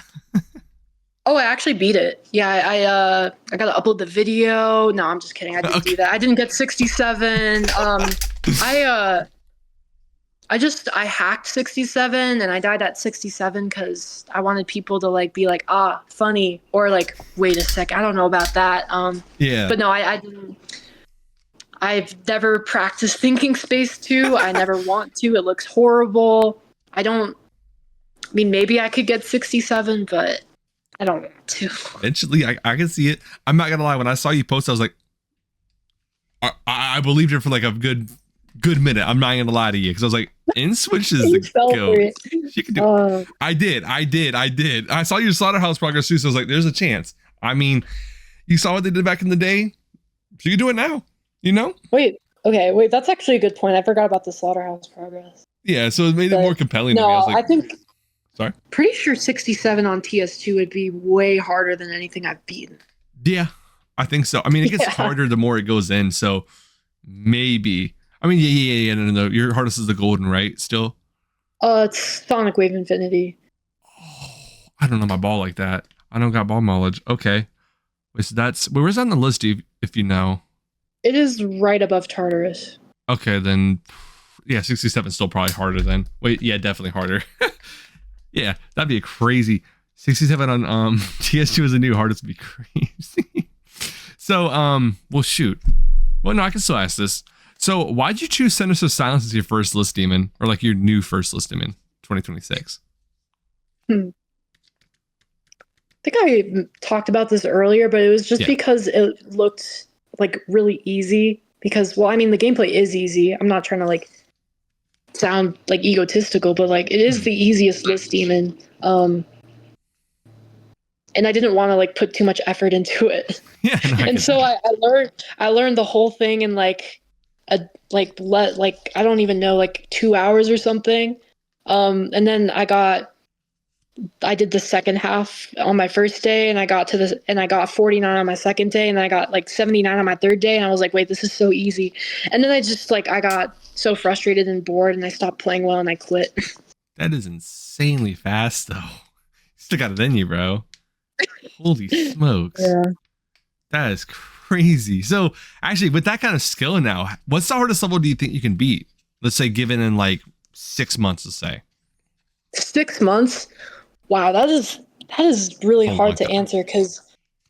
B: Oh, I actually beat it. Yeah, I gotta upload the video. No, I'm just kidding. I didn't do that. I didn't get 67. I hacked 67 and I died at 67 because I wanted people to like be like, funny, or like, wait a sec, I don't know about that.
A: Yeah.
B: But no, I didn't. I've never practiced thinking space 2. I never want to. It looks horrible. Maybe I could get 67, but I don't want to.
A: Eventually, I can see it. I'm not gonna lie. When I saw you post, I was like, I believed it for like a good minute. I'm not gonna lie to you because I was like, Nswish is the goat. She can do it. I did. I saw your Slaughterhouse progress too, so I was like, there's a chance. I mean, you saw what they did back in the day. So you can do it now. Wait,
B: that's actually a good point. I forgot about the Slaughterhouse progress.
A: Yeah, so it made it more compelling to me. I was like,
B: I think.
A: Sorry?
B: Pretty sure 67 on TS2 would be way harder than anything I've beaten.
A: Yeah, I think so. I mean, it gets harder the more it goes in, so maybe. I mean, yeah. No. Your hardest is the golden, right? Still?
B: It's Photonic Wave Infinity.
A: Oh, I don't know my ball like that. I don't got ball knowledge. Okay. Wait, so where's that on the list, if you know?
B: It is right above Tartarus.
A: Okay, then, yeah, 67 is still probably harder then. Wait, yeah, definitely harder. Yeah, that'd be a crazy 67 on TS2 is the new hardest would be crazy. So, well, shoot. Well, no, I can still ask this. So, why'd you choose Sinister Silence as your first list demon, or like your new first list demon, 2026?
B: I think I talked about this earlier, but it was just because it looked like really easy. Because, well, I mean, the gameplay is easy. I'm not trying to like sound like egotistical, but like it is the easiest list demon. And I didn't want to like put too much effort into it.
A: Yeah, no,
B: and so I learned the whole thing in like I don't even know, like 2 hours or something. And then I did the second half on my first day, and I got 49 on my second day, and I got like 79 on my third day, and I was like, wait, this is so easy. And then I got so frustrated and bored, and I stopped playing well, and I quit.
A: That is insanely fast, though. You still got it in you, bro. Holy smokes.
B: Yeah.
A: That is crazy. So, actually, with that kind of skill now, what's the hardest level do you think you can beat? Let's say given in like 6 months, let's say.
B: 6 months? Wow, that is really hard to answer because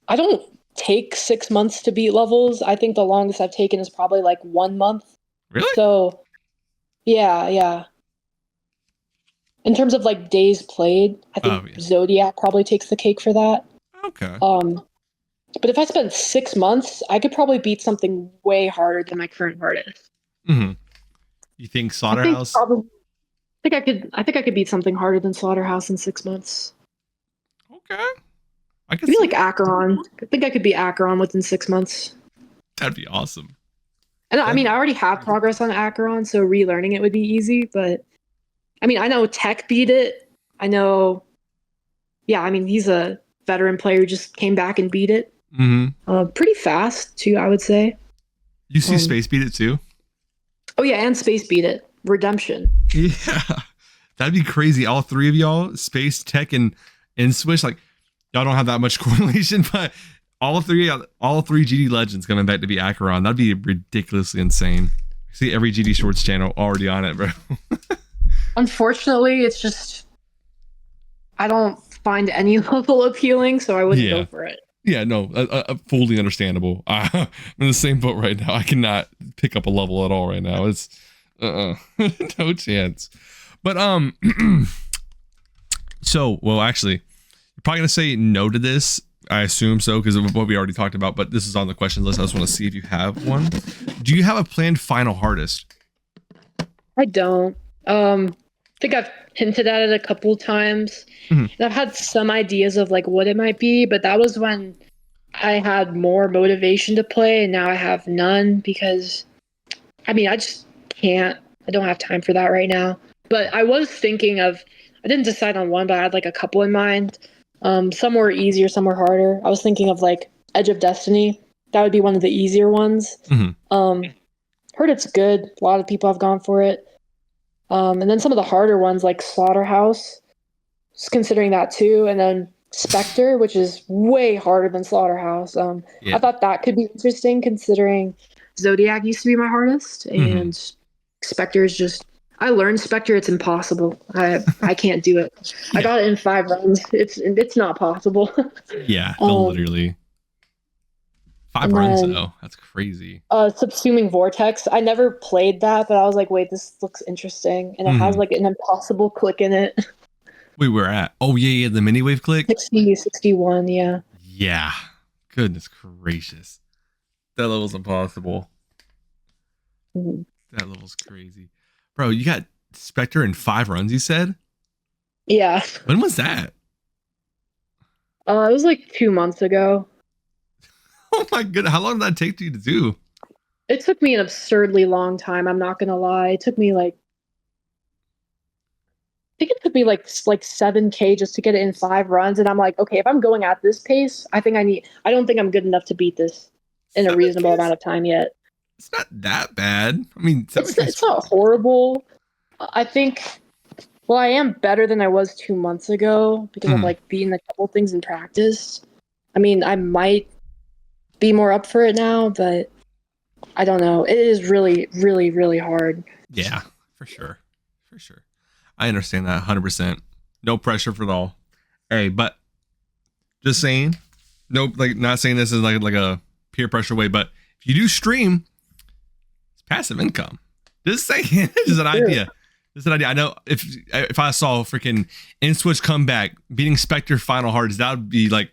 B: I don't take 6 months to beat levels. I think the longest I've taken is probably like 1 month.
A: Really?
B: So, yeah. In terms of like days played, I think Zodiac probably takes the cake for that.
A: Okay.
B: But if I spent 6 months, I could probably beat something way harder than my current hardest.
A: Mm-hmm. You think Slaughterhouse?
B: I think I could beat something harder than Slaughterhouse in 6 months.
A: Okay. I could
B: be like Acheron. I think I could beat Acheron within 6 months.
A: That'd be awesome.
B: And I mean, I already have progress on Acheron, so relearning it would be easy. But I mean, I know Tech beat it. I know. Yeah, I mean, he's a veteran player who just came back and beat it.
A: Mm-hmm.
B: Pretty fast too, I would say.
A: You see Space beat it too?
B: Oh yeah, and Space beat it. redemption.
A: Yeah, that'd be crazy. All three of y'all, Space, Tech, and Nswish, like y'all don't have that much correlation, but all three GD legends coming back to be Acheron. That'd be ridiculously insane. I see every GD Shorts channel already on it, bro.
B: Unfortunately, it's just I don't find any level appealing, so I wouldn't go for it.
A: Yeah, no, fully understandable. I'm in the same boat right now. I cannot pick up a level at all right now. It's no chance. But so well, actually, you're probably gonna say no to this. I assume so because of what we already talked about. But this is on the question list. I just want to see if you have one. Do you have a planned final hardest?
B: I don't. I think I've hinted at it a couple times. And I've had some ideas of like what it might be, but that was when I had more motivation to play, and now I have none because I mean I just can't. I don't have time for that right now. But I was thinking of, I didn't decide on one, but I had like a couple in mind. Some were easier, some were harder. I was thinking of like Edge of Destiny. That would be one of the easier ones. Heard it's good. A lot of people have gone for it. And then some of the harder ones like Slaughterhouse, just considering that too. And then Spectre, which is way harder than Slaughterhouse. I thought that could be interesting considering Zodiac used to be my hardest, and Spectre is just, I learned Spectre, it's impossible. I can't do it. I got it in 5 runs. It's not possible.
A: Yeah, literally. 5 runs though. That's crazy.
B: Subsuming Vortex. I never played that, but I was like, wait, this looks interesting. And it has like an impossible click in it.
A: Wait, we're at? Oh yeah, the mini wave click?
B: 60, 61, yeah.
A: Yeah. Goodness gracious. That level's impossible. That level's crazy. Bro, you got Spectre in 5 runs, you said?
B: Yeah.
A: When was that?
B: It was like 2 months ago.
A: Oh my goodness. How long did that take you to do?
B: It took me an absurdly long time, I'm not gonna lie. It took me like, I think it took me like 7K just to get it in 5 runs. And I'm like, okay, if I'm going at this pace, I don't think I'm good enough to beat this in a reasonable amount of time yet.
A: It's not that bad. I mean,
B: it's not horrible. I think, well, I am better than I was 2 months ago because I'm like beating a couple things in practice. I mean, I might be more up for it now, but I don't know. It is really, really, really hard.
A: Yeah, for sure. For sure. I understand that 100%. No pressure for it all. Hey, but just saying, nope, like not saying this is like a peer pressure way, but if you do stream, it's passive income. Just saying, this is an idea. This is an idea. I know if I saw freaking Nswish come back beating Spectre final hardest, that would be like,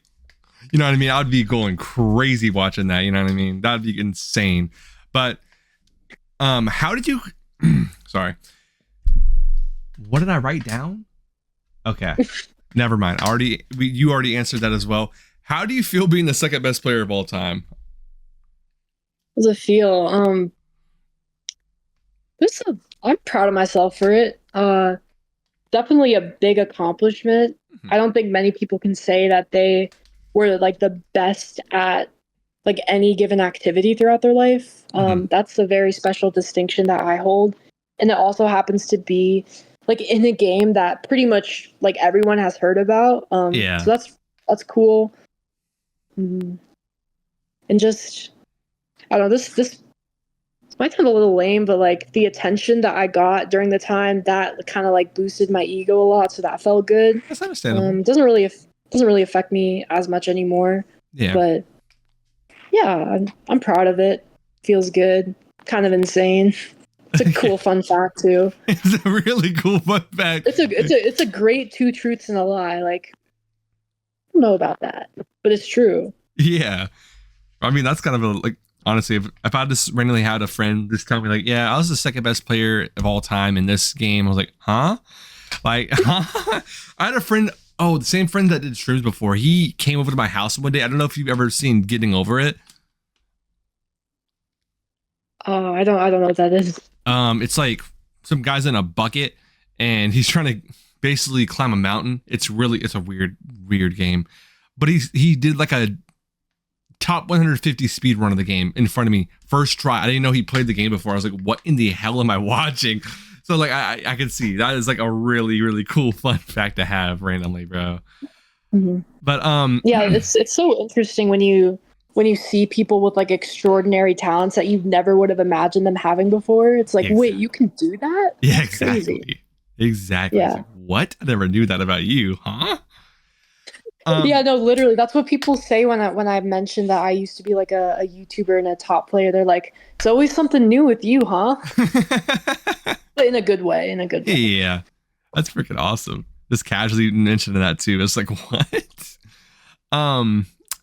A: you know what I mean? I would be going crazy watching that. You know what I mean? That'd be insane. But how did you? Sorry. What did I write down? Okay, never mind. You already answered that as well. How do you feel being the second best player of all time?
B: How does it feel? I'm proud of myself for it. Definitely a big accomplishment. I don't think many people can say that they were like the best at like any given activity throughout their life. That's a very special distinction that I hold. And it also happens to be like in a game that pretty much like everyone has heard about. So that's cool. And just, I don't know, this might sound a little lame, but like the attention that I got during the time, that kind of like boosted my ego a lot. So that felt good.
A: That's understandable.
B: Doesn't really affect me as much anymore. Yeah. But yeah, I'm proud of it. Feels good. Kind of insane. It's a cool fun fact too.
A: It's a really cool fun fact.
B: It's a great 2 truths and a lie. Like, I don't know about that, but it's true.
A: Yeah. I mean, that's kind of a, like, honestly, if I just randomly had a friend just tell me like, yeah, I was the second best player of all time in this game, I was like, huh? Like, huh? I had a friend, the same friend that did streams before. He came over to my house one day. I don't know if you've ever seen Getting Over It.
B: I don't know what that is.
A: It's like some guy's in a bucket and he's trying to basically climb a mountain. It's a weird game. But he did like a top 150 speed run of the game in front of me. First try. I didn't know he played the game before. I was like, what in the hell am I watching? So like I can see that is like a really, really cool fun fact to have randomly, bro.
B: Mm-hmm.
A: But
B: yeah, it's so interesting when you see people with like extraordinary talents that you never would have imagined them having before. It's like, wait, you can do that?
A: Yeah,
B: That's
A: exactly.
B: crazy.
A: Exactly.
B: Yeah.
A: It's like, what? I never knew that about you, huh?
B: Yeah, no, literally. That's what people say when I mentioned that I used to be like a YouTuber and a top player. They're like, it's always something new with you, huh? But in a good way,
A: Yeah. That's freaking awesome. Just casually mentioning that too. It's like, what?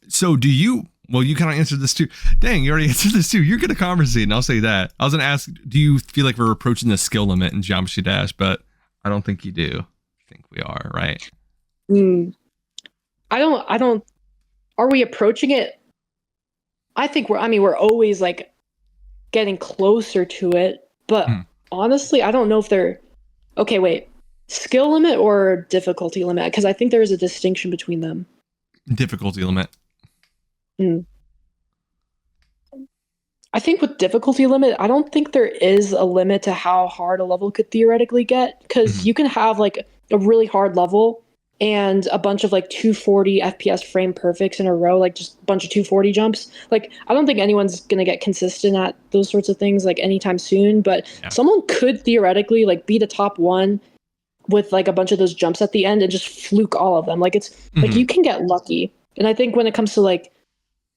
A: So do you, well, you kind of answered this too. Dang, you already answered this too. You're good at conversating. I'll say that. I was going to ask, do you feel like we're approaching the skill limit in Geometry Dash? But I don't think you do. I think we are, right?
B: I don't, are we approaching it? I think we're always like getting closer to it, but honestly, I don't know if they're, okay, wait, skill limit or difficulty limit? Because I think there is a distinction between them.
A: Difficulty limit.
B: I think with difficulty limit, I don't think there is a limit to how hard a level could theoretically get, because you can have like a really hard level and a bunch of like 240 FPS frame perfects in a row, like just a bunch of 240 jumps. Like, I don't think anyone's going to get consistent at those sorts of things like anytime soon, but someone could theoretically like be the top one with like a bunch of those jumps at the end and just fluke all of them. Like, it's like you can get lucky. And I think when it comes to like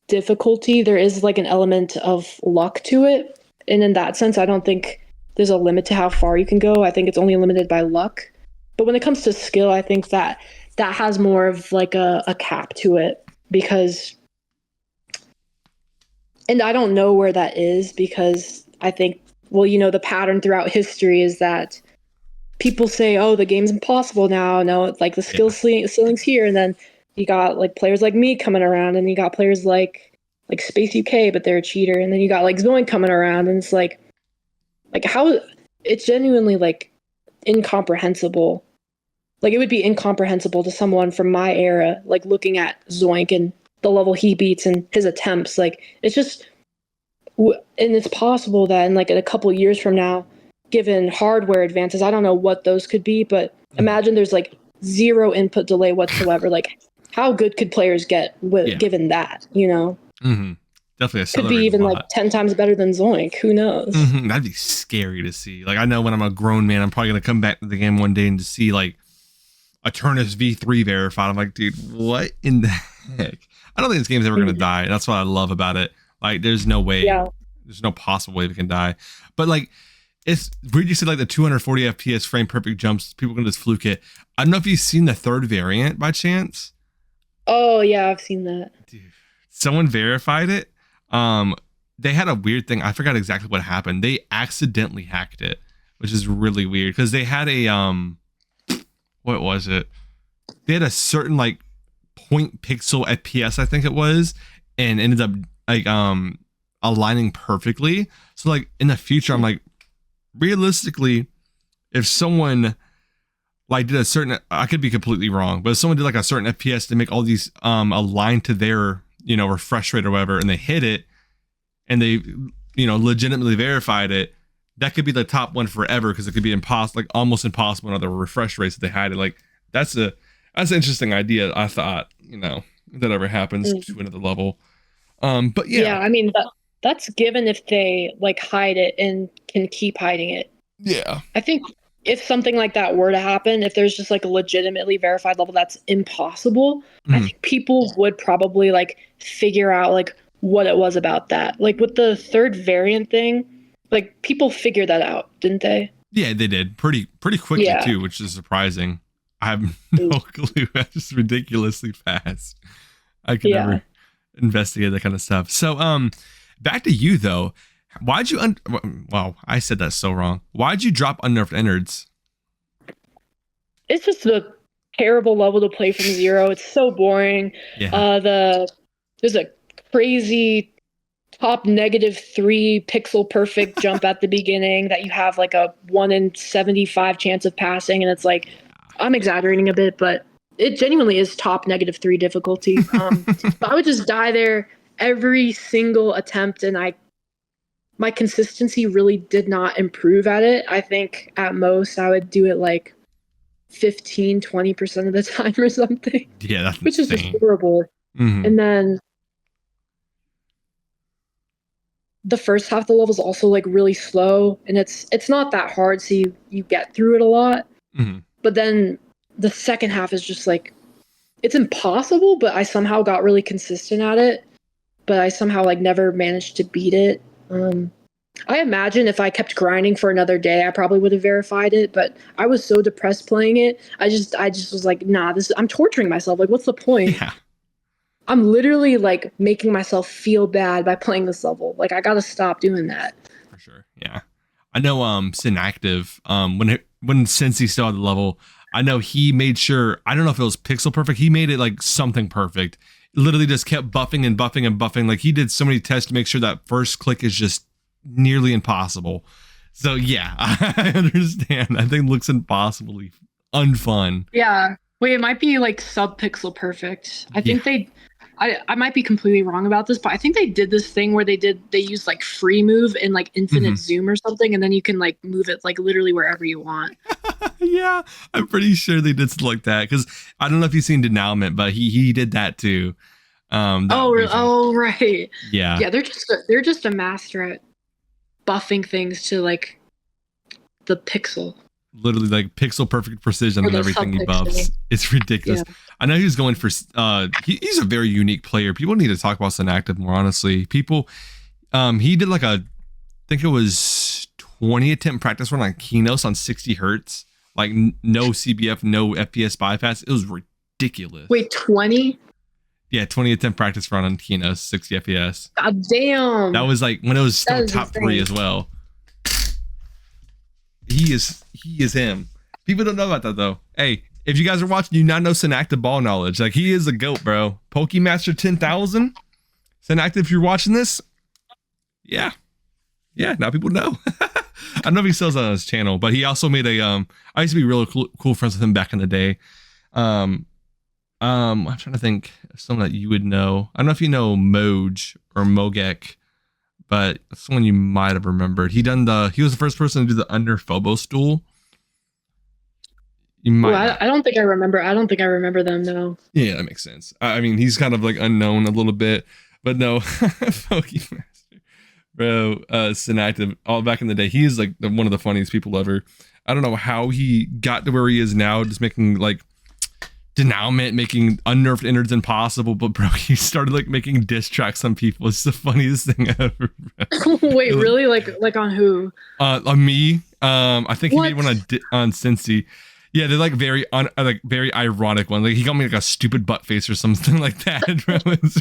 B: difficulty, there is like an element of luck to it. And in that sense, I don't think there's a limit to how far you can go. I think it's only limited by luck. But when it comes to skill, I think that has more of like a cap to it, because, and I don't know where that is, because I think, well, you know, the pattern throughout history is that people say, oh, the game's impossible now. No, it's like the skill ceiling's here. And then you got like players like me coming around, and you got players like spaceuk, but they're a cheater. And then you got like Zoink coming around, and it's like how it's genuinely like incomprehensible. Like, it would be incomprehensible to someone from my era, like looking at Zoink and the level he beats and his attempts. Like, it's just, and it's possible that in like a couple years from now, given hardware advances, I don't know what those could be, but imagine there's like zero input delay whatsoever. Like, how good could players get given that, you know?
A: Definitely
B: could be even like 10 times better than Zoink. Who knows?
A: That'd be scary to see. Like, I know when I'm a grown man, I'm probably gonna come back to the game one day and to see like a Turnus V3 verified. I'm like, dude, what in the heck? I don't think this game's ever gonna die. That's what I love about it. Like, there's no way. There's no possible way it can die. But like, it's weird you said like the 240 FPS frame perfect jumps, people can just fluke it. I don't know if you've seen the third variant by chance.
B: Oh yeah, I've seen that.
A: Dude, someone verified it. They had a weird thing. I forgot exactly what happened. They accidentally hacked it, which is really weird, because they had a what was it? They had a certain like point pixel FPS, I think it was, and ended up like aligning perfectly. So like in the future, I'm like, realistically, if someone like did a certain, I could be completely wrong, but if someone did like a certain FPS to make all these align to their, you know, refresh rate or whatever, and they hit it and they, you know, legitimately verified it, that could be the top one forever, because it could be impossible, like almost impossible on other refresh rates that they had it. Like, that's an interesting idea. I thought, you know, if that ever happens to another level. But yeah,
B: I mean, that's given if they like hide it and can keep hiding it.
A: Yeah,
B: I think if something like that were to happen, if there's just like a legitimately verified level that's impossible, I think people would probably like figure out like what it was about that. Like with the third variant thing, like people figured that out, didn't they?
A: Yeah, they did pretty quickly too, which is surprising. I have no clue. That's just ridiculously fast. I could never investigate that kind of stuff. So, back to you though. Why'd you? Wow, I said that so wrong. Why'd you drop unnerfed innards?
B: It's just a terrible level to play from zero. It's so boring.
A: Yeah.
B: There's a crazy top -3 pixel perfect jump at the beginning that you have like a 1 in 75 chance of passing, and it's like, I'm exaggerating a bit, but it genuinely is top -3 difficulty. I would just die there every single attempt, and my consistency really did not improve at it. I think at most I would do it like 15-20% of the time or something.
A: Yeah, that's
B: which
A: insane.
B: is just horrible.
A: Mm-hmm.
B: And then the first half of the level is also like really slow, and it's not that hard, so you get through it a lot.
A: Mm-hmm.
B: But then the second half is just like, it's impossible, but I somehow got really consistent at it. But I somehow like never managed to beat it. I imagine if I kept grinding for another day, I probably would have verified it. But I was so depressed playing it. I just was like, nah, I'm torturing myself. Like, what's the point?
A: Yeah.
B: I'm literally like making myself feel bad by playing this level. Like, I gotta stop doing that.
A: For sure. Yeah. I know Sinactive, when since he still had the level, I know he made sure, I don't know if it was pixel perfect, he made it like something perfect. Literally just kept buffing and buffing and buffing. Like, he did so many tests to make sure that first click is just nearly impossible. So yeah, I understand. I think it looks impossibly unfun.
B: Yeah. Wait, it might be like sub pixel perfect. I think I might be completely wrong about this, but I think they did this thing where they used like free move and like infinite zoom or something, and then you can like move it like literally wherever you want.
A: Yeah, I'm pretty sure they did something like that, because I don't know if you've seen Denouement, but he did that too.
B: Right.
A: Yeah.
B: They're just a master at buffing things to like the pixel.
A: Literally like pixel perfect precision on everything he buffs. It's ridiculous. Yeah. I know he was going for he's a very unique player. People need to talk about Sinactive more, honestly. He did like I think it was 20 attempt practice run on Kinos on 60 hertz. Like no CBF, no FPS bypass. It was ridiculous.
B: Wait, 20?
A: Yeah, 20 attempt practice run on Kinos, 60 FPS.
B: God damn.
A: That was like when it was still top insane. 3 as well. He is him. People don't know about that though. Hey, if you guys are watching, you not know Sinactive ball knowledge. Like, he is a goat, bro. Pokemaster 10,000. Sinactive, if you're watching this, yeah, now people know. I don't know if he sells on his channel, but he also made a I used to be really cool friends with him back in the day. I'm trying to think of someone that you would know. I don't know if you know Moj or Mogek, but that's someone you might have remembered. He was the first person to do the unnerfed stool. You might.
B: I don't think I remember. I don't think I remember them. No.
A: Yeah, that makes sense. I mean, he's kind of like unknown a little bit, but no, Pokemaster, bro. Sinactive, all back in the day, he is like one of the funniest people ever. I don't know how he got to where he is now, just making like Denouement, making unnerfed innards impossible. But bro, he started like making diss tracks on people. It's the funniest thing ever.
B: Wait, really? Like on who?
A: On me. I think he made one on Cincy. Yeah, they're like very ironic one. Like, he got me like a stupid butt face or something like that, bro. It's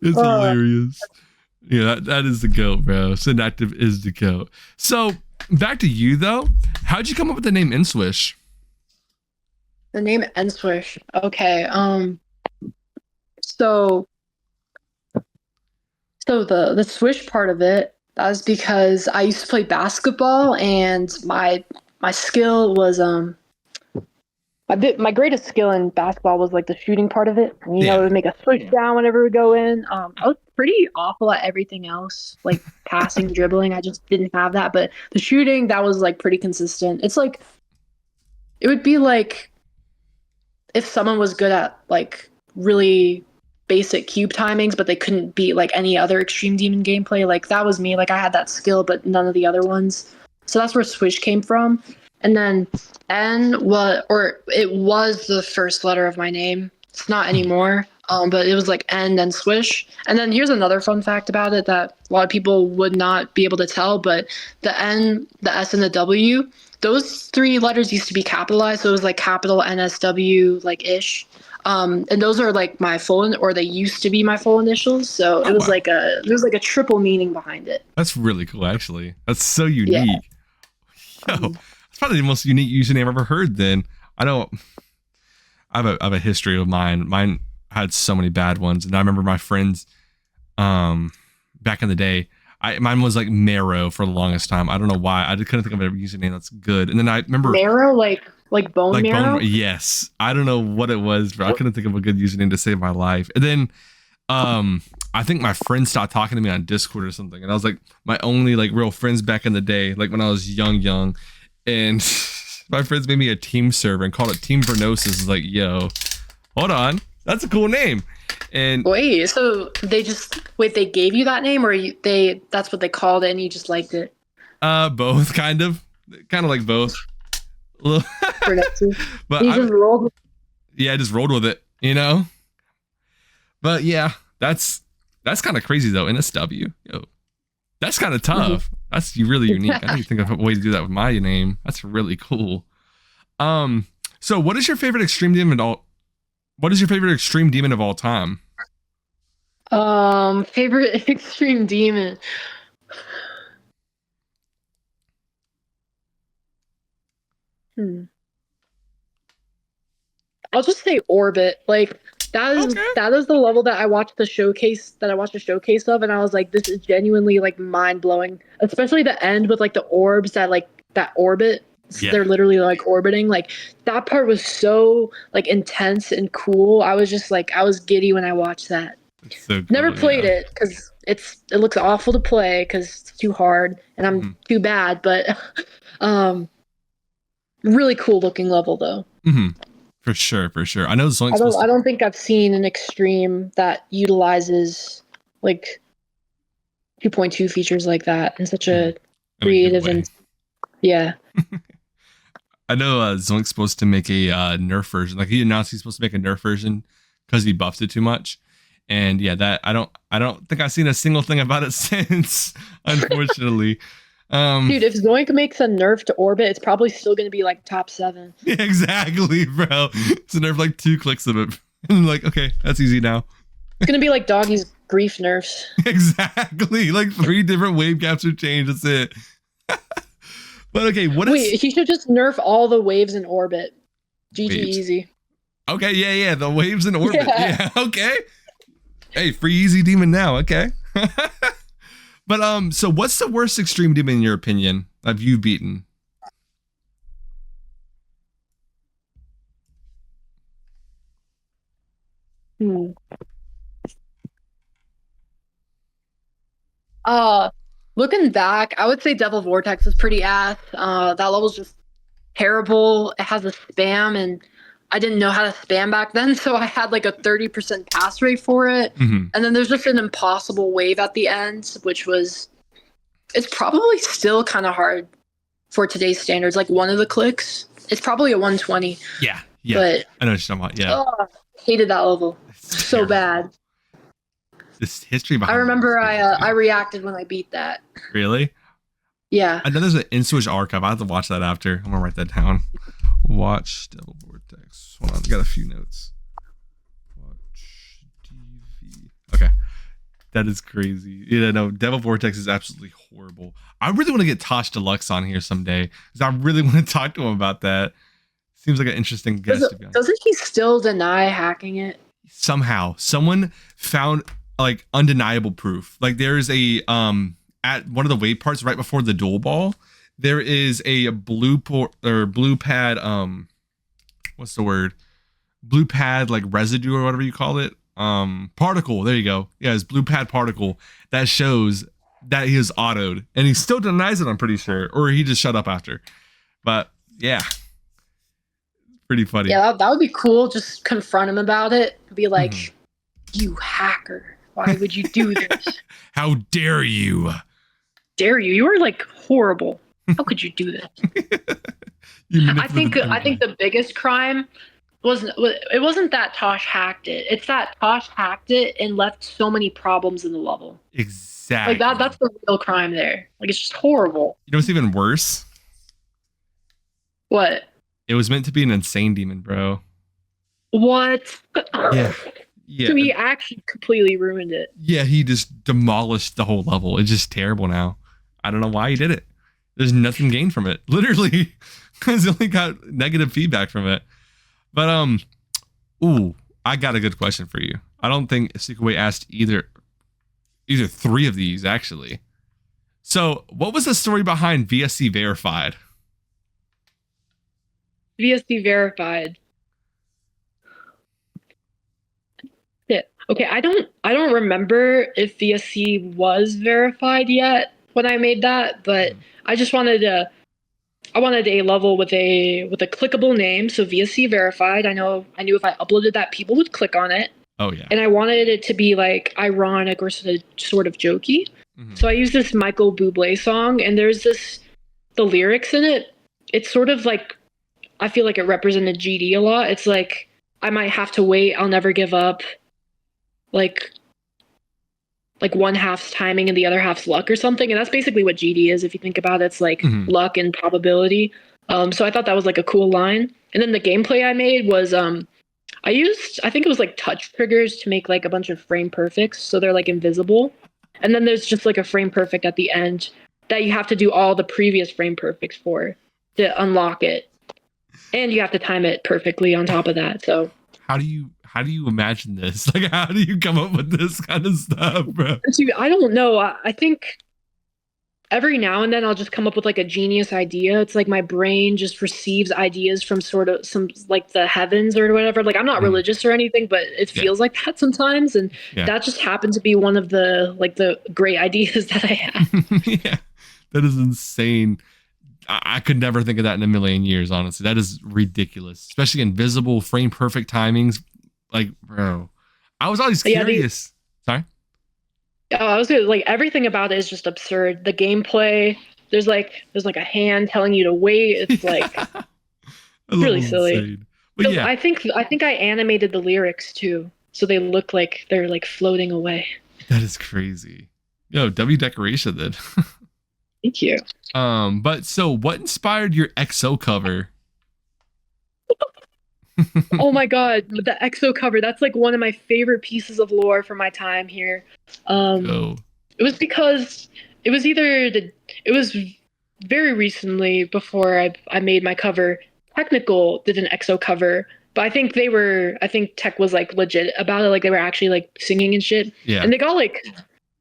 A: hilarious. Yeah, that is the goat, bro. Sinactive is the goat. So back to you though. How'd you come up with the name Nswish?
B: The name Nswish. Okay. So the swish part of it, that was because I used to play basketball, and my skill was my greatest skill in basketball was like the shooting part of it. You know, it would make a switch down whenever we go in. I was pretty awful at everything else, like passing, dribbling. I just didn't have that. But the shooting, that was like pretty consistent. It's like, it would be like if someone was good at like really basic cube timings, but they couldn't beat like any other Extreme Demon gameplay. Like, that was me. Like, I had that skill, but none of the other ones. So that's where Swish came from. And then it was the first letter of my name. It's not anymore. But it was like N, then Swish. And then here's another fun fact about it that a lot of people would not be able to tell, but the N, the S, and the W, those 3 letters used to be capitalized. So it was like capital NSW, like ish. And those are like my full, or they used to be my full initials. So it was there's like a triple meaning behind it.
A: That's really cool, actually. That's so unique. Yeah. Yo, it's probably the most unique username I've ever heard. Then I have a history of mine. Mine had so many bad ones, and I remember my friends, back in the day. Mine was like Marrow for the longest time. I don't know why. I couldn't think of a username that's good. And then I remember
B: Marrow, like bone marrow.
A: Yes, I don't know what it was, but I couldn't think of a good username to save my life. And then, I think my friend stopped talking to me on Discord or something, and I was like my only like real friends back in the day, like when I was young, and my friends made me a team server and called it Team Vernosis. Like, yo, hold on, that's a cool name. And
B: wait, so they gave you that name, or that's what they called it, and you just liked it?
A: Both, kind of like both. But
B: you just rolled.
A: Yeah, I just rolled with it, you know. But yeah, that's kind of crazy though. NSW, yo, that's kind of tough. Mm-hmm. That's really unique. I need to think of a way to do that with my name. That's really cool. So what is your favorite extreme demon of all time?
B: Favorite extreme demon. I'll just say Orbit. Like that is the level that I watched the showcase of, and I was like, this is genuinely like mind blowing. Especially the end with like the orbs that orbit. Yeah. They're literally like orbiting. Like that part was so like intense and cool. I was just like, I was giddy when I watched that. So cool, never played it because it looks awful to play because it's too hard and I'm too bad. But really cool looking level though.
A: Mm-hmm. For sure. I know Zoink's
B: I don't think I've seen an extreme that utilizes like 2.2 features like that in such a creative and yeah.
A: I know Zoink's supposed to make a nerf version. Like he announced he's supposed to make a nerf version because he buffed it too much. And yeah, that I don't think I've seen a single thing about it since, unfortunately.
B: Dude, if Zoink makes a nerf to Orbit, it's probably still going to be like top 7.
A: Yeah, exactly, bro. It's a nerf like 2 clicks of it. And like, okay, that's easy now.
B: It's going to be like Doggy's grief nerfs.
A: Exactly. Like 3 different wave caps are changed. That's it. But okay,
B: Wait, he should just nerf all the waves in Orbit. GG easy.
A: Okay, yeah. The waves in Orbit. Yeah, okay. Hey, free easy demon now. Okay. But so what's the worst extreme demon in your opinion that you've beaten?
B: Looking back, I would say Devil Vortex is pretty ass. That level's just terrible. It has a spam, and I didn't know how to spam back then, so I had like a 30% pass rate for it. Mm-hmm. And then there's just an impossible wave at the end, it's probably still kind of hard for today's standards. Like one of the clicks, it's probably a 120.
A: Yeah.
B: But
A: I know what you're talking about. Yeah.
B: Hated that level. So bad.
A: This history behind
B: I remember I reacted when I beat that.
A: Really?
B: Yeah.
A: I know there's an Nswish archive. I have to watch that after. I'm gonna write that down. Watch Devil Vortex. Hold on, I got a few notes. Watch DV. Okay. That is crazy. Yeah, no, Devil Vortex is absolutely horrible. I really want to get Tosh Deluxe on here someday because I really want to talk to him about that. Seems like an interesting guest, to be honest.
B: Doesn't he still deny hacking it?
A: Somehow, someone found like undeniable proof. Like there is a at one of the wave parts right before the dual ball, there is a blue pad what's the word? Blue pad like residue or whatever you call it. Particle, there you go. Yeah, it's blue pad particle that shows that he is autoed, and he still denies it, I'm pretty sure, or he just shut up after. But yeah, pretty funny.
B: Yeah, that would be cool. Just confront him about it. Be like, you hacker, why would you do this?
A: How dare you?
B: Dare you? You are like horrible. How could you do this? I think the biggest crime wasn't that Tosh hacked it. It's that Tosh hacked it and left so many problems in the level.
A: Exactly.
B: Like that's the real crime there. Like it's just horrible.
A: You know what's even worse?
B: What?
A: It was meant to be an insane demon, bro.
B: What?
A: Yeah.
B: So he actually completely ruined it.
A: Yeah, he just demolished the whole level. It's just terrible now. I don't know why he did it. There's nothing gained from it. Literally, because he only got negative feedback from it. But I got a good question for you. I don't think Seekaway asked either 3 of these actually. So, what was the story behind VSC Verified?
B: VSC Verified. Yeah, Okay, I don't remember if VSC was verified yet when I made that, but I just wanted to I wanted a level with a clickable name, so VSC verified. I knew if I uploaded that, people would click on it.
A: Oh yeah.
B: And I wanted it to be like ironic or sort of jokey. So I used this Michael Bublé song, and there's the lyrics in it. It's sort of like, I feel like it represented GD a lot. It's like, I might have to wait, I'll never give up. Like one half's timing and the other half's luck or something. And that's basically what GD is. If you think about it, it's like luck and probability. So I thought that was like a cool line. And then the gameplay I made was, I think it was like touch triggers to make like a bunch of frame perfects. So they're like invisible. And then there's just like a frame perfect at the end that you have to do all the previous frame perfects for to unlock it. And you have to time it perfectly on top of that. So
A: how do you imagine this? Like, how do you come up with this kind of stuff, bro?
B: Dude, I don't know. I think every now and then I'll just come up with like a genius idea. It's like my brain just receives ideas from sort of some like the heavens or whatever. Like I'm not religious or anything, but it feels like that sometimes. And that just happened to be one of the great ideas that I had.
A: Yeah, that is insane. I could never think of that in a million years, honestly. That is ridiculous, especially invisible frame perfect timings. Like, bro, I was always curious. Sorry.
B: Oh, I was like, everything about it is just absurd. The gameplay, there's like a hand telling you to wait. It's like really silly.
A: Insane. But yeah,
B: I think I animated the lyrics too, so they look like they're like floating away.
A: That is crazy. Yo, W decoration then.
B: Thank you.
A: But so what inspired your XO cover?
B: Oh my god, the XO cover, that's like one of my favorite pieces of lore from my time here. It was because it was very recently before I made my cover. Technical did an XO cover, but I think Tech was like legit about it, like they were actually like singing and shit.
A: Yeah.
B: And they got like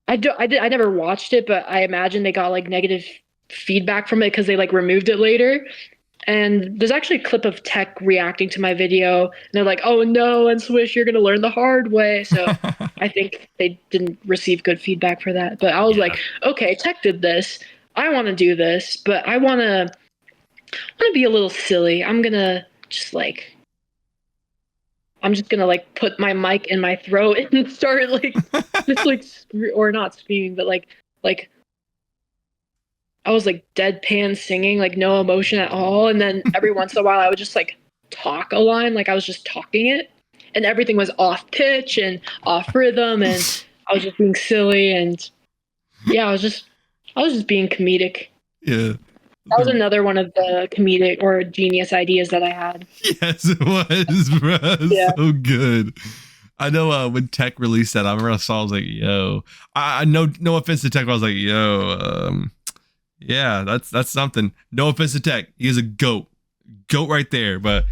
B: I never watched it, but I imagine they got like negative feedback from it because they like removed it later. And there's actually a clip of Tech reacting to my video, and they're like, "Oh no, Nswish, you're gonna learn the hard way." So I think they didn't receive good feedback for that. But I was like, "Okay, Tech did this. I want to do this, but I want to be a little silly. I'm just gonna like put my mic in my throat and start like just like or not screaming, but like I was like deadpan singing, like no emotion at all. And then every once in a while I would just like talk a line, like I was just talking it, and everything was off pitch and off rhythm, and I was just being silly. And yeah, I was just being comedic.
A: Yeah.
B: That was another one of the comedic or genius ideas that I had.
A: Yes, it was, bro. Yeah. So good. I know when Tech released that, I remember I was like, yo, I no offense to Tech, but I was like, yo, yeah, that's something. No offense to Tech. He is a goat right there. But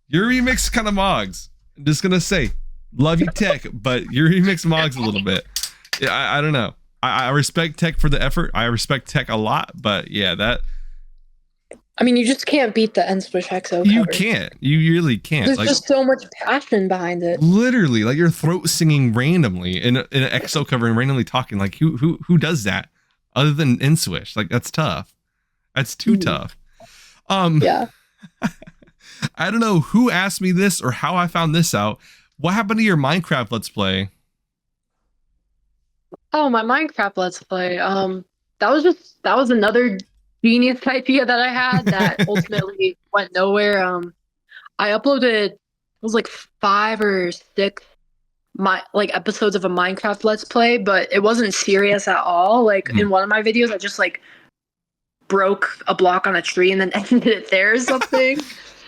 A: your remix kind of Mogs. I'm just going to say, love you, Tech, but your remix Mogs a little bit. Yeah, I don't know. I respect Tech for the effort. I respect Tech a lot, but yeah, that.
B: I mean, you just can't beat the Nswish XO cover.
A: You can't. You really can't.
B: There's just so much passion behind it.
A: Literally, like your throat singing randomly in an XO cover and randomly talking. Like who does that other than Nswish? Like that's tough. That's too tough. Yeah. I don't know who asked me this or how I found this out. What happened to your Minecraft Let's Play? Oh,
B: my Minecraft Let's Play. That was another genius idea that I had that ultimately went nowhere. I uploaded, it was like 5 or 6 episodes of a Minecraft Let's Play, but it wasn't serious at all. Like in one of my videos, I just like broke a block on a tree and then ended it there or something.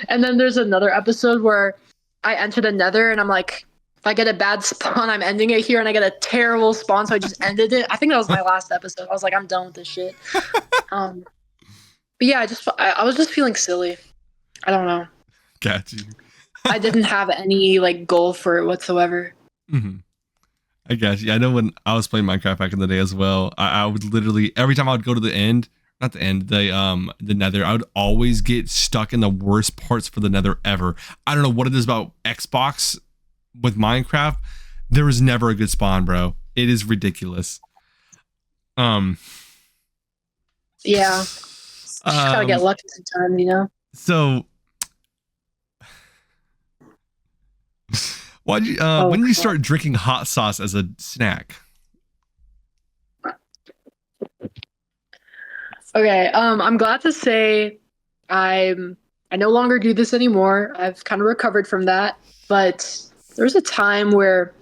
B: And then there's another episode where I enter the Nether and I'm like, if I get a bad spawn, I'm ending it here, and I get a terrible spawn, so I just ended it. I think that was my last episode. I was like, I'm done with this shit. But yeah, I was just feeling silly. I don't know.
A: Got you.
B: I didn't have any like goal for it whatsoever.
A: Mm-hmm. I got you. I know when I was playing Minecraft back in the day as well, I would literally every time I would go to the end, not the end, the Nether, I would always get stuck in the worst parts for the Nether ever. I don't know what it is about Xbox with Minecraft. There is never a good spawn, bro. It is ridiculous.
B: Yeah. Just gotta get lucky sometimes, you know?
A: So when did you start drinking hot sauce as a snack?
B: Okay, I'm glad to say I no longer do this anymore. I've kind of recovered from that, but there was a time where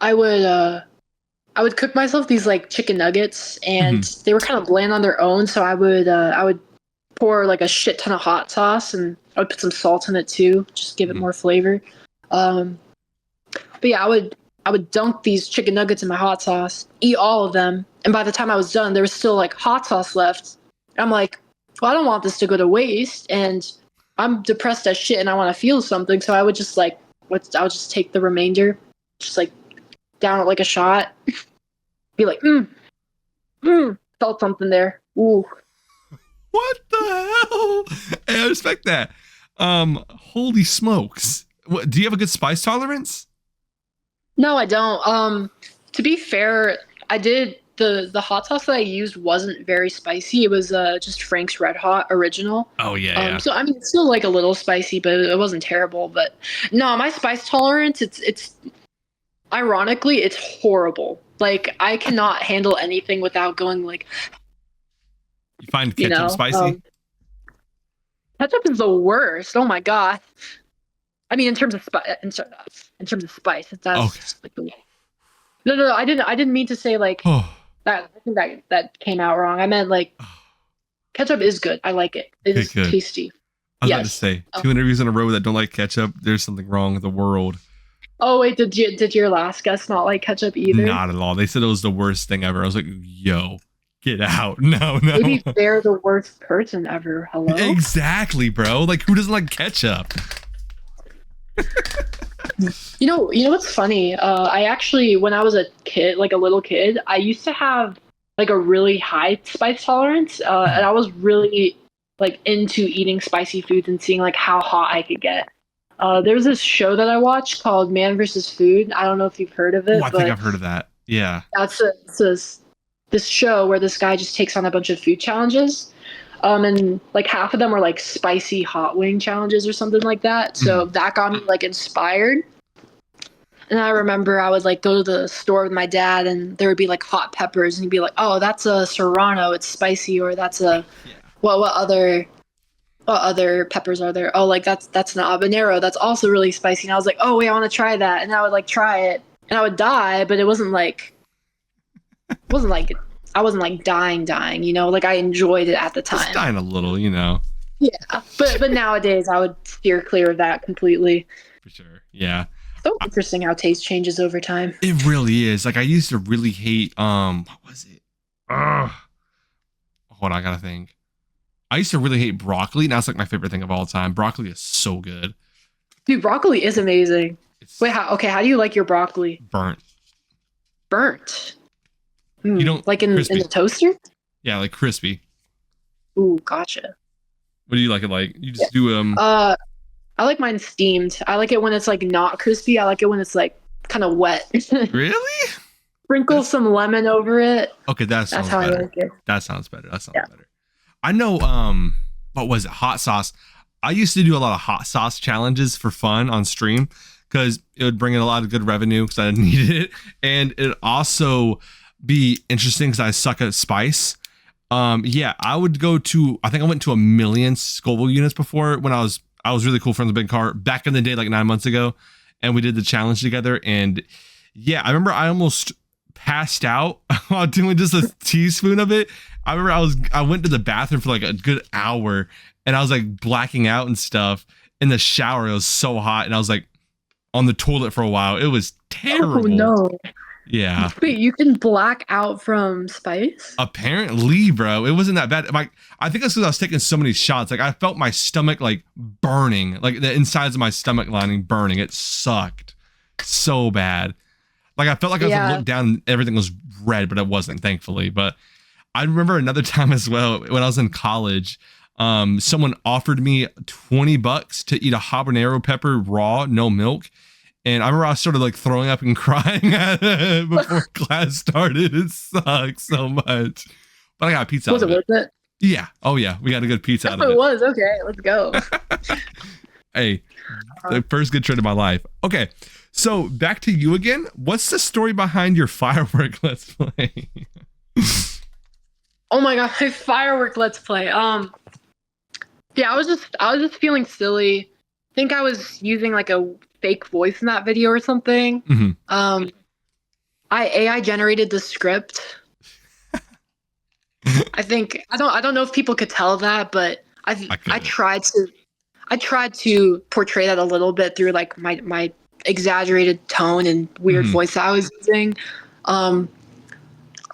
B: I would cook myself these like chicken nuggets, and they were kind of bland on their own, so I would pour like a shit ton of hot sauce, and I would put some salt in it too, just give it more flavor. But yeah, I would dunk these chicken nuggets in my hot sauce, eat all of them, and by the time I was done, there was still like hot sauce left. I'm like, well, I don't want this to go to waste, and I'm depressed as shit, and I want to feel something, so I would just like, I would just take the remainder, just like down it like a shot, be like, felt something there. Ooh.
A: What the hell? Hey, I respect that. Holy smokes. What, do you have a good spice tolerance?
B: No, I don't. To be fair, I did the hot sauce that I used wasn't very spicy. It was just Frank's Red Hot original.
A: Oh yeah.
B: So I mean, it's still like a little spicy, but it wasn't terrible. But no, my spice tolerance, it's ironically, it's horrible. Like I cannot handle anything without going like.
A: You find ketchup spicy?
B: Ketchup is the worst. Oh my god. I mean, in terms of spice, that's just like the. No. I didn't mean to say like that. I think that came out wrong. I meant like ketchup is good. I like it. It is tasty.
A: I was about to say 2 interviews in a row that don't like ketchup. There's something wrong with the world. Oh
B: wait, did your last guest not like ketchup either?
A: Not at all. They said it was the worst thing ever. I was like, yo, get out. No.
B: Maybe they're the worst person ever. Hello.
A: Exactly, bro. Like who doesn't like ketchup?
B: You know what's funny? I actually, when I was a kid, like a little kid, I used to have like a really high spice tolerance, and I was really like into eating spicy foods and seeing like how hot I could get. There's this show that I watched called Man vs. Food. I don't know if you've heard of it.
A: I think I've heard of that. Yeah.
B: That's this show where this guy just takes on a bunch of food challenges. And like half of them were like spicy hot wing challenges or something like that. So that got me like inspired. And I remember I would like go to the store with my dad, and there would be like hot peppers, and he'd be like, "Oh, that's a serrano, it's spicy," or "That's a what other peppers are there? Oh, like that's an habanero, that's also really spicy." And I was like, "Oh wait, I want to try that." And I would like try it, and I would die, but it wasn't like I wasn't like dying, you know, like I enjoyed it at the time.
A: Just dying a little, you know.
B: Yeah, but nowadays I would steer clear of that completely.
A: For sure, yeah.
B: So interesting how taste changes over time.
A: It really is. Like I used to really hate what was it? Hold on, I gotta think. I used to really hate broccoli. Now it's like my favorite thing of all time. Broccoli is so good.
B: Dude, broccoli is amazing. Wait, how do you like your broccoli?
A: Burnt.
B: You don't like in the toaster?
A: Yeah, like crispy.
B: Ooh, gotcha.
A: What do you like it like? You just do
B: I like mine steamed. I like it when it's like not crispy. I like it when it's like kind of wet.
A: Really?
B: Sprinkle some lemon over it.
A: Okay, that's how
B: better.
A: I like it. That sounds better. Better. I know what was it? Hot sauce. I used to do a lot of hot sauce challenges for fun on stream because it would bring in a lot of good revenue because I needed it, and it also be interesting because I suck at spice. Yeah, I would go to. I think I went to 1 million Scoville units before when I was really cool friends with Big Car back in the day, like 9 months ago, and we did the challenge together. And yeah, I remember I almost passed out while doing just a teaspoon of it. I remember I went to the bathroom for like a good hour, and I was like blacking out and stuff in the shower. It was so hot, and I was like on the toilet for a while. It was terrible.
B: Oh no.
A: Yeah.
B: Wait, you can black out from spice?
A: Apparently, bro. It wasn't that bad. Like, I think that's because I was taking so many shots. Like, I felt my stomach like burning, like the insides of my stomach lining burning. It sucked so bad. Like, I felt like I was gonna look down and everything was red, but it wasn't, thankfully. But I remember another time as well when I was in college. Someone offered me $20 to eat a habanero pepper raw, no milk. And I remember I was sort of like throwing up and crying before class started. It sucks so much. But I got pizza out of it. Was it worth it? Yeah. Oh, yeah. We got a good pizza out of it.
B: It was. Okay. Let's go.
A: Hey, the first good trip of my life. Okay. So back to you again. What's the story behind your firework let's play?
B: Oh my god, my firework let's play. Yeah, I was just feeling silly. I think I was using like a fake voice in that video or something. Mm-hmm. I AI generated the script. I don't know if people could tell that, but I tried to portray that a little bit through like my exaggerated tone and weird voice that I was using.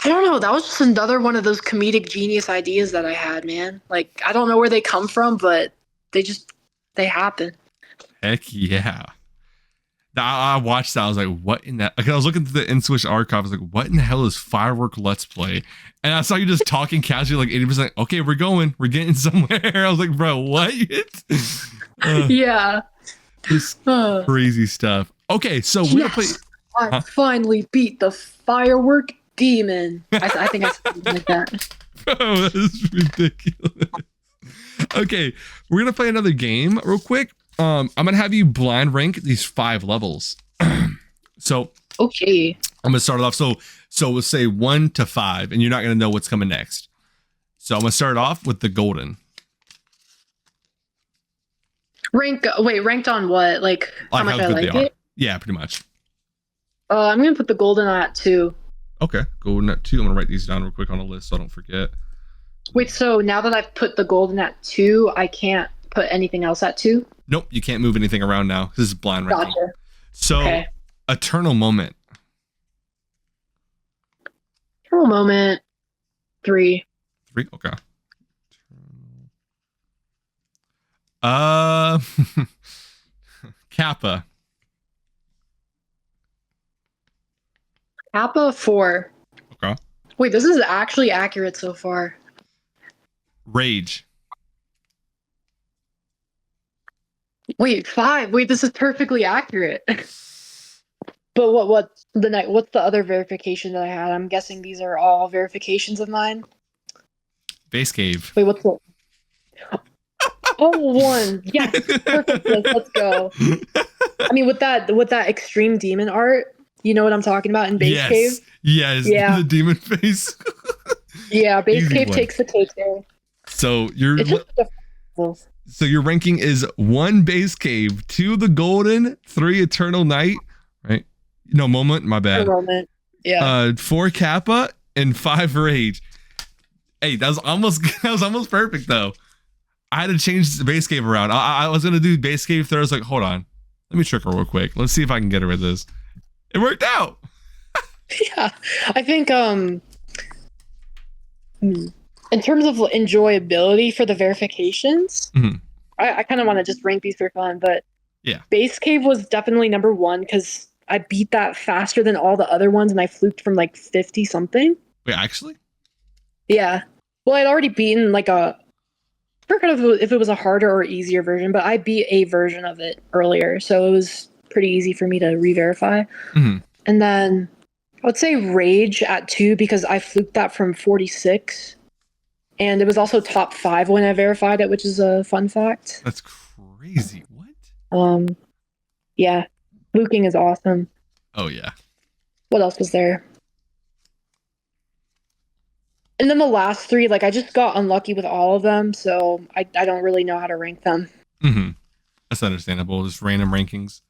B: I don't know. That was just another one of those comedic genius ideas that I had, man. Like, I don't know where they come from, but they happen.
A: Heck yeah. I watched that. I was like, what in that? Like, I was looking through the Nswish archive. I was like, what in the hell is firework let's play? And I saw you just talking casually, like 80%. Okay, we're getting somewhere. I was like, bro, what?
B: Yeah.
A: This crazy stuff. Okay, so we're going to play.
B: I finally beat the firework demon. I think I said something like that.
A: Oh, that is ridiculous. Okay, we're gonna play another game real quick. I'm gonna have you blind rank these 5 levels. So
B: okay,
A: I'm gonna start it off. So we'll say 1 to 5, and you're not gonna know what's coming next. So I'm gonna start off with the golden.
B: Ranked on what? Like how much I like it?
A: Yeah, pretty much.
B: I'm gonna put the golden at 2.
A: Okay, golden at 2. I'm gonna write these down real quick on a list so I don't forget.
B: Wait, so now that I've put the golden at 2, I can't put anything else at 2?
A: Nope, you can't move anything around now. This is blind ranking.
B: Gotcha.
A: So, okay. Eternal moment.
B: Eternal moment, 3.
A: 3, okay. Kappa.
B: Kappa, 4.
A: Okay.
B: Wait, this is actually accurate so far.
A: Rage.
B: Wait, 5. Wait, this is perfectly accurate. But what's the other verification that I had? I'm guessing these are all verifications of mine.
A: Base cave.
B: Wait, what's the? Oh, 1. Yes, perfect. Let's go. I mean, with that extreme demon art, you know what I'm talking about in Base Cave?
A: Yes. Yeah. The demon face.
B: Yeah, Base Cave takes the cake there.
A: So your ranking is 1 Base Cave, 2 the golden, 3 eternal night, right? No, moment, my bad.
B: Moment. Yeah.
A: 4 Kappa and 5 rage. Hey, that was almost perfect though. I had to change the Base Cave around. I was gonna do Base Cave there. I was like, hold on, let me trick her real quick. Let's see if I can get her with this. It worked out.
B: Yeah, I think in terms of enjoyability for the verifications, I kind of want to just rank these for fun, but
A: yeah,
B: Base Cave was definitely number 1 because I beat that faster than all the other ones, and I fluked from like 50 something.
A: Wait, actually?
B: Yeah. Well, I'd already beaten like I forgot if it was a harder or easier version, but I beat a version of it earlier, so it was pretty easy for me to re-verify. And then I would say Rage at 2 because I fluked that from 46. And it was also top 5 when I verified it, which is a fun fact.
A: That's crazy. What?
B: Yeah. Fluking is awesome.
A: Oh, yeah.
B: What else was there? And then the last 3, like I just got unlucky with all of them, so I don't really know how to rank them.
A: That's understandable. Just random rankings.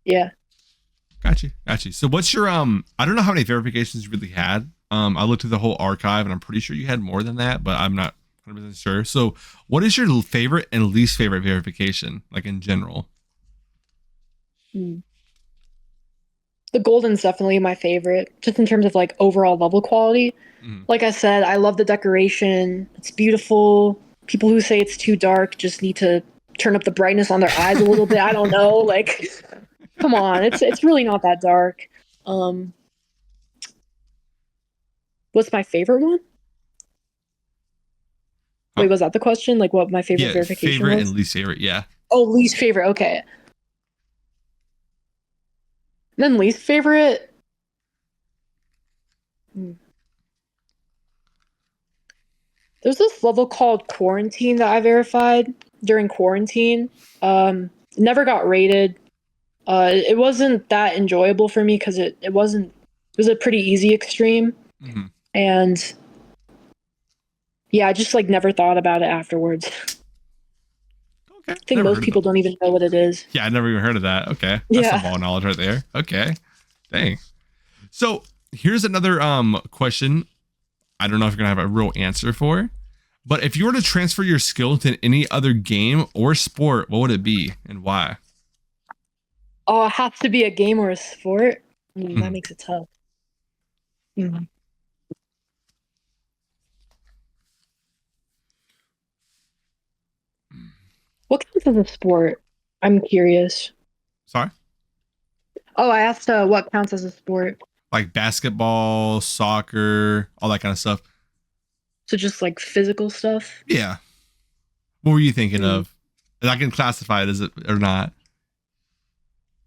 B: Yeah.
A: Got you. So what's your I don't know how many verifications you really had. I looked through the whole archive and I'm pretty sure you had more than that, but I'm not 100% sure. So what is your favorite and least favorite verification, like in general?
B: The golden's definitely my favorite, just in terms of like overall level quality. Like I said, I love the decoration. It's beautiful. People who say it's too dark just need to turn up the brightness on their eyes a little bit. I don't know. Like, come on. It's really not that dark. What's my favorite one? Wait, was that the question? Like what my favorite verification
A: favorite
B: was?
A: And least favorite, yeah.
B: Oh, least favorite. Okay. Then least favorite. There's this level called Quarantine that I verified during quarantine. Never got rated. It wasn't that enjoyable for me because it was a pretty easy extreme. And yeah, I just like never thought about it afterwards.
A: Okay.
B: I think most people don't even know what it is.
A: Yeah, I never even heard of that. Okay. That's some ball knowledge right there. Okay. Dang. So here's another question. I don't know if you're gonna have a real answer for, but if you were to transfer your skill to any other game or sport, what would it be and why?
B: Oh, it has to be a game or a sport? That makes it tough. What counts as a sport? I'm curious.
A: Sorry?
B: Oh, I asked what counts as a sport.
A: Like basketball, soccer, all that kind of stuff.
B: So just like physical stuff?
A: Yeah. What were you thinking of? And I can classify it as it or not.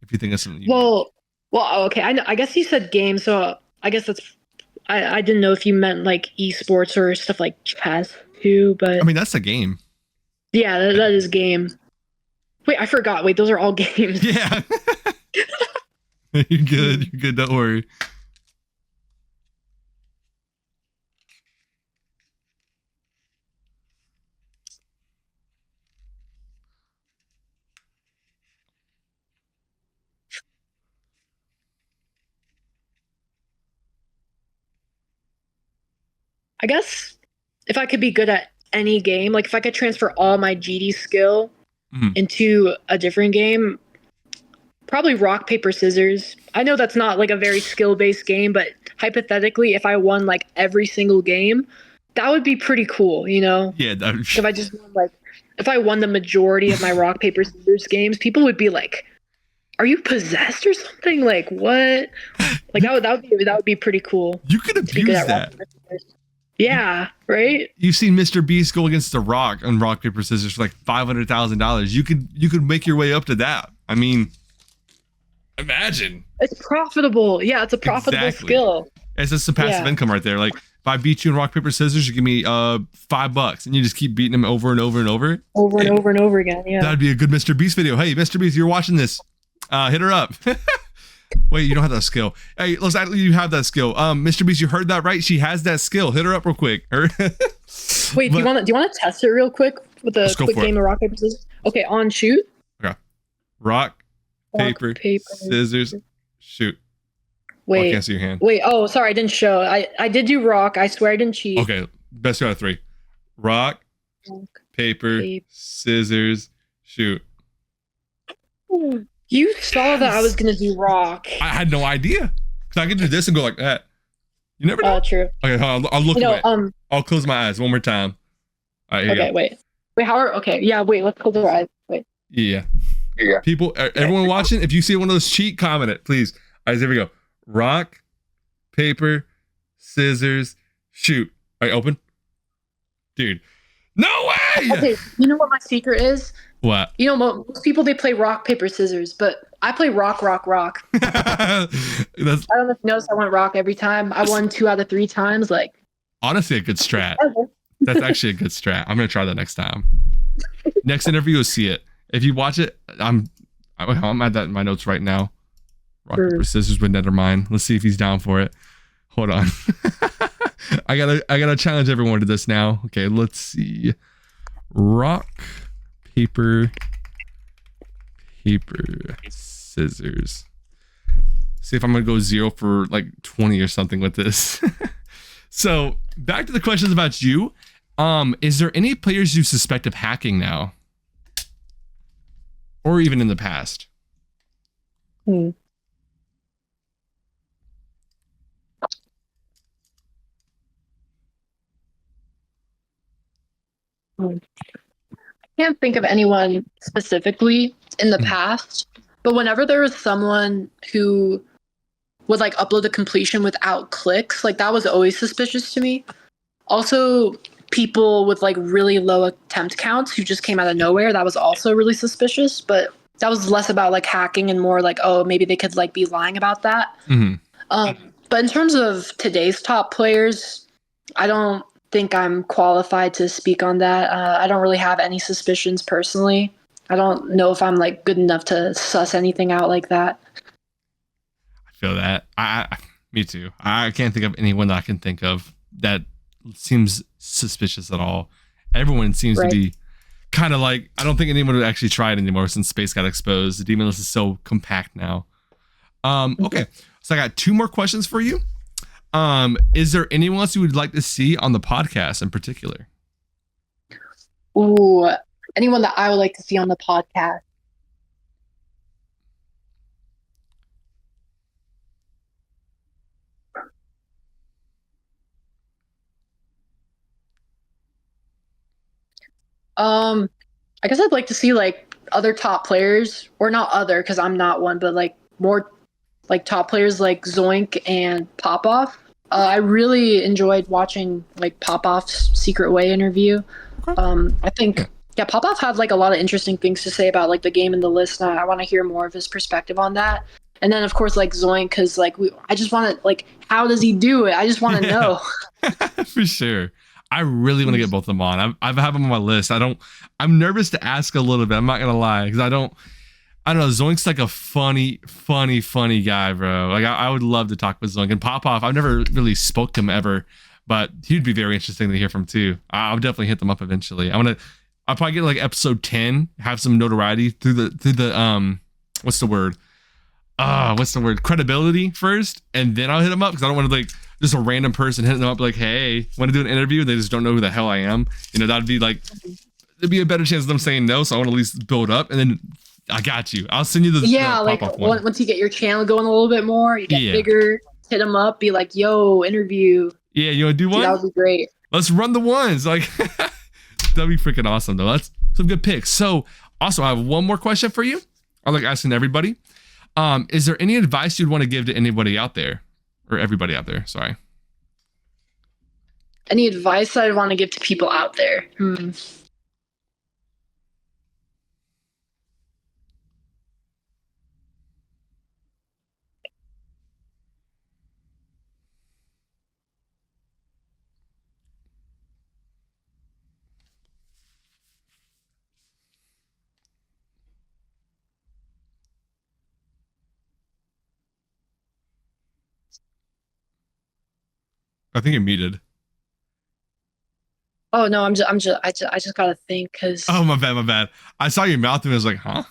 A: If you think of something.
B: Well, okay. I guess you said game, so I guess that's. I didn't know if you meant like esports or stuff like chess too, but
A: I mean that's a game.
B: Yeah, that is game. Wait, I forgot. Wait, those are all games.
A: Yeah. You're good. You're good. Don't worry.
B: I guess if I could be good at any game, like if I could transfer all my GD skill into a different game, probably rock, paper, scissors. I know that's not like a very skill-based game, but hypothetically, if I won like every single game, that would be pretty cool, you know?
A: Yeah.
B: If I just won, like, if I won the majority of my rock, paper, scissors games, people would be like, "Are you possessed or something? Like what?" Like that would be pretty cool.
A: You could abuse that.
B: Yeah, right?
A: You've seen Mr. Beast go against The Rock on rock, paper, scissors for like $500,000. You could make your way up to that. I mean, imagine.
B: It's profitable. Yeah, it's a profitable skill.
A: It's just some passive income right there. Like if I beat you in rock, paper, scissors, you give me $5 and you just keep beating him over and over and over.
B: Over and over and over again. Yeah.
A: That'd be a good Mr. Beast video. Hey, Mr. Beast, you're watching this. Hit her up. Wait, you don't have that skill. Hey, looks like you have that skill. Mr. Beast, you heard that right? She has that skill. Hit her up real quick.
B: Wait, do you want to test it real quick with a quick game of rock, paper, scissors? Okay, on shoot.
A: Okay. Rock, paper, scissors, shoot.
B: Wait.
A: I can't see your hand.
B: Wait, oh, sorry, I didn't show. I did do rock. I swear I didn't cheat.
A: Okay, best out of 3. Rock, paper, scissors, shoot.
B: You saw that I was going to do rock.
A: I had no idea. Because I can do this and go like that. You never know.
B: Oh, true.
A: Okay, I'll look away. I'll close my eyes one more time. All right, here you go.
B: Wait. Wait, okay, yeah, wait, let's close our eyes. Wait.
A: Yeah. People, everyone watching, if you see one of those cheat, comment it, please. All right, here we go. Rock, paper, scissors, shoot. All right, open. Dude. No way!
B: Okay, you know what my secret is?
A: What?
B: You know, most people, they play rock, paper, scissors, but I play rock. I don't know if you noticed I went rock every time. I won 2 out of 3 times. Like,
A: honestly, a good strat. That's actually a good strat. I'm going to try that next time. Next interview, you'll see it. If you watch it, I'm at that in my notes right now. Rock, paper, scissors with Nethermind. Let's see if he's down for it. Hold on. I gotta challenge everyone to this now. Okay, let's see. Rock, paper, scissors. See if I'm gonna go 0 for like 20 or something with this. So back to the questions about you. Is there any players you suspect of hacking now? Or even in the past?
B: I can't think of anyone specifically in the past, but whenever there was someone who would like upload the completion without clicks, like that was always suspicious to me. Also, people with like really low attempt counts who just came out of nowhere, that was also really suspicious. But that was less about like hacking and more like, oh, maybe they could like be lying about that. But in terms of today's top players, I don't think I'm qualified to speak on that. I don't really have any suspicions personally. I don't know if I'm like good enough to suss anything out like that.
A: I feel that. Me too. I can't think of anyone that I can think of that seems suspicious at all. Everyone seems to be kind of like, I don't think anyone would actually try it anymore since space got exposed. The demon list is so compact now. Okay, so I got 2 more questions for you. Is there anyone else you would like to see on the podcast in particular?
B: Ooh, anyone that I would like to see on the podcast. I guess I'd like to see like other top players, or not other, because I'm not one, but like more like top players like Zoink and Popoff. I really enjoyed watching like Popoff's Secret Way interview. I think Popoff had like a lot of interesting things to say about like the game and the list, and I want to hear more of his perspective on that. And then of course like Zoink, because like I just want to like, how does he do it? I just want to know.
A: For sure. I really want to get both of them on. I've had them on my list. I'm nervous to ask a little bit. I'm not gonna lie, because I don't know. Zoink's like a funny guy, bro. Like I would love to talk with Zoink. And Popoff, I've never really spoke to him ever, but he'd be very interesting to hear from too. I'll definitely hit them up eventually. I'll probably get like episode 10, have some notoriety through the what's the word? Credibility first, and then I'll hit them up, because I don't want to like just a random person hitting them up like, hey, want to do an interview? They just don't know who the hell I am. You know, that'd be like, there'd be a better chance of them saying no. So I want to at least build up, and then I got you. I'll send you the
B: like one. Once you get your channel going a little bit more, you get bigger, hit them up, be like, yo, interview.
A: Yeah, you want to do one?
B: That would be great.
A: Let's run the ones. Like, that'd be freaking awesome though. That's some good picks. So also, I have one more question for you. I like asking everybody. Is there any advice you'd want to give to anybody out there, or everybody out there? Sorry.
B: Any advice I'd want to give to people out there?
A: I think you're muted.
B: Oh no, I just gotta think, because.
A: Oh, my bad. I saw your mouth and I was like, huh?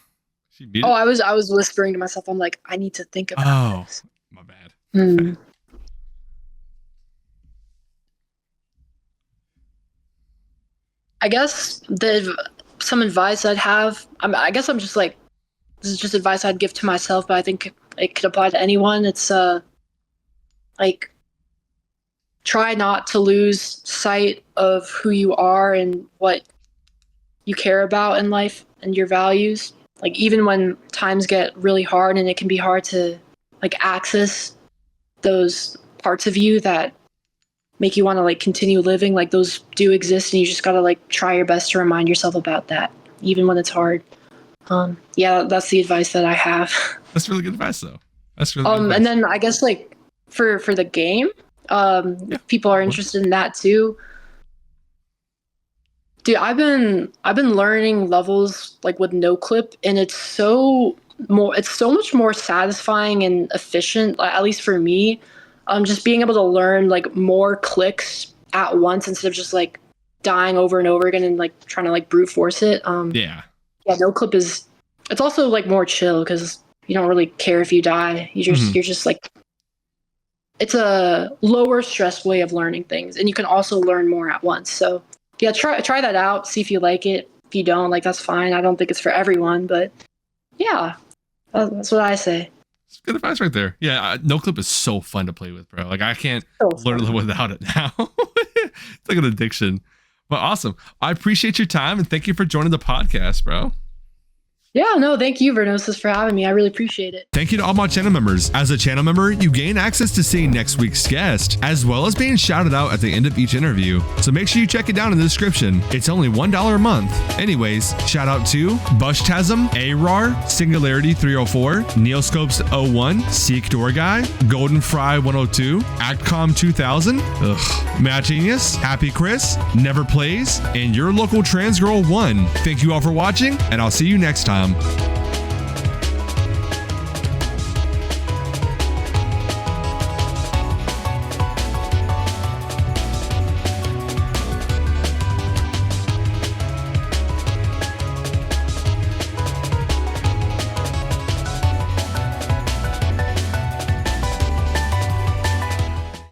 A: She muted?
B: Oh, I was whispering to myself. I'm like, I need to think about this.
A: My bad.
B: I guess some advice I'd have. I guess I'm just like, this is just advice I'd give to myself, but I think it could apply to anyone. It's like, try not to lose sight of who you are and what you care about in life and your values. Like, even when times get really hard and it can be hard to like access those parts of you that make you want to like continue living, like those do exist, and you just gotta like try your best to remind yourself about that, even when it's hard. Yeah, that's the advice that I have.
A: That's really good advice though. That's really good advice.
B: And then I guess like for the game, if people are interested in that too. Dude, I've been learning levels like with no clip, and it's so much more satisfying and efficient, at least for me. Just being able to learn like more clicks at once instead of just like dying over and over again and like trying to like brute force it. Yeah, no clip it's also like more chill, because you don't really care if you die. You're just like, it's a lower stress way of learning things, and you can also learn more at once. So yeah, try that out. See if you like it. If you don't, like, that's fine. I don't think it's for everyone, but yeah, that's what I say.
A: It's good advice right there. Yeah, no clip is so fun to play with, bro. Like, I can't learn without it now. It's like an addiction. But awesome. I appreciate your time, and thank you for joining the podcast, bro.
B: Yeah, no, thank you, Vernosis, for having me. I really appreciate it.
A: Thank you to all my channel members. As a channel member, you gain access to seeing next week's guest, as well as being shouted out at the end of each interview. So make sure you check it down in the description. It's only $1 a month. Anyways, shout out to Bushtasm, Arar, Singularity 304, Neoscopes 01, Seek Door Guy, Golden Fry 102, Actcom 2000, Matt Genius, Happy Chris, Never Plays, and your local trans girl 1. Thank you all for watching, and I'll see you next time.